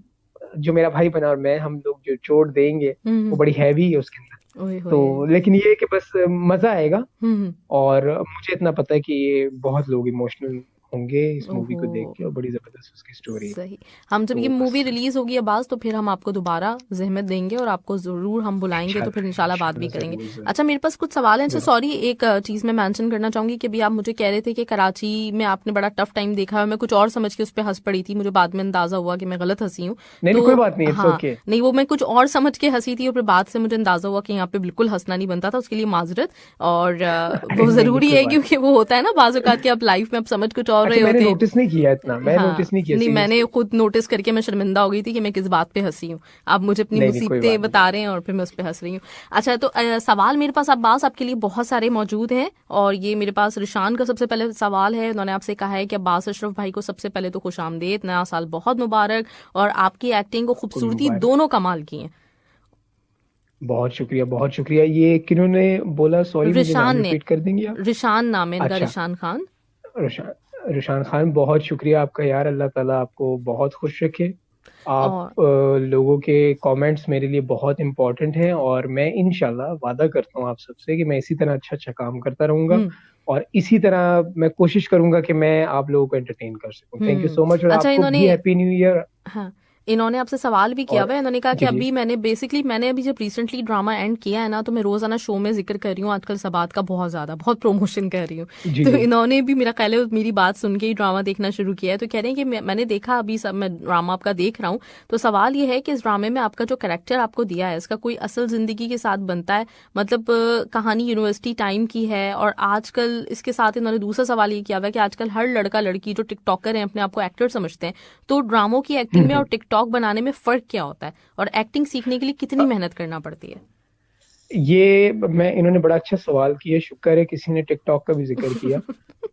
Speaker 3: जो मेरा भाई बना और मैं, हम लोग जो चोट देंगे वो
Speaker 2: हम्म
Speaker 3: बड़ी हैवी है उसके अंदर।
Speaker 2: ओए होए
Speaker 3: तो लेकिन ये है कि बस मजा आएगा।
Speaker 2: हम्म
Speaker 3: और मुझे इतना पता है कि ये बहुत लोग इमोशनल होंगे इस मूवी
Speaker 2: ओहो
Speaker 3: को देख के, और बड़ी जबरदस्त उसकी स्टोरी है।
Speaker 2: सही हम जब ये
Speaker 3: तो
Speaker 2: मूवी
Speaker 3: बस
Speaker 2: रिलीज होगी आवाज तो फिर हम आपको दोबारा जहमत देंगे और आपको जरूर हम बुलाएंगे तो फिर
Speaker 3: इंशाल्लाह
Speaker 2: इंशाल्लाह बात भी
Speaker 3: इंशाल्लाह
Speaker 2: करेंगे।
Speaker 3: जरूर
Speaker 2: अच्छा
Speaker 3: जरूर
Speaker 2: मेरे पास कुछ सवाल हैं। अच्छा
Speaker 3: जरूर।
Speaker 2: सॉरी एक चीज मैं मेंशन करना चाहूंगी कि अभी आप मुझे कह रहे थे कि कराची में आपने बड़ा टफ टाइम देखा है, मैं कुछ और समझ के उस पर हंस पड़ी थी, मुझे बाद में अंदाजा हुआ कि मैं गलत हंसी हूँ।
Speaker 3: नहीं नहीं,
Speaker 2: तो
Speaker 3: कोई बात नहीं, इट्स
Speaker 2: हाँ
Speaker 3: ओके।
Speaker 2: नहीं वो मैं कुछ और समझ के हंसी थी और फिर बाद से मुझे अंदाजा हुआ कि यहाँ पे बिल्कुल हंसना नहीं बनता था, उसके लिए माजरत। और वो
Speaker 3: नहीं नहीं,
Speaker 2: जरूरी
Speaker 3: कोई
Speaker 2: है
Speaker 3: बात
Speaker 2: क्योंकि वो होता है ना बाज़ औक़ात कि आप लाइफ में आप समझ कुछ और
Speaker 3: नहीं।
Speaker 2: रहे
Speaker 3: अच्छा, मैंने
Speaker 2: होते हैं।
Speaker 3: नोटिस नहीं किया इतना, मैं
Speaker 2: हाँ
Speaker 3: नोटिस नहीं किया
Speaker 2: नहीं मैंने
Speaker 3: सीरियसली।
Speaker 2: खुद नोटिस करके मैं शर्मिंदा हो गई थी कि मैं किस बात पे हंसी हूँ। आप मुझे अपनी
Speaker 3: नहीं नहीं, कोई
Speaker 2: मुसीबतें
Speaker 3: बात नहीं।
Speaker 2: बता रहे हैं और फिर मैं उस पे हंस रही हूँ। अच्छा तो सवाल मेरे पास अब्बास आपके लिए बहुत सारे मौजूद हैं और ये मेरे पास रिशान का सबसे पहले सवाल है। उन्होंने आपसे कहा है कि अब्बास अशरफ भाई को सबसे पहले तो खुशामदीद, नया साल बहुत मुबारक और आपकी एक्टिंग को
Speaker 3: कुल
Speaker 2: खूबसूरती
Speaker 3: मुबारक।
Speaker 2: दोनों कमाल की है।
Speaker 3: बहुत शुक्रिया बहुत शुक्रिया। ये किन्होंने बोला, सॉरी मुझे नाम
Speaker 2: रिशान ने,
Speaker 3: रिपीट कर देंगे आप?
Speaker 2: रिशान नाम है इनका,
Speaker 3: अच्छा,
Speaker 2: रिशान खान।
Speaker 3: रुशान रुशान खान, बहुत शुक्रिया आपका यार, अल्लाह ताला आपको बहुत खुश रखे। आप
Speaker 2: और
Speaker 3: लोगों के कमेंट्स मेरे लिए बहुत इंपॉर्टेंट हैं, और मैं इंशाल्लाह वादा करता हूँ आप सबसे कि मैं इसी तरह अच्छा अच्छा काम करता रहूंगा,
Speaker 2: हम्म
Speaker 3: और इसी तरह मैं कोशिश करूंगा कि मैं आप लोगों को एंटरटेन कर सकूं। थैंक यू सो मच, और
Speaker 2: अच्छा
Speaker 3: आपको
Speaker 2: इन्होंने,
Speaker 3: भी हैप्पी न्यू ईयर।
Speaker 2: हाँ इन्होंने आपसे सवाल भी किया
Speaker 3: और
Speaker 2: हुआ है। इन्होंने कहा कि
Speaker 3: जी जी
Speaker 2: अभी मैंने अभी जब रिसेंटली ड्रामा एंड किया है ना तो मैं रोजाना शो में जिक्र कर रही हूँ आजकल सबात का बहुत ज्यादा, बहुत प्रमोशन कर रही हूँ।
Speaker 3: जी
Speaker 2: तो
Speaker 3: जी।
Speaker 2: इन्होंने भी मेरा ख्याल है मेरी बात सुन के ही ड्रामा देखना शुरू किया है। तो कह रहे हैं कि मैंने देखा अभी सब मैं ड्रामा आपका देख रहा हूँ। तो सवाल ये है कि इस ड्रामे में आपका जो कैरेक्टर आपको दिया है इसका कोई असल जिंदगी के साथ बनता है? मतलब कहानी यूनिवर्सिटी टाइम की है और आजकल इसके साथ इन्होंने दूसरा सवाल ये किया हुआ है कि आजकल हर लड़का लड़की जो टिकटॉकर हैं अपने आप को एक्टर समझते हैं, तो ड्रामों की एक्टिंग में और टिकटॉक बनाने में फर्क क्या होता है और एक्टिंग सीखने के लिए कितनी मेहनत करना पड़ती है?
Speaker 3: ये मैं, इन्होंने बड़ा अच्छा सवाल किया, शुक्र है किसी ने टिकटॉक का भी जिक्र किया।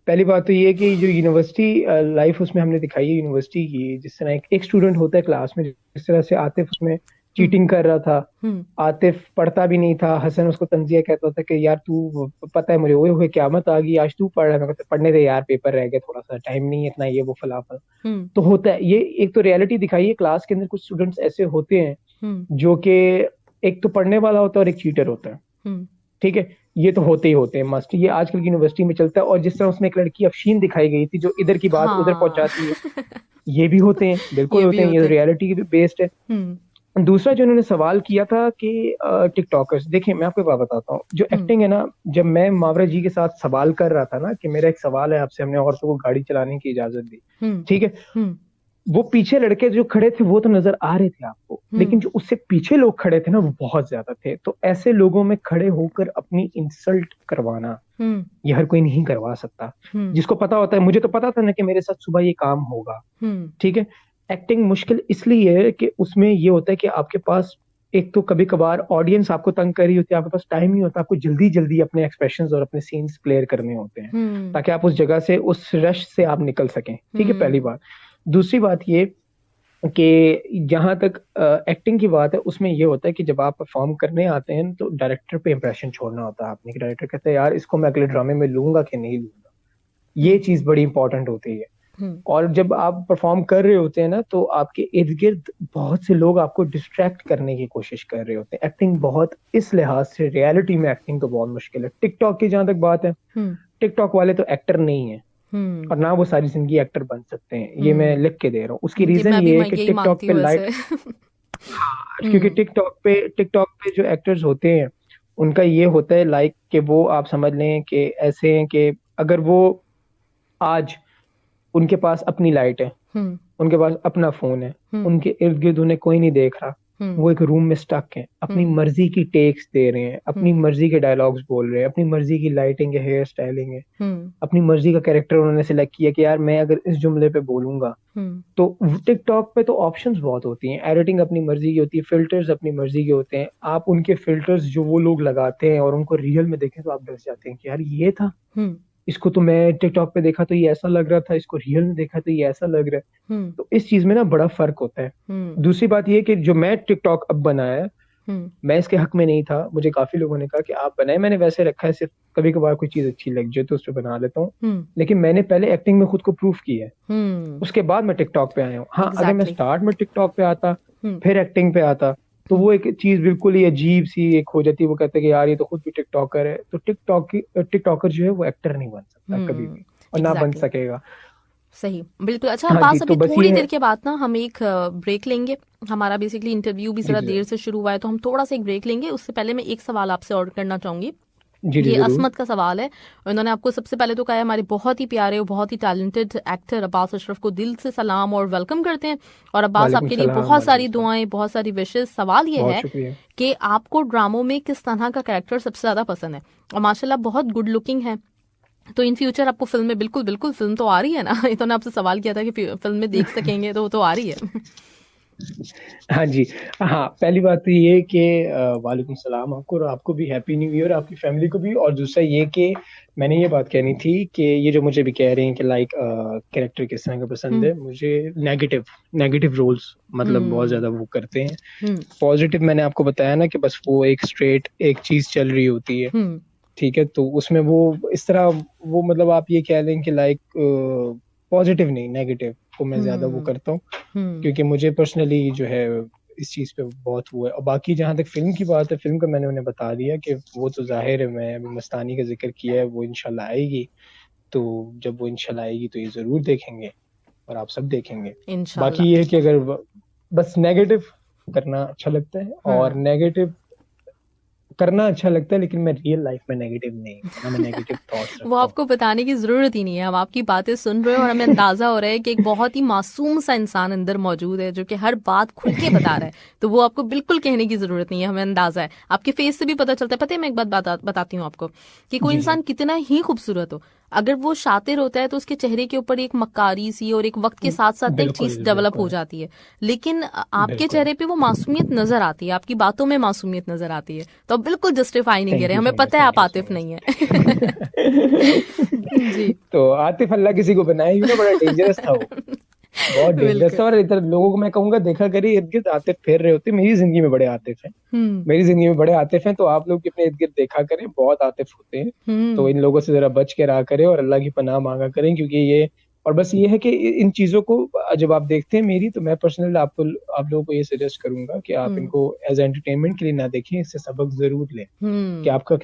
Speaker 3: पहली बात तो ये है कि जो यूनिवर्सिटी लाइफ उसमें हमने दिखाई है यूनिवर्सिटी की, जिस तरह एक स्टूडेंट होता है क्लास में, जिस तरह से आतिफ उसमें चीटिंग कर रहा था। आतिफ पढ़ता भी नहीं था, हसन उसको तंजिया कहता था कि यार तू पता है मुझे, ओए होए क़यामत आ गई, आज तू पढ़ रहा है। मैं कहता पढ़ने दे यार, पेपर रह गए, थोड़ा सा टाइम नहीं है इतना, ये वो फलाफल। तो होता है ये, एक तो रियलिटी दिखाई है क्लास के अंदर, कुछ स्टूडेंट्स ऐसे होते हैं जो कि एक तो पढ़ने वाला होता है और एक चीटर होता है। ठीक है, ये तो होते ही होते हैं, मस्ट, ये आजकल की यूनिवर्सिटी में चलता है। और जिस तरह उसमें एक लड़की अफशीन दिखाई गई थी जो इधर की बात उधर पहुंचाती है, ये भी होते हैं, बिल्कुल होते हैं, ये रियलिटी बेस्ड है। दूसरा जो उन्होंने सवाल किया था कि टिकटॉकर्स, देखिए मैं आपको एक बात बताता हूँ, जो एक्टिंग है ना, जब मैं मावरा जी के साथ सवाल कर रहा था ना कि मेरा एक सवाल है आपसे, हमने औरतों को गाड़ी चलाने की इजाजत दी, ठीक है, वो पीछे लड़के जो खड़े थे वो तो नजर आ रहे थे आपको, लेकिन जो उससे पीछे लोग खड़े थे ना वो बहुत ज्यादा थे। तो ऐसे लोगों में खड़े होकर अपनी इंसल्ट करवाना ये हर कोई नहीं करवा सकता। जिसको पता होता है, मुझे तो पता था ना कि मेरे साथ सुबह ये काम होगा, ठीक है। एक्टिंग मुश्किल इसलिए है कि उसमें ये होता है कि आपके पास एक तो कभी कभार ऑडियंस आपको तंग कर रही होती है, आपके पास टाइम नहीं होता, आपको जल्दी जल्दी अपने एक्सप्रेशंस और अपने सीन्स क्लियर करने होते हैं ताकि आप उस जगह से, उस रश से आप निकल सकें, ठीक है, पहली बात। दूसरी बात ये कि जहां तक एक्टिंग की बात है, उसमें ये होता है कि जब आप परफॉर्म करने आते हैं तो डायरेक्टर पे इंप्रेशन छोड़ना होता है आपने, कि डायरेक्टर कहता है यार इसको मैं अगले ड्रामे में लूंगा कि नहीं लूंगा, ये चीज बड़ी इंपॉर्टेंट होती है। और जब आप परफॉर्म कर रहे होते हैं ना, तो आपके इर्द गिर्द बहुत से लोग आपको डिस्ट्रैक्ट करने की कोशिश कर रहे होते हैं। एक्टिंग बहुत, इस लिहाज से रियलिटी में एक्टिंग तो बहुत मुश्किल है। टिकटॉक की जहां तक बात है, टिकटॉक वाले तो एक्टर नहीं है और ना वो सारी जिंदगी एक्टर बन सकते हैं, ये मैं लिख के दे रहा हूँ। उसकी रीजन ये है कि टिकटॉक पे लाइट क्योंकि टिकटॉक पे जो एक्टर्स होते हैं उनका ये होता है लाइक कि वो, आप समझ लें कि ऐसे हैं कि अगर वो आज, उनके पास अपनी लाइट है, उनके पास अपना फोन है, उनके इर्द गिर्द उन्हें कोई नहीं देख रहा, वो एक रूम में स्टक हैं, अपनी मर्जी की टेक्स दे रहे हैं, अपनी मर्जी के डायलॉग्स बोल रहे हैं, अपनी मर्जी की लाइटिंग है, हेयर स्टाइलिंग है, अपनी मर्जी का कैरेक्टर उन्होंने सिलेक्ट किया कि यार मैं अगर इस जुमले पे बोलूंगा। तो टिकटॉक पे तो ऑप्शंस बहुत होती हैं, एडिटिंग अपनी मर्जी की होती है, फिल्टर्स अपनी मर्जी के होते हैं। आप उनके फिल्टर्स जो वो लोग लगाते हैं और उनको रियल में देखें तो आप डर जाते हैं कि यार ये था, इसको तो मैं टिकटॉक पे देखा तो ये ऐसा लग रहा था, इसको रियल में देखा तो ये ऐसा लग रहा है। तो इस चीज में ना बड़ा फर्क होता है। दूसरी बात ये कि जो मैं टिकटॉक अब बनाया है, मैं इसके हक में नहीं था, मुझे काफी लोगों ने कहा कि आप बनाए, मैंने वैसे रखा है, सिर्फ कभी कभार कोई चीज अच्छी लग जाए तो उस पर बना लेता हूँ, लेकिन मैंने पहले एक्टिंग में खुद को प्रूफ किया है, उसके बाद मैं टिकटॉक पे आया हूँ। हाँ, अगर मैं स्टार्ट में टिकटॉक पे आता फिर एक्टिंग पे आता तो वो एक चीज बिल्कुल ही अजीब सी एक हो जाती है। वो कहते हैं कि यार ये तो खुद भी टिकटॉकर है। तो टिकटॉकर जो है वो एक्टर नहीं बन सकता कभी भी, और ना बन सकेगा।
Speaker 2: सही, बिल्कुल। अच्छा अब्बास, अभी थोड़ी देर के बाद ना हम एक ब्रेक लेंगे। हमारा बेसिकली इंटरव्यू भी जरा देर से शुरू हुआ है, तो हम थोड़ा सा एक ब्रेक लेंगे। उससे पहले मैं एक सवाल आपसे और करना चाहूंगी। ये असमत का सवाल है। उन्होंने आपको सबसे पहले तो कहा है हमारे बहुत ही प्यारे और बहुत ही टैलेंटेड एक्टर अब्बास अशरफ को दिल से सलाम और वेलकम करते हैं। और अब्बास, आपके लिए बहुत सारी दुआएं, बहुत सारी विशेष। सवाल ये है कि आपको ड्रामों में किस तरह का कैरेक्टर सबसे ज्यादा पसंद है? और माशाल्लाह बहुत गुड लुकिंग है, तो इन फ्यूचर आपको फिल्म में, बिल्कुल फिल्म तो आ रही है ना? ये तो आपसे सवाल किया था कि फिल्म में देख सकेंगे, तो वो तो आ रही है।
Speaker 3: हाँ जी, हाँ, पहली बात तो ये कि वालेकुम सलाम आपको, और आपको भी हैप्पी न्यू ईयर, आपकी फैमिली को भी। और दूसरा ये कि मैंने ये बात कहनी थी कि ये जो मुझे भी कह रहे हैं कि लाइक कैरेक्टर किस तरह का पसंद है, मुझे नेगेटिव रोल्स मतलब बहुत ज्यादा वो करते हैं। पॉजिटिव मैंने आपको बताया ना कि बस वो एक स्ट्रेट एक चीज चल रही होती है, ठीक है, तो उसमें वो इस तरह वो मतलब आप ये कह लें कि लाइक पॉजिटिव नहीं, नेगेटिव को मैं ज्यादा वो करता हूँ, क्योंकि मुझे पर्सनली जो है इस चीज पे बहुत वो है। और बाकी जहां तक फिल्म की बात है, फिल्म का मैंने उन्हें बता दिया कि वो तो जाहिर है, मैं अभी मस्तानी का जिक्र किया है, वो इंशाल्लाह आएगी, तो जब वो इंशाल्लाह आएगी तो ये जरूर देखेंगे और आप सब देखेंगे। बाकी ये है कि अगर बस नेगेटिव करना अच्छा लगता है और नेगेटिव करना अच्छा लगता है, लेकिन मैं रियल लाइफ में नेगेटिव नहीं हूं, मैं नेगेटिव थॉट्स
Speaker 2: वो आपको बताने की जरूरत ही नहीं है। हम आपकी बातें सुन रहे हैं और हमें अंदाजा हो रहा है कि एक बहुत ही मासूम सा इंसान अंदर मौजूद है जो कि हर बात खुल के बता रहा है। तो वो आपको बिल्कुल कहने की जरूरत नहीं है, हमें अंदाजा है, आपके फेस से भी पता चलता है। पता है, मैं एक बात बताती हूँ आपको कि कोई इंसान कितना ही खूबसूरत हो, अगर वो शातिर होता है तो उसके चेहरे के ऊपर एक मक्कारी सी और एक वक्त के साथ साथ एक चीज डेवलप हो जाती है, लेकिन आपके चेहरे पे वो मासूमियत नजर आती है, आपकी बातों में मासूमियत नजर आती है। तो आप बिल्कुल जस्टिफाई नहीं कर रहे, हमें पता है आप आतिफ नहीं है। जी,
Speaker 3: तो आतिफ अल्लाह किसी को बनाए, बड़ा डेंजरस था वो। बहुत डेंजरस
Speaker 2: बिल्कुल।
Speaker 3: है। और इधर लोगों को मैं कहूंगा देखा करिए, इर्द गिर्द आतिफ फिर रहे होते हैं। मेरी जिंदगी में बड़े आतिफ हैं, मेरी जिंदगी में बड़े आतिफ हैं, तो आप लोग भी अपने इर्द गिर्द देखा करें, बहुत आतिफ होते हैं। तो इन लोगों से जरा बच के रहा करें और अल्लाह की पनाह मांगा करें, क्योंकि ये, और बस ये है कि इन चीजों को जब आप देखते हैं मेरी, तो मैं पर्सनली आप लोगों को ये सजेस्ट करूंगा कि आप इनको एज एंटरटेनमेंट के लिए ना देखें, इससे सबक जरूर लें। कि आपका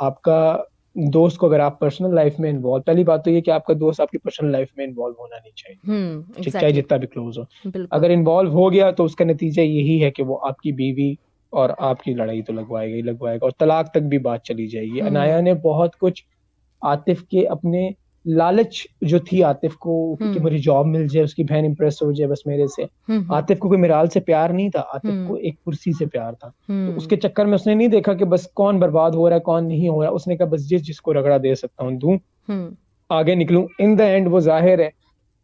Speaker 3: आपका दोस्त को अगर आप पर्सनल लाइफ में इन्वॉल्व, पहली बात तो ये कि आपका दोस्त आपकी पर्सनल लाइफ में इन्वॉल्व होना नहीं चाहिए, चाहे
Speaker 2: एग्जैक्टली।
Speaker 3: जितना भी क्लोज हो।
Speaker 2: बिल्कुल।
Speaker 3: अगर इन्वॉल्व हो गया तो उसका नतीजा यही है कि वो आपकी बीवी और आपकी लड़ाई तो लगवाएगा ही लगवाएगा, और तलाक तक भी बात चली जाएगी। अनाया ने बहुत कुछ आतिफ के अपने लालच जो थी आतिफ को कि मुझे जॉब मिल जाए, उसकी बहन इंप्रेस हो जाए बस मेरे से। आतिफ को कोई मिराल से प्यार नहीं था, आतिफ को एक कुर्सी से प्यार था। तो उसके चक्कर में उसने नहीं देखा कि बस कौन बर्बाद हो रहा है कौन नहीं हो रहा, उसने कहा बस जिसको रगड़ा दे सकता हूँ दूं, आगे निकलूं। इन द एंड वो जाहिर है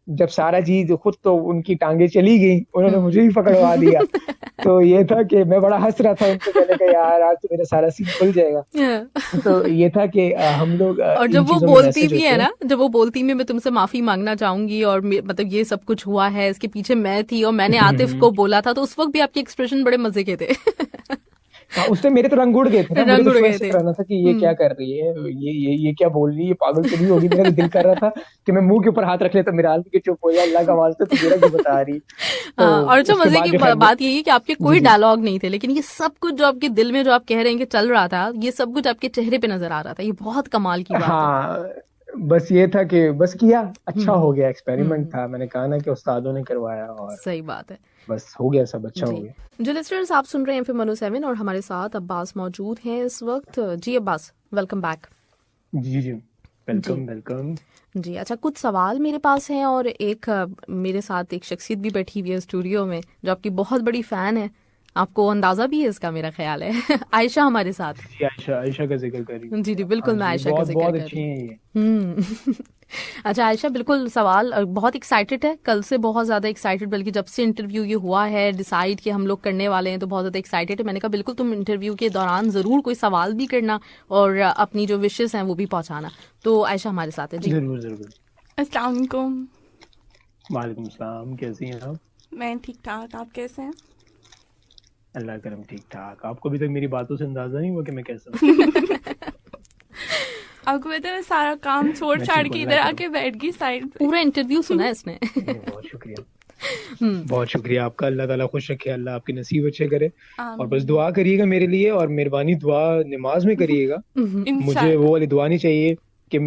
Speaker 3: जब सारा चीज खुद तो उनकी टांगे चली गई, उन्होंने मुझे ही पकड़वा दिया। तो ये था कि मैं बड़ा हंस रहा था उनको, मैंने कहा यार आज तो मेरा सारा सीन खुल जाएगा। तो ये था कि हम लोग
Speaker 2: और जब वो बोलती भी है ना, जब वो बोलती मैं तुमसे माफी मांगना चाहूंगी और मतलब ये सब कुछ हुआ है, इसके पीछे मैं थी और मैंने आतिफ को बोला था, तो उस वक्त भी आपके एक्सप्रेशन बड़े मजे के थे।
Speaker 3: हाँ, उससे मेरे तो रंग उड़ गए थे ना,
Speaker 2: रंग उड़
Speaker 3: मुझे
Speaker 2: गए
Speaker 3: तो
Speaker 2: थे।
Speaker 3: रहना था कि ये क्या कर रही है, ये क्या बोल रही है, पागल तो नहीं होगी। मेरा तो दिल कर रहा था कि मैं मुंह के ऊपर हाथ रख लेता, मिराल के चुप हो जा, अल्लाह का वास्ता तो मेरा क्यों बता रही। तो
Speaker 2: हाँ, और जो
Speaker 3: उसके
Speaker 2: मजे
Speaker 3: बाद
Speaker 2: की
Speaker 3: जो है
Speaker 2: बात यही है कि आपके कोई
Speaker 3: जी।
Speaker 2: डायलॉग नहीं थे, लेकिन ये सब कुछ जो आपके दिल में जो आप कह रहे हैं कि चल रहा था, ये सब कुछ आपके चेहरे पे नजर आ रहा था। ये बहुत कमाल की बात है।
Speaker 3: हाँ, बस ये था कि बस किया, अच्छा हो गया, एक्सपेरिमेंट था, मैंने कहा ना कि उस्तादों ने करवाया और
Speaker 2: सही बात है।
Speaker 3: बस हो गया, सब अच्छा हो
Speaker 2: जी
Speaker 3: गया।
Speaker 2: जो लिसनर्स, आप सुन रहे हैं FM 107 और हमारे साथ अब्बास मौजूद हैं इस वक्त। जी अब्बास, वेलकम बैक।
Speaker 3: जी जी, वेलकम वेलकम।
Speaker 2: जी अच्छा, कुछ सवाल मेरे पास हैं और एक मेरे साथ एक शख्सियत भी बैठी हुई है स्टूडियो में जो आपकी बहुत बड़ी फैन है, आपको अंदाजा भी है इसका मेरा ख्याल है। आयशा हमारे साथ।
Speaker 3: जी, आयशा का जिक्र करिए।
Speaker 2: जी जी बिल्कुल, मैं आयशा का
Speaker 3: बहुत
Speaker 2: जिक्र
Speaker 3: बहुत
Speaker 2: कर
Speaker 3: अच्छी
Speaker 2: रही
Speaker 3: है ये।
Speaker 2: हूँ। अच्छा आयशा, बिल्कुल सवाल, बहुत एक्साइटेड है, कल से बहुत ज्यादा एक्साइटेड, बल्कि जब से इंटरव्यू ये हुआ है डिसाइड कि हम लोग करने वाले हैं तो बहुत ज्यादा एक्साइटेड है। मैंने कहा बिल्कुल तुम इंटरव्यू के दौरान जरूर कोई सवाल भी करना और अपनी जो विशेस हैं वो भी पहुंचाना। तो आयशा हमारे साथ है जी।
Speaker 3: जरूर जरूर।
Speaker 4: अस्सलाम वालेकुम।
Speaker 3: वालेकुम सलाम, कैसी हैं आप?
Speaker 4: मैं ठीक ठाक, आप कैसे हैं?
Speaker 3: अल्लाह करम ठीक ठाक। आपको अभी तक मेरी बातों से अंदाजा नहीं हुआ कि मैं कैसा हूँ?
Speaker 4: आपको पता है मैं सारा काम छोड़
Speaker 3: मैं
Speaker 4: छाड़
Speaker 3: ठीक
Speaker 4: के
Speaker 3: हूँ,
Speaker 4: इधर
Speaker 3: अल्लाह
Speaker 4: आके बैठ गई साइड पे।
Speaker 2: पूरा इंटरव्यू सुना है इसने।
Speaker 3: बहुत शुक्रिया, बहुत शुक्रिया आपका। अल्लाह ताला खुश रखे, अल्लाह आपकी नसीब अच्छे करे। और बस दुआ करिएगा मेरे लिए, और मेहरबानी दुआ नमाज में करिएगा। मुझे
Speaker 4: इंशाल्लाह।
Speaker 3: वो वाली दुआ नहीं चाहिए कि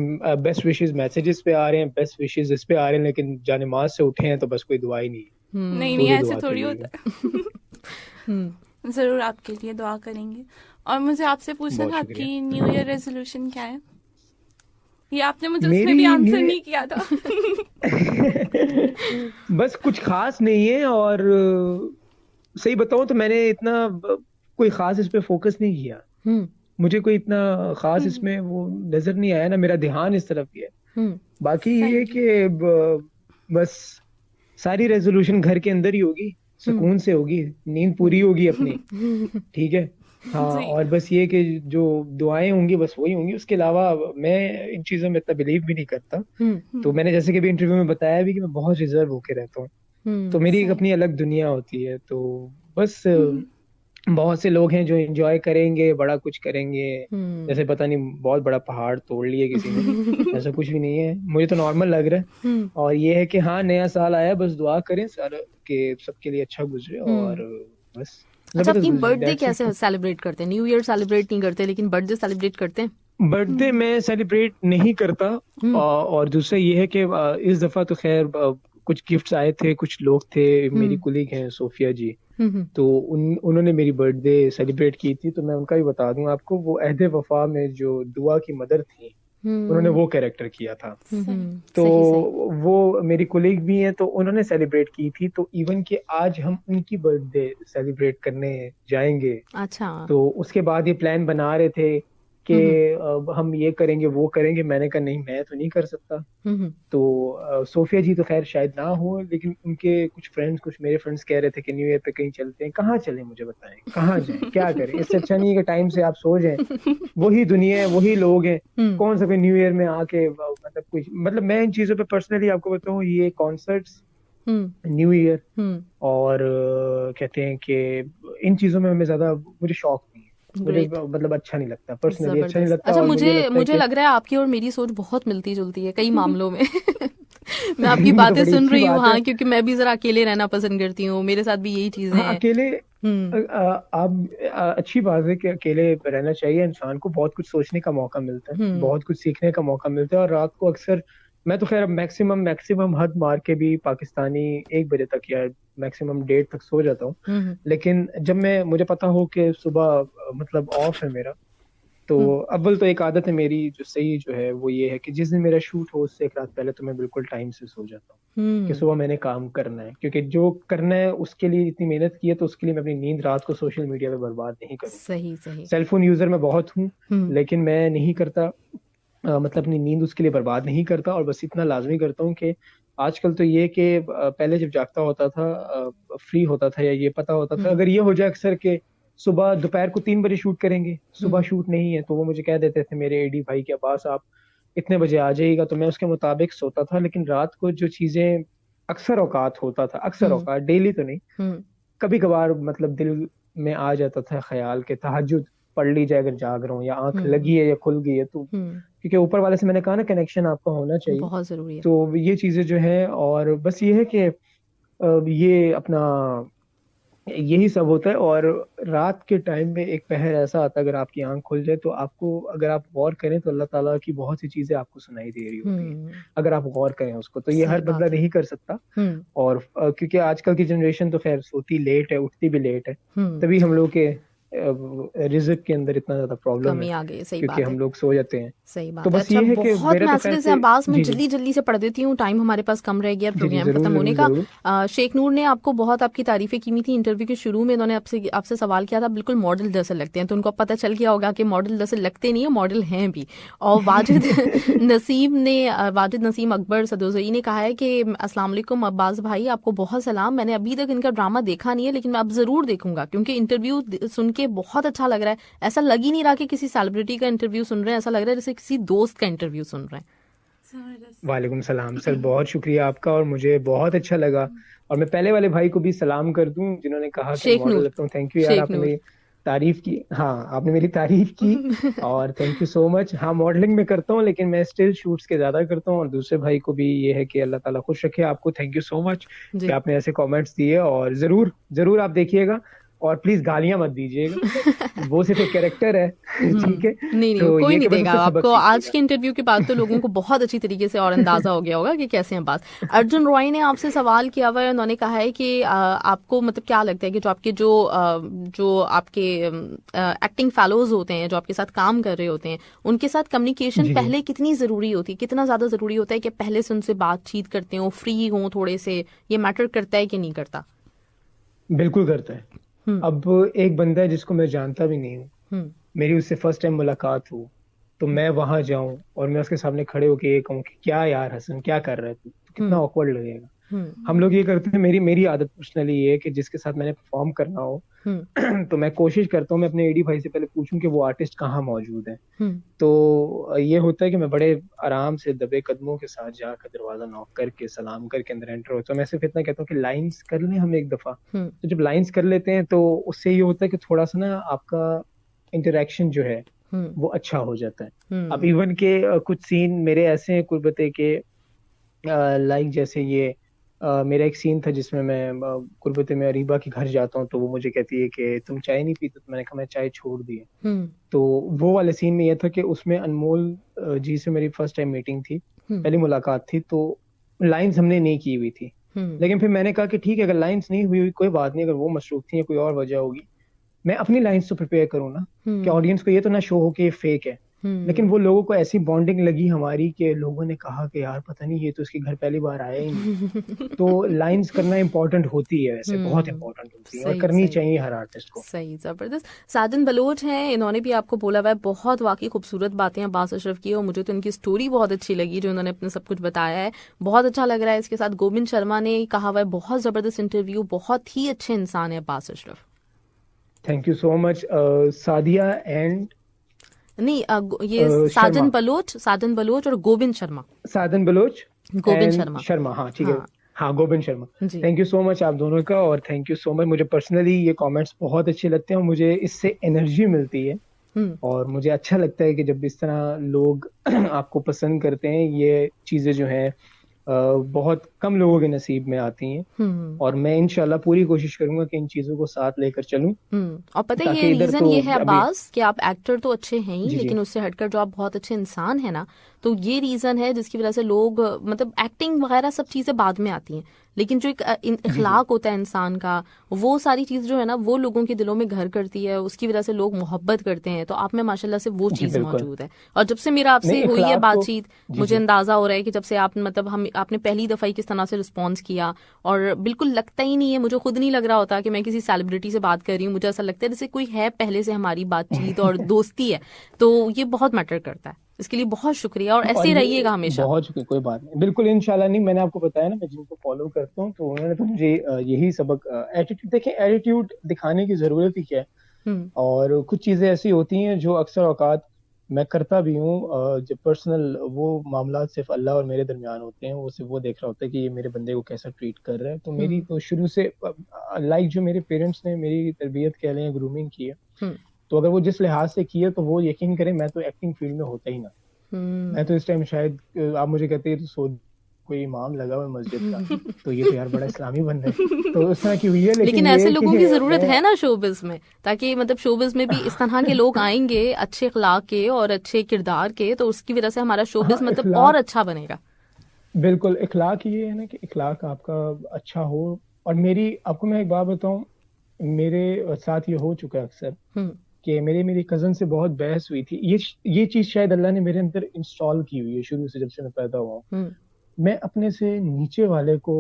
Speaker 3: बेस्ट विशेस मैसेजेस पे आ रहे हैं, बेस्ट विशेस इस पे आ रहे हैं, लेकिन जा नमाज से उठे हैं तो बस कोई दुआ ही नहीं है।
Speaker 4: नहीं
Speaker 3: तो
Speaker 4: नहीं,
Speaker 3: भी
Speaker 4: ऐसे
Speaker 3: दुआ
Speaker 4: थोड़ी
Speaker 3: करिएगा।
Speaker 4: होता है। जरूर आपके लिए दुआ करेंगे। और मुझे आपसे पूछना
Speaker 3: बहुत
Speaker 4: था,
Speaker 3: शुक्रिया।
Speaker 4: आपकी न्यू ईयर रेजोल्यूशन क्या है? ये आपने मुझे
Speaker 3: मेरी
Speaker 4: उसमें भी आंसर
Speaker 3: New-
Speaker 4: नहीं किया था।
Speaker 3: बस कुछ खास नहीं है, और सही बताऊं तो मैंने इतना कोई खास इस पे फोकस नहीं किया। मुझे कोई इतना खास इसमें वो नजर नहीं आया ना, मेरा ध्यान इस तरफ ही है। बाकी ये कि बस सारी रेजोल्यूशन घर के अंदर ही होगी, सुकून से होगी, नींद पूरी होगी अपनी, ठीक है। हाँ,
Speaker 4: जी।
Speaker 3: और बस ये कि जो दुआएं होंगी बस वही होंगी, उसके अलावा मैं इन चीजों में इतना बिलीव भी नहीं करता। तो मैंने जैसे कि भी इंटरव्यू में बताया भी कि मैं बहुत रिजर्व होके रहता हूँ, तो मेरी एक अपनी अलग दुनिया होती है। तो बस बहुत से लोग हैं जो एंजॉय करेंगे, बड़ा कुछ करेंगे, जैसे पता नहीं बहुत बड़ा पहाड़ तोड़ लिए किसी ने। ऐसा कुछ भी नहीं है, मुझे तो नॉर्मल लग रहा है। और ये है कि हाँ, नया साल आया, बस दुआ करें सर कि सबके लिए अच्छा गुजरे, और बस
Speaker 2: अच्छा, अपनी
Speaker 3: जबरदस्त गुजरे।
Speaker 2: Birthday
Speaker 3: That's it.
Speaker 2: कैसे सेलिब्रेट करते हैं? न्यू ईयर सेलिब्रेट नहीं करते, लेकिन बर्थडे सेलिब्रेट करते हैं।
Speaker 3: बर्थडे मैं सेलिब्रेट नहीं करता। और दूसरा ये है कि इस दफा तो खैर कुछ गिफ्ट्स आए थे, कुछ लोग थे, मेरी कुलीग हैं सोफिया जी, तो उन्होंने मेरी बर्थडे सेलिब्रेट की थी। तो मैं उनका भी बता दूं आपको, वो अहद वफा में जो दुआ की मदर थी, उन्होंने वो कैरेक्टर किया था। तो वो मेरी कोलीग भी हैं, तो उन्होंने सेलिब्रेट की थी। तो इवन कि आज हम उनकी बर्थडे सेलिब्रेट करने जाएंगे।
Speaker 2: अच्छा।
Speaker 3: तो उसके बाद ये प्लान बना रहे थे कि हम ये करेंगे वो करेंगे। मैंने कहा नहीं, मैं तो नहीं कर सकता। तो सोफिया जी तो खैर शायद ना हो, लेकिन उनके कुछ फ्रेंड्स, कुछ मेरे फ्रेंड्स कह रहे थे कि न्यू ईयर पे कहीं चलते हैं। कहाँ चलें, मुझे बताएं, कहाँ जाएं, क्या करें? इससे अच्छा नहीं है कि टाइम से आप सो जाएं। वही दुनिया है, वही लोग हैं, कौन सा कोई न्यू ईयर में आके मतलब कुछ, मतलब मैं इन चीजों पे पर्सनली आपको बताऊं, ये कॉन्सर्ट्स न्यू ईयर, और कहते हैं कि इन चीजों में हमें ज्यादा मुझे शौक नहीं है, मुझे
Speaker 2: Great.
Speaker 3: मतलब अच्छा नहीं लगता, पर्सनली अच्छा नहीं
Speaker 2: जबरदस्त।
Speaker 3: लगता।
Speaker 2: अच्छा,
Speaker 3: और
Speaker 2: मुझे
Speaker 3: लगता है
Speaker 2: मुझे
Speaker 3: कि
Speaker 2: लग रहा है आपकी और मेरी सोच बहुत मिलती जुलती है कई मामलों में। मैं आपकी
Speaker 3: ये तो
Speaker 2: बातें
Speaker 3: बड़ी
Speaker 2: सुन
Speaker 3: अच्छी
Speaker 2: रही हूँ,
Speaker 3: बात है।
Speaker 2: हाँ, क्योंकि मैं भी जरा अकेले रहना पसंद करती हूँ, मेरे साथ भी यही चीजें
Speaker 3: हाँ,
Speaker 2: हैं।
Speaker 3: अकेले
Speaker 2: हम्म
Speaker 3: आप अच्छी बात है कि अकेले रहना चाहिए, इंसान को बहुत कुछ सोचने का मौका मिलता है,
Speaker 2: हम्म
Speaker 3: बहुत कुछ सीखने का मौका मिलता है। और रात को अक्सर मैं तो खैर मैक्सिमम मैक्सिमम हद मार के भी पाकिस्तानी 1 बजे तक या मैक्सिमम 1:30 तक सो जाता हूँ।
Speaker 2: हम्म
Speaker 3: लेकिन जब मुझे पता हो कि सुबह मतलब ऑफ है मेरा, तो
Speaker 2: हम्म
Speaker 3: अव्वल तो एक आदत है मेरी जो सही जो है वो ये है कि जिस दिन मेरा शूट हो उससे 1 रात पहले तो मैं बिल्कुल टाइम से सो जाता हूँ, कि
Speaker 2: हम्म
Speaker 3: सुबह मैंने काम करना है, क्योंकि जो करना है उसके लिए इतनी मेहनत की है तो उसके लिए मैं अपनी नींद रात को सोशल मीडिया पे बर्बाद नहीं करूंगा।
Speaker 2: सही सही।
Speaker 3: सेलफोन यूजर मैं बहुत हूँ,
Speaker 2: हम्म
Speaker 3: लेकिन मैं नहीं करता, मतलब अपनी नींद उसके लिए बर्बाद नहीं करता। और बस इतना लाजमी करता हूँ कि आजकल तो ये कि पहले जब जागता होता था, फ्री होता था या ये पता होता था,
Speaker 2: हम्म
Speaker 3: अगर ये हो जाए अक्सर के सुबह दोपहर को 3 बजे शूट करेंगे, सुबह
Speaker 2: हम्म
Speaker 3: शूट नहीं है, तो वो मुझे कह देते थे मेरे एडी भाई के अब्बास आप इतने बजे आ जाइएगा, तो मैं उसके मुताबिक सोता था। लेकिन रात को जो चीजें अक्सर औकात होता था, अक्सर
Speaker 2: हम्म
Speaker 3: औकात डेली तो नहीं,
Speaker 2: हम्म
Speaker 3: कभी कभार मतलब दिल में आ जाता था ख्याल के तहज्जुद पढ़ ली जाए अगर जाग रहा हूँ, या आंख
Speaker 2: हम्म
Speaker 3: लगी है या खुल गई है, तो
Speaker 2: हम्म
Speaker 3: क्योंकि ऊपर वाले से मैंने कहा ना कनेक्शन आपका होना चाहिए।
Speaker 2: बहुत जरूरी है।
Speaker 3: तो ये चीजें जो है, और बस ये है कि ये अपना यही सब होता है। और रात के टाइम में एक पहर ऐसा आता है, अगर आपकी आंख खुल जाए तो आपको, अगर आप गौर करें तो अल्लाह ताला की बहुत सी चीजें आपको सुनाई दे रही होती हैं,
Speaker 2: हम्म
Speaker 3: अगर आप गौर करें उसको, तो ये
Speaker 2: सही
Speaker 3: हर बंदा
Speaker 2: बात है।
Speaker 3: नहीं कर सकता।
Speaker 2: हम्म
Speaker 3: और क्योंकि आजकल की जनरेशन तो खैर सोती लेट है, उठती भी लेट है,
Speaker 2: हम्म
Speaker 3: तभी हम लोग के रिज्क के अंदर इतना ज्यादा प्रॉब्लम है,
Speaker 2: कमी आ गई, सही
Speaker 3: क्योंकि
Speaker 2: बात है।
Speaker 3: हम लोग सो जाते हैं।
Speaker 2: सही
Speaker 3: तो
Speaker 2: बात है।
Speaker 3: बस
Speaker 2: अच्छा,
Speaker 3: ये है कि
Speaker 2: बहुत
Speaker 3: मेरा तो खैर
Speaker 2: मैसेजेस हैं
Speaker 3: से
Speaker 2: अब्बास, मैं
Speaker 3: जी जी
Speaker 2: जल्दी जल्दी से पढ़ देती हूँ, टाइम हमारे पास कम रह गया
Speaker 3: जी जी,
Speaker 2: प्रोग्राम
Speaker 3: जरूर
Speaker 2: खत्म होने
Speaker 3: जरूर
Speaker 2: का।
Speaker 3: जरूर।
Speaker 2: शेख नूर ने आपको बहुत आपकी तारीफें की थी इंटरव्यू के शुरू में, उन्होंने आपसे आपसे सवाल किया था, बिल्कुल मॉडल जैसे लगते हैं, तो उनको अब पता चल गया होगा कि मॉडल जैसे लगते नहीं है, मॉडल हैं भी। और वाजिद नसीम अकबर सदोजई ने कहा है कि अस्सलाम वालेकुम अब्बास भाई, आपको बहुत सलाम, मैंने अभी तक इनका ड्रामा देखा नहीं है, लेकिन मैं अब जरूर देखूंगा, क्योंकि इंटरव्यू सुन के बहुत अच्छा लग रहा है। ऐसा लग ही नहीं रहा कि किसी सेलिब्रिटी का इंटरव्यू सुन रहे हैं, ऐसा लग रहा है जैसे किसी दोस्त का इंटरव्यू सुन रहे हैं।
Speaker 4: जबरदस्त।
Speaker 3: वालेकुम सलाम सर, बहुत शुक्रिया आपका, और मुझे बहुत अच्छा लगा। और मैं पहले वाले भाई को भी सलाम कर दूं जिन्होंने कहा कि मैं
Speaker 2: शेख
Speaker 3: मॉडल
Speaker 2: नूर।
Speaker 3: लगता हूँ, थैंक यू यार,
Speaker 2: शेख
Speaker 3: आपने
Speaker 2: नूर।
Speaker 3: मेरी तारीफ की। हाँ, आपने मेरी तारीफ की, और थैंक यू सो मच। हाँ, मॉडलिंग में करता हूँ, लेकिन मैं स्टिल शूट्स के ज्यादा करता हूँ। और दूसरे भाई को भी ये है कि अल्लाह ताला खुश रखे आपको, थैंक यू सो मच कि
Speaker 2: जी।
Speaker 3: आपने ऐसे कमेंट्स दिए। और जरूर जरूर आप देखिएगा, और प्लीज गालियां मत दीजिएगा, वो सिर्फ एक कैरेक्टर है। ठीक है,
Speaker 2: नहीं नहीं,
Speaker 3: तो
Speaker 2: कोई
Speaker 3: ये
Speaker 2: नहीं
Speaker 3: कि बस
Speaker 2: देगा
Speaker 3: उससे सबक
Speaker 2: आपको। आज
Speaker 3: सीखिएगा।
Speaker 2: के इंटरव्यू के बाद तो लोगों को बहुत अच्छी तरीके से और अंदाजा हो गया होगा कि कैसे हैं बात। अर्जुन रॉय ने आपसे सवाल किया हुआ है, उन्होंने कहा है कि आपको मतलब क्या लगता है कि जो आपके एक्टिंग फेलोज होते हैं, जो आपके साथ काम कर रहे होते हैं, उनके साथ कम्युनिकेशन
Speaker 3: जी जी,
Speaker 2: पहले कितनी जरूरी होती है, कितना ज्यादा जरूरी होता है कि पहले से उनसे बातचीत करते हो, फ्री हो थोड़े से, ये मैटर करता है कि नहीं करता?
Speaker 3: बिल्कुल करता है।
Speaker 2: हम्म
Speaker 3: अब एक बंदा है जिसको मैं जानता भी नहीं हूँ,
Speaker 2: हम्म
Speaker 3: मेरी उससे फर्स्ट टाइम मुलाकात हो, तो मैं वहां जाऊं और मैं उसके सामने खड़े होके ये कहूँ कि क्या यार हसन क्या कर रहा है तू, तो कितना
Speaker 2: हम्म
Speaker 3: ऑकवर्ड लगेगा।
Speaker 2: हम्म
Speaker 3: हम लोग ये करते हैं, मेरी मेरी आदत पर्सनली ये है कि जिसके साथ मैंने परफॉर्म करना हो,
Speaker 2: हम्म
Speaker 3: तो मैं कोशिश करता हूँ मैं अपने एडी भाई से पहले पूछूं कि वो आर्टिस्ट कहाँ मौजूद है।
Speaker 2: हम्म
Speaker 3: तो ये होता है कि मैं बड़े आराम से दबे कदमों के साथ जाकर दरवाजा नॉक करके सलाम करके अंदर एंटर होता हूँ। मैं सिर्फ इतना कहता हूँ कि लाइंस कर लें हम एक दफा।
Speaker 2: हम्म
Speaker 3: तो जब लाइंस कर लेते हैं तो उससे ये होता है कि थोड़ा सा ना आपका इंटरेक्शन जो है
Speaker 2: हम्म
Speaker 3: वो अच्छा हो जाता है। अब
Speaker 2: हम्म
Speaker 3: इवन के कुछ सीन मेरे ऐसे हैं कुर्बते के, लाइक जैसे ये मेरा एक सीन था जिसमें मैं कुर्बते में अरीबा के घर जाता हूँ, तो वो मुझे कहती है कि तुम चाय नहीं पीते, तो मैंने कहा मैं चाय छोड़ दी है।
Speaker 2: हम्म
Speaker 3: तो वो वाले सीन में यह था कि उसमें अनमोल जी से मेरी फर्स्ट टाइम मीटिंग थी,
Speaker 2: हम्म
Speaker 3: पहली मुलाकात थी, तो लाइंस हमने नहीं की हुई थी।
Speaker 2: हम्म
Speaker 3: लेकिन फिर मैंने कहा कि ठीक है, अगर लाइंस नहीं हुई कोई बात नहीं, अगर वो मसरूफ थी या कोई और वजह होगी, मैं अपनी लाइंस तो प्रिपेयर करूँ ना, कि
Speaker 2: हम्म
Speaker 3: ऑडियंस को ये तो ना शो हो कि ये फेक है। लेकिन
Speaker 2: हम्म
Speaker 3: वो लोगों को ऐसी बॉन्डिंग लगी हमारी कि लोगों ने कहा कि यार पता नहीं ये तो इसके घर पहली बार आया ही नहीं। तो लाइंस करना इंपॉर्टेंट होती है, वैसे बहुत इंपॉर्टेंट होती है और
Speaker 2: सही
Speaker 3: करनी
Speaker 2: सही
Speaker 3: चाहिए हर आर्टिस्ट को।
Speaker 2: सही, जबरदस्त। साजन बलोच हैं, इन्होंने भी आपको बोला हुआ है, बहुत वाकई खूबसूरत बातें अब्बास अशरफ की, और मुझे तो इनकी स्टोरी बहुत अच्छी लगी जो इन्होंने अपने सब कुछ बताया है, बहुत अच्छा लग रहा है। इसके साथ गोविंद शर्मा ने कहा हुआ है, बहुत जबरदस्त इंटरव्यू, बहुत ही अच्छे इंसान है Abbas Ashraf.
Speaker 3: Thank you so much Sadia and
Speaker 2: नहीं, ये
Speaker 3: शर्मा,
Speaker 2: साजन बलोच और गोविंद शर्मा।
Speaker 3: साधन बलोच
Speaker 2: गोविंद
Speaker 3: एंड
Speaker 2: शर्मा।
Speaker 3: शर्मा, हाँ ठीक है।
Speaker 2: हाँ
Speaker 3: हाँ, गोविंद शर्मा।
Speaker 2: जी।
Speaker 3: थैंक यू सो मच आप दोनों का, और थैंक यू सो मच। मुझे पर्सनली ये कमेंट्स बहुत अच्छे लगते हैं और मुझे इससे एनर्जी मिलती है,
Speaker 2: हम्म।
Speaker 3: और मुझे अच्छा लगता है कि जब इस तरह लोग आपको पसंद करते हैं। ये चीजें जो हैं बहुत कम लोगों के नसीब में आती हैं,
Speaker 2: हम्म।
Speaker 3: और मैं इंशाल्लाह पूरी कोशिश करूंगा कि इन चीजों को साथ लेकर चलूं,
Speaker 2: और पता है ये
Speaker 3: ताकि इधर
Speaker 2: रीजन
Speaker 3: तो
Speaker 2: ये है
Speaker 3: अभी।
Speaker 2: अब्बास कि आप एक्टर तो अच्छे हैं ही,
Speaker 3: जी जी
Speaker 2: लेकिन उससे हटकर जो आप बहुत अच्छे इंसान है ना, तो ये रीजन है जिसकी वजह से लोग मतलब एक्टिंग वगैरह सब चीजें बाद में आती हैं, लेकिन जो एक
Speaker 3: जी जी
Speaker 2: इखलाक होता है इंसान का, वो सारी चीज जो है ना वो लोगों के दिलों में घर करती है, उसकी वजह से लोग मोहब्बत करते हैं। तो आप में माशाल्लाह से वो
Speaker 3: जी
Speaker 2: चीज
Speaker 3: बिल्कुल।
Speaker 2: मौजूद है। और जब से मेरा आपसे
Speaker 3: नहीं,
Speaker 2: हुई है
Speaker 3: इखलाक तो।
Speaker 2: बातचीत,
Speaker 3: जी
Speaker 2: मुझे
Speaker 3: जी
Speaker 2: अंदाजा हो रहा है कि जब से आप मतलब हम आपने पहली दफा ही किस तरह से रिस्पॉन्स किया, और बिल्कुल लगता ही नहीं है, मुझे खुद नहीं लग रहा होता कि मैं किसी सेलिब्रिटी से बात कर रही हूँ, मुझे ऐसा लगता है जैसे कोई है पहले से हमारी बातचीत और दोस्ती है। तो ये बहुत मैटर करता है, इसके लिए बहुत शुक्रिया और ऐसे
Speaker 3: और
Speaker 2: ही
Speaker 3: ये
Speaker 2: रहिएगा हमेशा।
Speaker 3: बहुत शुक्रिया, कोई बात नहीं, बिल्कुल इंशाल्लाह। नहीं, मैंने आपको बताया ना, मैं जिनको फॉलो करता हूँ तो उन्होंने तो मुझे यही सबक, एटीट्यूड, देखें एटीट्यूड दिखाने की जरूरत ही क्या है।
Speaker 2: हम्म।
Speaker 3: और कुछ चीजें ऐसी होती हैं जो अक्सर औकात मैं करता भी हूँ, जब पर्सनल वो मामला सिर्फ अल्लाह और मेरे दरमियान होते हैं, वो सिर्फ वो देख रहा होता है कि ये मेरे बंदे को कैसा ट्रीट कर रहा है। तो मेरी
Speaker 2: हम्म।
Speaker 3: तो शुरू से लाइक जो मेरे पेरेंट्स ने मेरी तरबियत कह लें, ग्रूमिंग की है,
Speaker 2: हम्म।
Speaker 3: तो अगर वो जिस लिहाज से की है तो वो यकीन करें, मैं तो एक्टिंग फील्ड में होता ही ना। मैं
Speaker 2: हम्म।
Speaker 3: तो इस टाइम शायद, आप मुझे कहते हैं तो सोच, कोई इमाम लगा हुआ है मस्जिद का, तो ये तो यार बड़ा इस्लामी बन रहा है, तो उस तरह की हुई है। लेकिन
Speaker 2: लेकिन
Speaker 3: ये
Speaker 2: ऐसे
Speaker 3: है कि
Speaker 2: लोगों की जरूरत
Speaker 3: मैं
Speaker 2: है ना शोबिज में, ताकि मतलब शोबिज में भी इस तरह के लोग आएंगे अच्छे अखलाक के और अच्छे किरदार के, तो उसकी वजह से हमारा शोबिज
Speaker 3: हाँ,
Speaker 2: मतलब और
Speaker 3: इखलाक,
Speaker 2: अच्छा बनेगा।
Speaker 3: बिल्कुल इखलाक ये है ना कि इखलाक आपका अच्छा हो। और मेरी आपको मैं एक बात बताऊं, मेरे साथ ये हो चुका है अक्सर
Speaker 2: हम्म।
Speaker 3: कि मेरी कजन से बहुत बहस हुई थी। ये चीज शायद अल्लाह ने मेरे अंदर इंस्टॉल की हुई है शुरू से, जब से मैं पैदा हुआ हूं।
Speaker 2: हम्म।
Speaker 3: मैं अपने से नीचे वाले को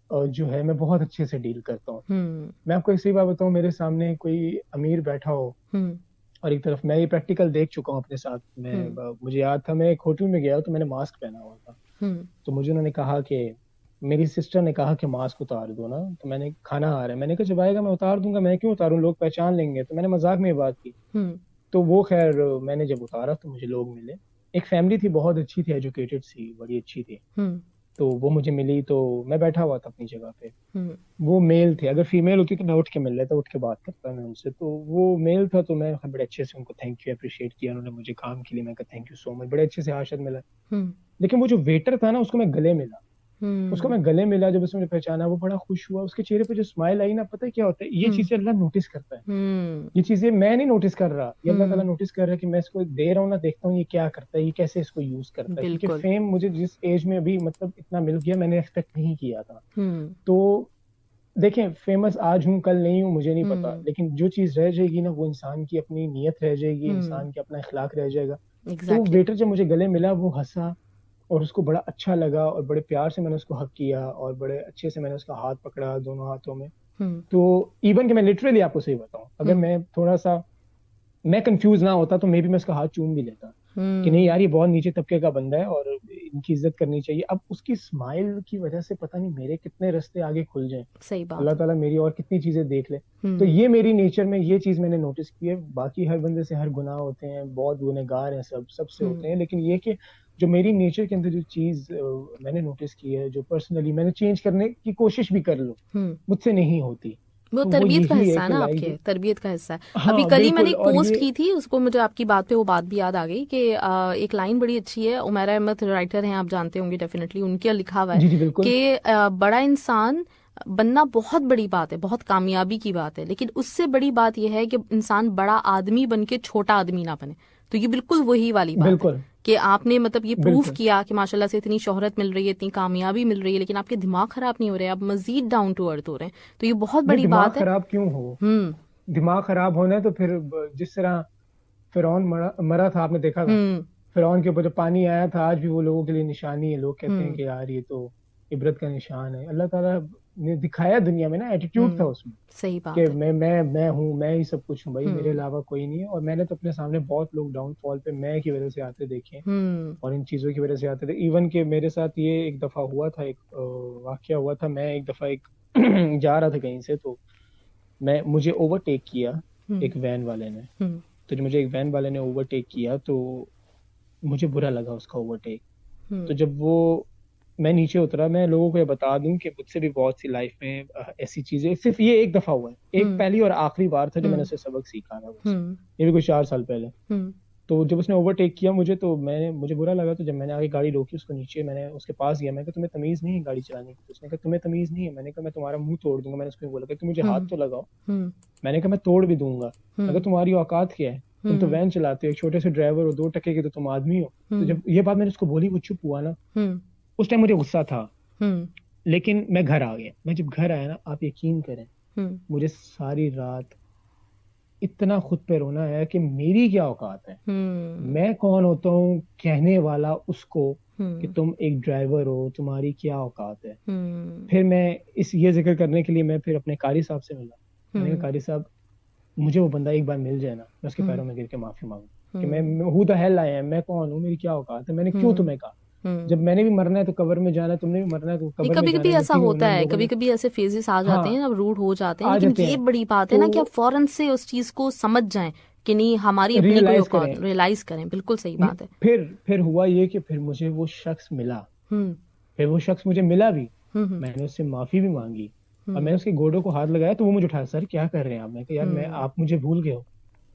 Speaker 3: जो है मैं बहुत अच्छे से डील करता हूँ।
Speaker 2: हम्म।
Speaker 3: मैं आपको एक सही बात बताऊं, मेरे सामने कोई अमीर बैठा हो,
Speaker 2: हम्म।
Speaker 3: और एक तरफ मैं ये प्रैक्टिकल देख चुका हूँ अपने साथ।
Speaker 2: हम्म।
Speaker 3: मुझे याद था, मैं एक होटल में गया तो मैंने मास्क पहना हुआ था।
Speaker 2: हम्म।
Speaker 3: तो मुझे उन्होंने कहा कि, मेरी सिस्टर ने कहा कि मास्क उतार दो ना, तो मैंने, खाना आ रहा है, मैंने कहा जब आएगा मैं उतार दूंगा, मैं क्यों उतारूं, लोग पहचान लेंगे। तो मैंने मजाक में ये बात की।
Speaker 2: हम्म।
Speaker 3: तो वो खैर, मैंने जब उतारा तो मुझे लोग मिले। एक फैमिली थी, बहुत अच्छी थी, एजुकेटेड सी, बड़ी अच्छी थी।
Speaker 2: हम्म।
Speaker 3: तो वो मुझे मिली, तो मैं बैठा हुआ था अपनी जगह पे।
Speaker 2: हम्म।
Speaker 3: वो मेल थे, अगर फीमेल होती तो मैं उठ के मिल लेता, उठ के बात करता मैं उनसे। तो वो मेल था, तो मैं बड़े अच्छे से उनको थैंक यू अप्रिशिएट किया, उन्होंने मुझे काम के लिए, मैं कहा थैंक यू सो मच, बड़े अच्छे से हाशर मिला।
Speaker 2: हम्म।
Speaker 3: लेकिन वो जो वेटर था ना, उसको मैं गले मिला। उसको
Speaker 2: हम्म।
Speaker 3: मैं गले मिला, जब उसने मुझे पहचाना वो बड़ा खुश हुआ, उसके चेहरे पे जो स्माइल आई ना, पता है क्या होता है, ये
Speaker 2: हम्म।
Speaker 3: चीजें अल्लाह नोटिस करता है।
Speaker 2: हम्म।
Speaker 3: ये चीजें मैं नहीं नोटिस कर रहा, ये अल्लाह ताला
Speaker 2: हम्म।
Speaker 3: नोटिस कर रहा है कि मैं इसको दे रहा हूँ ना, देखता हूँ ये क्या करता है, ये कैसे इसको यूज करता है। क्योंकि
Speaker 2: बिल्कुल।
Speaker 3: फेम मुझे जिस एज में अभी मतलब इतना मिल गया, मैंने एक्सपेक्ट नहीं किया था।
Speaker 2: हम्म।
Speaker 3: तो देखें, फेमस आज हूँ कल नहीं हूँ मुझे नहीं पता,
Speaker 2: हम्म।
Speaker 3: लेकिन जो चीज रह जाएगी ना, वो इंसान की अपनी नीयत रह जाएगी,
Speaker 2: हम्म।
Speaker 3: इंसान के अपना इखलाक रह जाएगा। तो
Speaker 2: एग्जैक्टली।
Speaker 3: वेटर जब मुझे गले मिला, वो हंसा, और उसको बड़ा अच्छा लगा, और बड़े प्यार से मैंने उसको हक किया, और बड़े अच्छे से मैंने उसका हाथ पकड़ा दोनों हाथों में।
Speaker 2: हम्म।
Speaker 3: तो इवन कि मैं लिटरली आपको सही बताऊं, अगर
Speaker 2: हम्म।
Speaker 3: मैं थोड़ा सा, मैं कंफ्यूज ना होता तो मे भी मैं उसका हाथ चूम भी लेता कि नहीं
Speaker 2: हम्म।
Speaker 3: यार, ये बहुत नीचे तबके का बंदा है और इनकी इज्जत करनी चाहिए। अब उसकी स्माइल की वजह से पता नहीं मेरे कितने रास्ते आगे खुल जाएं,
Speaker 2: सही बात
Speaker 3: अल्लाह
Speaker 2: है।
Speaker 3: ताला मेरी और कितनी चीजें देख ले। तो
Speaker 2: हम्म।
Speaker 3: ये मेरी नेचर में ये चीज मैंने नोटिस की है। बाकी हर बंदे से हर गुनाह होते हैं, बहुत गुनहगार हैं, सबसे
Speaker 2: हम्म।
Speaker 3: होते हैं, लेकिन ये कि जो मेरी नेचर के अंदर जो चीज मैंने नोटिस की है, जो पर्सनली मैंने चेंज करने की कोशिश भी कर लूं,
Speaker 2: हम्म।
Speaker 3: मुझसे नहीं होती।
Speaker 2: वो
Speaker 3: तो वो
Speaker 2: तरबियत का
Speaker 3: यही है
Speaker 2: हिस्सा है
Speaker 3: कि
Speaker 2: ना,
Speaker 3: लाइक
Speaker 2: आपके
Speaker 3: जो,
Speaker 2: तरबियत का हिस्सा है। अभी
Speaker 3: हाँ
Speaker 2: कल ही मैंने
Speaker 3: बिल्कुल।
Speaker 2: एक
Speaker 3: और
Speaker 2: पोस्ट
Speaker 3: ये,
Speaker 2: की थी, उसको मुझे आपकी बात पे वो बात भी याद आ गई कि एक लाइन बड़ी अच्छी है, उमैरा अहमद राइटर हैं, आप जानते होंगे डेफिनेटली, उनके लिखा हुआ है
Speaker 3: जी जी बिल्कुल
Speaker 2: कि बड़ा इंसान बनना बहुत बड़ी बात है, बहुत कामयाबी की बात है, लेकिन उससे बड़ी बात यह है कि इंसान बड़ा आदमी बन के छोटा आदमी ना बने। तो ये बिल्कुल वही वाली बात है
Speaker 3: बिल्कुल
Speaker 2: कि आपने मतलब ये प्रूव
Speaker 3: बिल्कुल।
Speaker 2: किया कि माशाल्लाह से इतनी शोहरत मिल रही है, इतनी कामयाबी मिल रही है, लेकिन आपके दिमाग खराब नहीं हो रहे, आप मजीद डाउन टू अर्थ हो रहे हैं। तो ये बहुत
Speaker 3: नहीं,
Speaker 2: बड़ी
Speaker 3: दिमाग
Speaker 2: बात है।
Speaker 3: खराब क्यों हो,
Speaker 2: हम्म।
Speaker 3: दिमाग खराब होना है तो फिर जिस तरह फिरौन मरा था, आपने देखा था,
Speaker 2: हम्म।
Speaker 3: फिरौन के ऊपर जो पानी आया था, आज भी वो लोगों के लिए निशानी है। लोग कहते हैं
Speaker 2: हम्म।
Speaker 3: कि यार ये तो इबरत का निशान है। अल्लाह ताला ने दिखाया दुनिया में ना, एटीट्यूड था उसमें
Speaker 2: सही
Speaker 3: कि
Speaker 2: बात है।
Speaker 3: मैं हूँ, मैं ही सब कुछ हूँ भाई, मेरे
Speaker 2: हम्म।
Speaker 3: अलावा कोई नहीं है। और मैंने तो अपने सामने बहुत लोग डाउनफॉल पे मैं की वजह से आते देखे हैं,
Speaker 2: हम्म।
Speaker 3: और इन चीजों की वजह से आते थे। इवन के मेरे साथ ये एक दफा हुआ था, एक वाकया हुआ था। मैं एक दफा एक जा रहा था कहीं से, तो मैं मुझे ओवरटेक किया
Speaker 2: हम्म।
Speaker 3: एक वैन वाले ने।
Speaker 2: हम्म।
Speaker 3: तो जब मुझे एक वैन वाले ने ओवरटेक किया, तो मुझे बुरा लगा उसका ओवरटेक। तो
Speaker 2: हम्म।
Speaker 3: जब वो मैं नीचे उतरा, मैं लोगों को ये बता दूं कि मुझसे भी बहुत सी लाइफ में ऐसी चीजें, सिर्फ ये एक दफा हुआ है, एक पहली और आखिरी बार था जब मैंने उससे सबक सीखा था उससे। ये भी कुछ 4 साल पहले। तो जब उसने ओवरटेक किया मुझे, तो मुझे बुरा लगा। तो जब मैंने आगे गाड़ी रोकी उसको नीचे, मैंने उसके पास गया, मैंने कहा तुम्हें तमीज नहीं है गाड़ी चलाने की? उसने कहा तुम्हें तमीज नहीं है? मैंने कहा मैं तुम्हारा मुंह तोड़ दूंगा। मैंने उसको बोला कि तुम मुझे हाथ तो लगाओ। मैंने कहा मैं तोड़ भी दूंगा। अगर तुम्हारी औकात क्या है, तुम तो वैन चलाते हो, एक छोटे से ड्राइवर हो, 2 टके के तो तुम आदमी हो। तो जब ये बात मैंने उसको बोली, वो चुप हुआ ना, उस टाइम मुझे गुस्सा था, लेकिन मैं घर आ गया। मैं जब घर आया ना, आप यकीन करें, मुझे सारी रात इतना खुद पे रोना है कि मेरी क्या औकात है, मैं कौन होता हूँ कहने वाला उसको कि तुम एक ड्राइवर हो, तुम्हारी क्या औकात है। फिर मैं ये जिक्र करने के लिए मैं फिर अपने कारी साहब से मिला। मैंने कहा कारी साहब, मुझे वो बंदा एक बार मिल जाए ना, मैं उसके पैरों में गिर के माफी मांगू कि मैं who the hell I am, मैं कौन हूँ, मेरी क्या औकात है, मैंने क्यों तुम्हें कहा। जब मैंने भी मरना है तो कब्र में जाना है, तुमने भी मरना है तो कब्र में जाना है।
Speaker 2: कभी कभी ऐसा होता है, कभी कभी ऐसे फेजेस आ जाते हैं, अब रूड हो जाते हैं, लेकिन ये बड़ी बात है ना कि आप फौरन से उस चीज को समझ जाएं कि नहीं, हमारी अपनी कोई औकात, रियलाइज करें। बिल्कुल सही बात है।
Speaker 3: फिर हुआ ये कि फिर मुझे वो शख्स मिला, फिर वो शख्स मुझे मिला भी, मैंने उससे माफी भी मांगी और मैंने उसके गोडों को हाथ लगाया तो वो मुझे उठाया, सर क्या कर रहे हैं आप? मैं कहा यार आप मुझे भूल गए हो,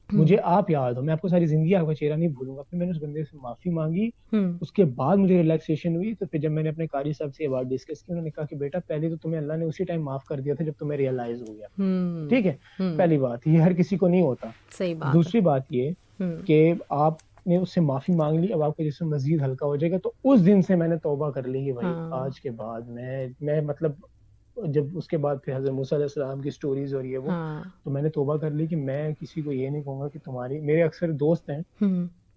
Speaker 3: मुझे आप याद हो, मैं आपको सारी जिंदगी आपका चेहरा नहीं भूलूंगा। फिर मैंने उस बंदे से माफी मांगी, उसके बाद मुझे रिलैक्सेशन हुई। तो फिर जब मैंने अपने कारी साहब से ये बात डिस्कस की, उन्होंने कहा कि बेटा पहले तो तुम्हें अल्लाह ने उसी टाइम माफ कर दिया था जब तुम्हें रियलाइज हो गया। ठीक है, पहली बात ये हर किसी को नहीं होता।
Speaker 2: सही बात।
Speaker 3: दूसरी बात ये कि आपने उससे माफी मांग ली, अब आपका जिस्म मजीद हल्का हो जाएगा। तो उस दिन से मैंने तौबा कर ली कि भाई आज के बाद मैं मतलब जब उसके बाद फिर हज़रत मूसा अलैहिस्सलाम की स्टोरीज और ये वो, तो मैंने तौबा कर ली कि मैं किसी को ये नहीं कहूंगा कि तुम्हारी, मेरे अक्सर दोस्त हैं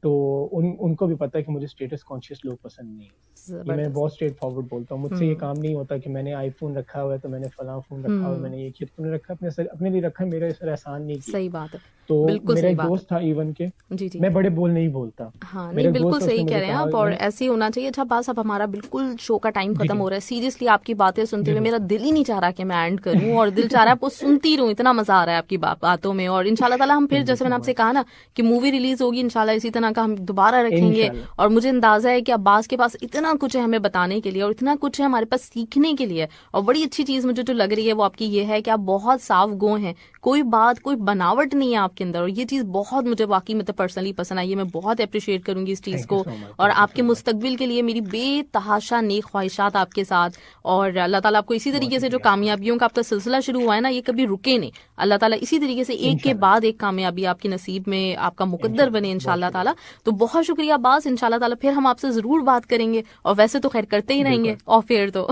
Speaker 3: तो उनको भी पता है कि मुझे स्टेटस कॉन्शियस लोग पसंद नहीं है। मैं बहुत स्ट्रेट फॉरवर्ड बोलता हूँ, मुझसे ये काम नहीं होता कि मैंने आईफोन रखा हुआ है तो मैंने फलां फोन रखा हुआ है, मैंने ये किया, तुमने रखा अपने लिए रखा, मेरे सर एहसान नहीं किया।
Speaker 2: सही बात है।
Speaker 3: तो मेरा एक दोस्त था इवन के,
Speaker 2: जी।
Speaker 3: मैं बड़े बोल नहीं बोलता।
Speaker 2: हाँ, नहीं बिल्कुल सही कह रहे हैं आप, और ऐसे ही होना चाहिए। अच्छा बात साहब, हमारा बिल्कुल शो का टाइम खत्म हो रहा है। सीरियसली आपकी बातें सुनते हुए मेरा दिल ही नहीं चाह रहा कि मैं एंड करूं, और दिल चाह रहा है आपको सुनती रहूं, इतना मजा आ रहा है आपकी बातों में। और इंशाल्लाह ताला हम फिर, जैसे मैंने आपसे कहा ना कि मूवी रिलीज होगी, इंशाल्लाह इसी तरह का हम दोबारा रखेंगे। और मुझे अंदाजा है कि अब्बास के पास इतना कुछ है हमें बताने के लिए, और इतना कुछ है हमारे पास सीखने के लिए। और बड़ी अच्छी चीज मुझे जो लग रही है वो आपकी ये है कि आप बहुत साफ गो हैं, कोई बात, कोई बनावट नहीं है आपके अंदर। और ये चीज बहुत मुझे वाकई मतलब पर्सनली पसंद आई है, मैं बहुत अप्रिशिएट करूंगी इस चीज को। और आपके मुस्तकबिल के लिए मेरी बेतहाशा नेक ख्वाहिशात आपके साथ। और अल्लाह ताला आपको इसी तरीके से, जो कामयाबियों का आपका सिलसिला शुरू हुआ है ना, ये कभी रुके नहीं। अल्लाह ताला इसी तरीके से एक के बाद एक कामयाबी आपके नसीब में, आपका मुकद्दर बने इंशाल्लाह ताला। तो बहुत शुक्रिया अब्बास, इंशाल्लाह ताला फिर हम आपसे जरूर बात करेंगे, और वैसे तो खैर करते ही रहेंगे ऑफ एयर तो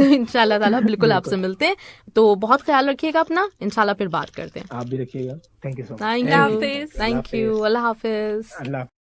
Speaker 2: इंशाल्लाह ताला बिल्कुल आपसे मिलते हैं। तो बहुत ख्याल रखिएगा अपना, इंशाल्लाह फिर बात करते हैं।
Speaker 3: आप भी रखिएगा। Thank you so much.
Speaker 2: Thank you, Allah Hafiz.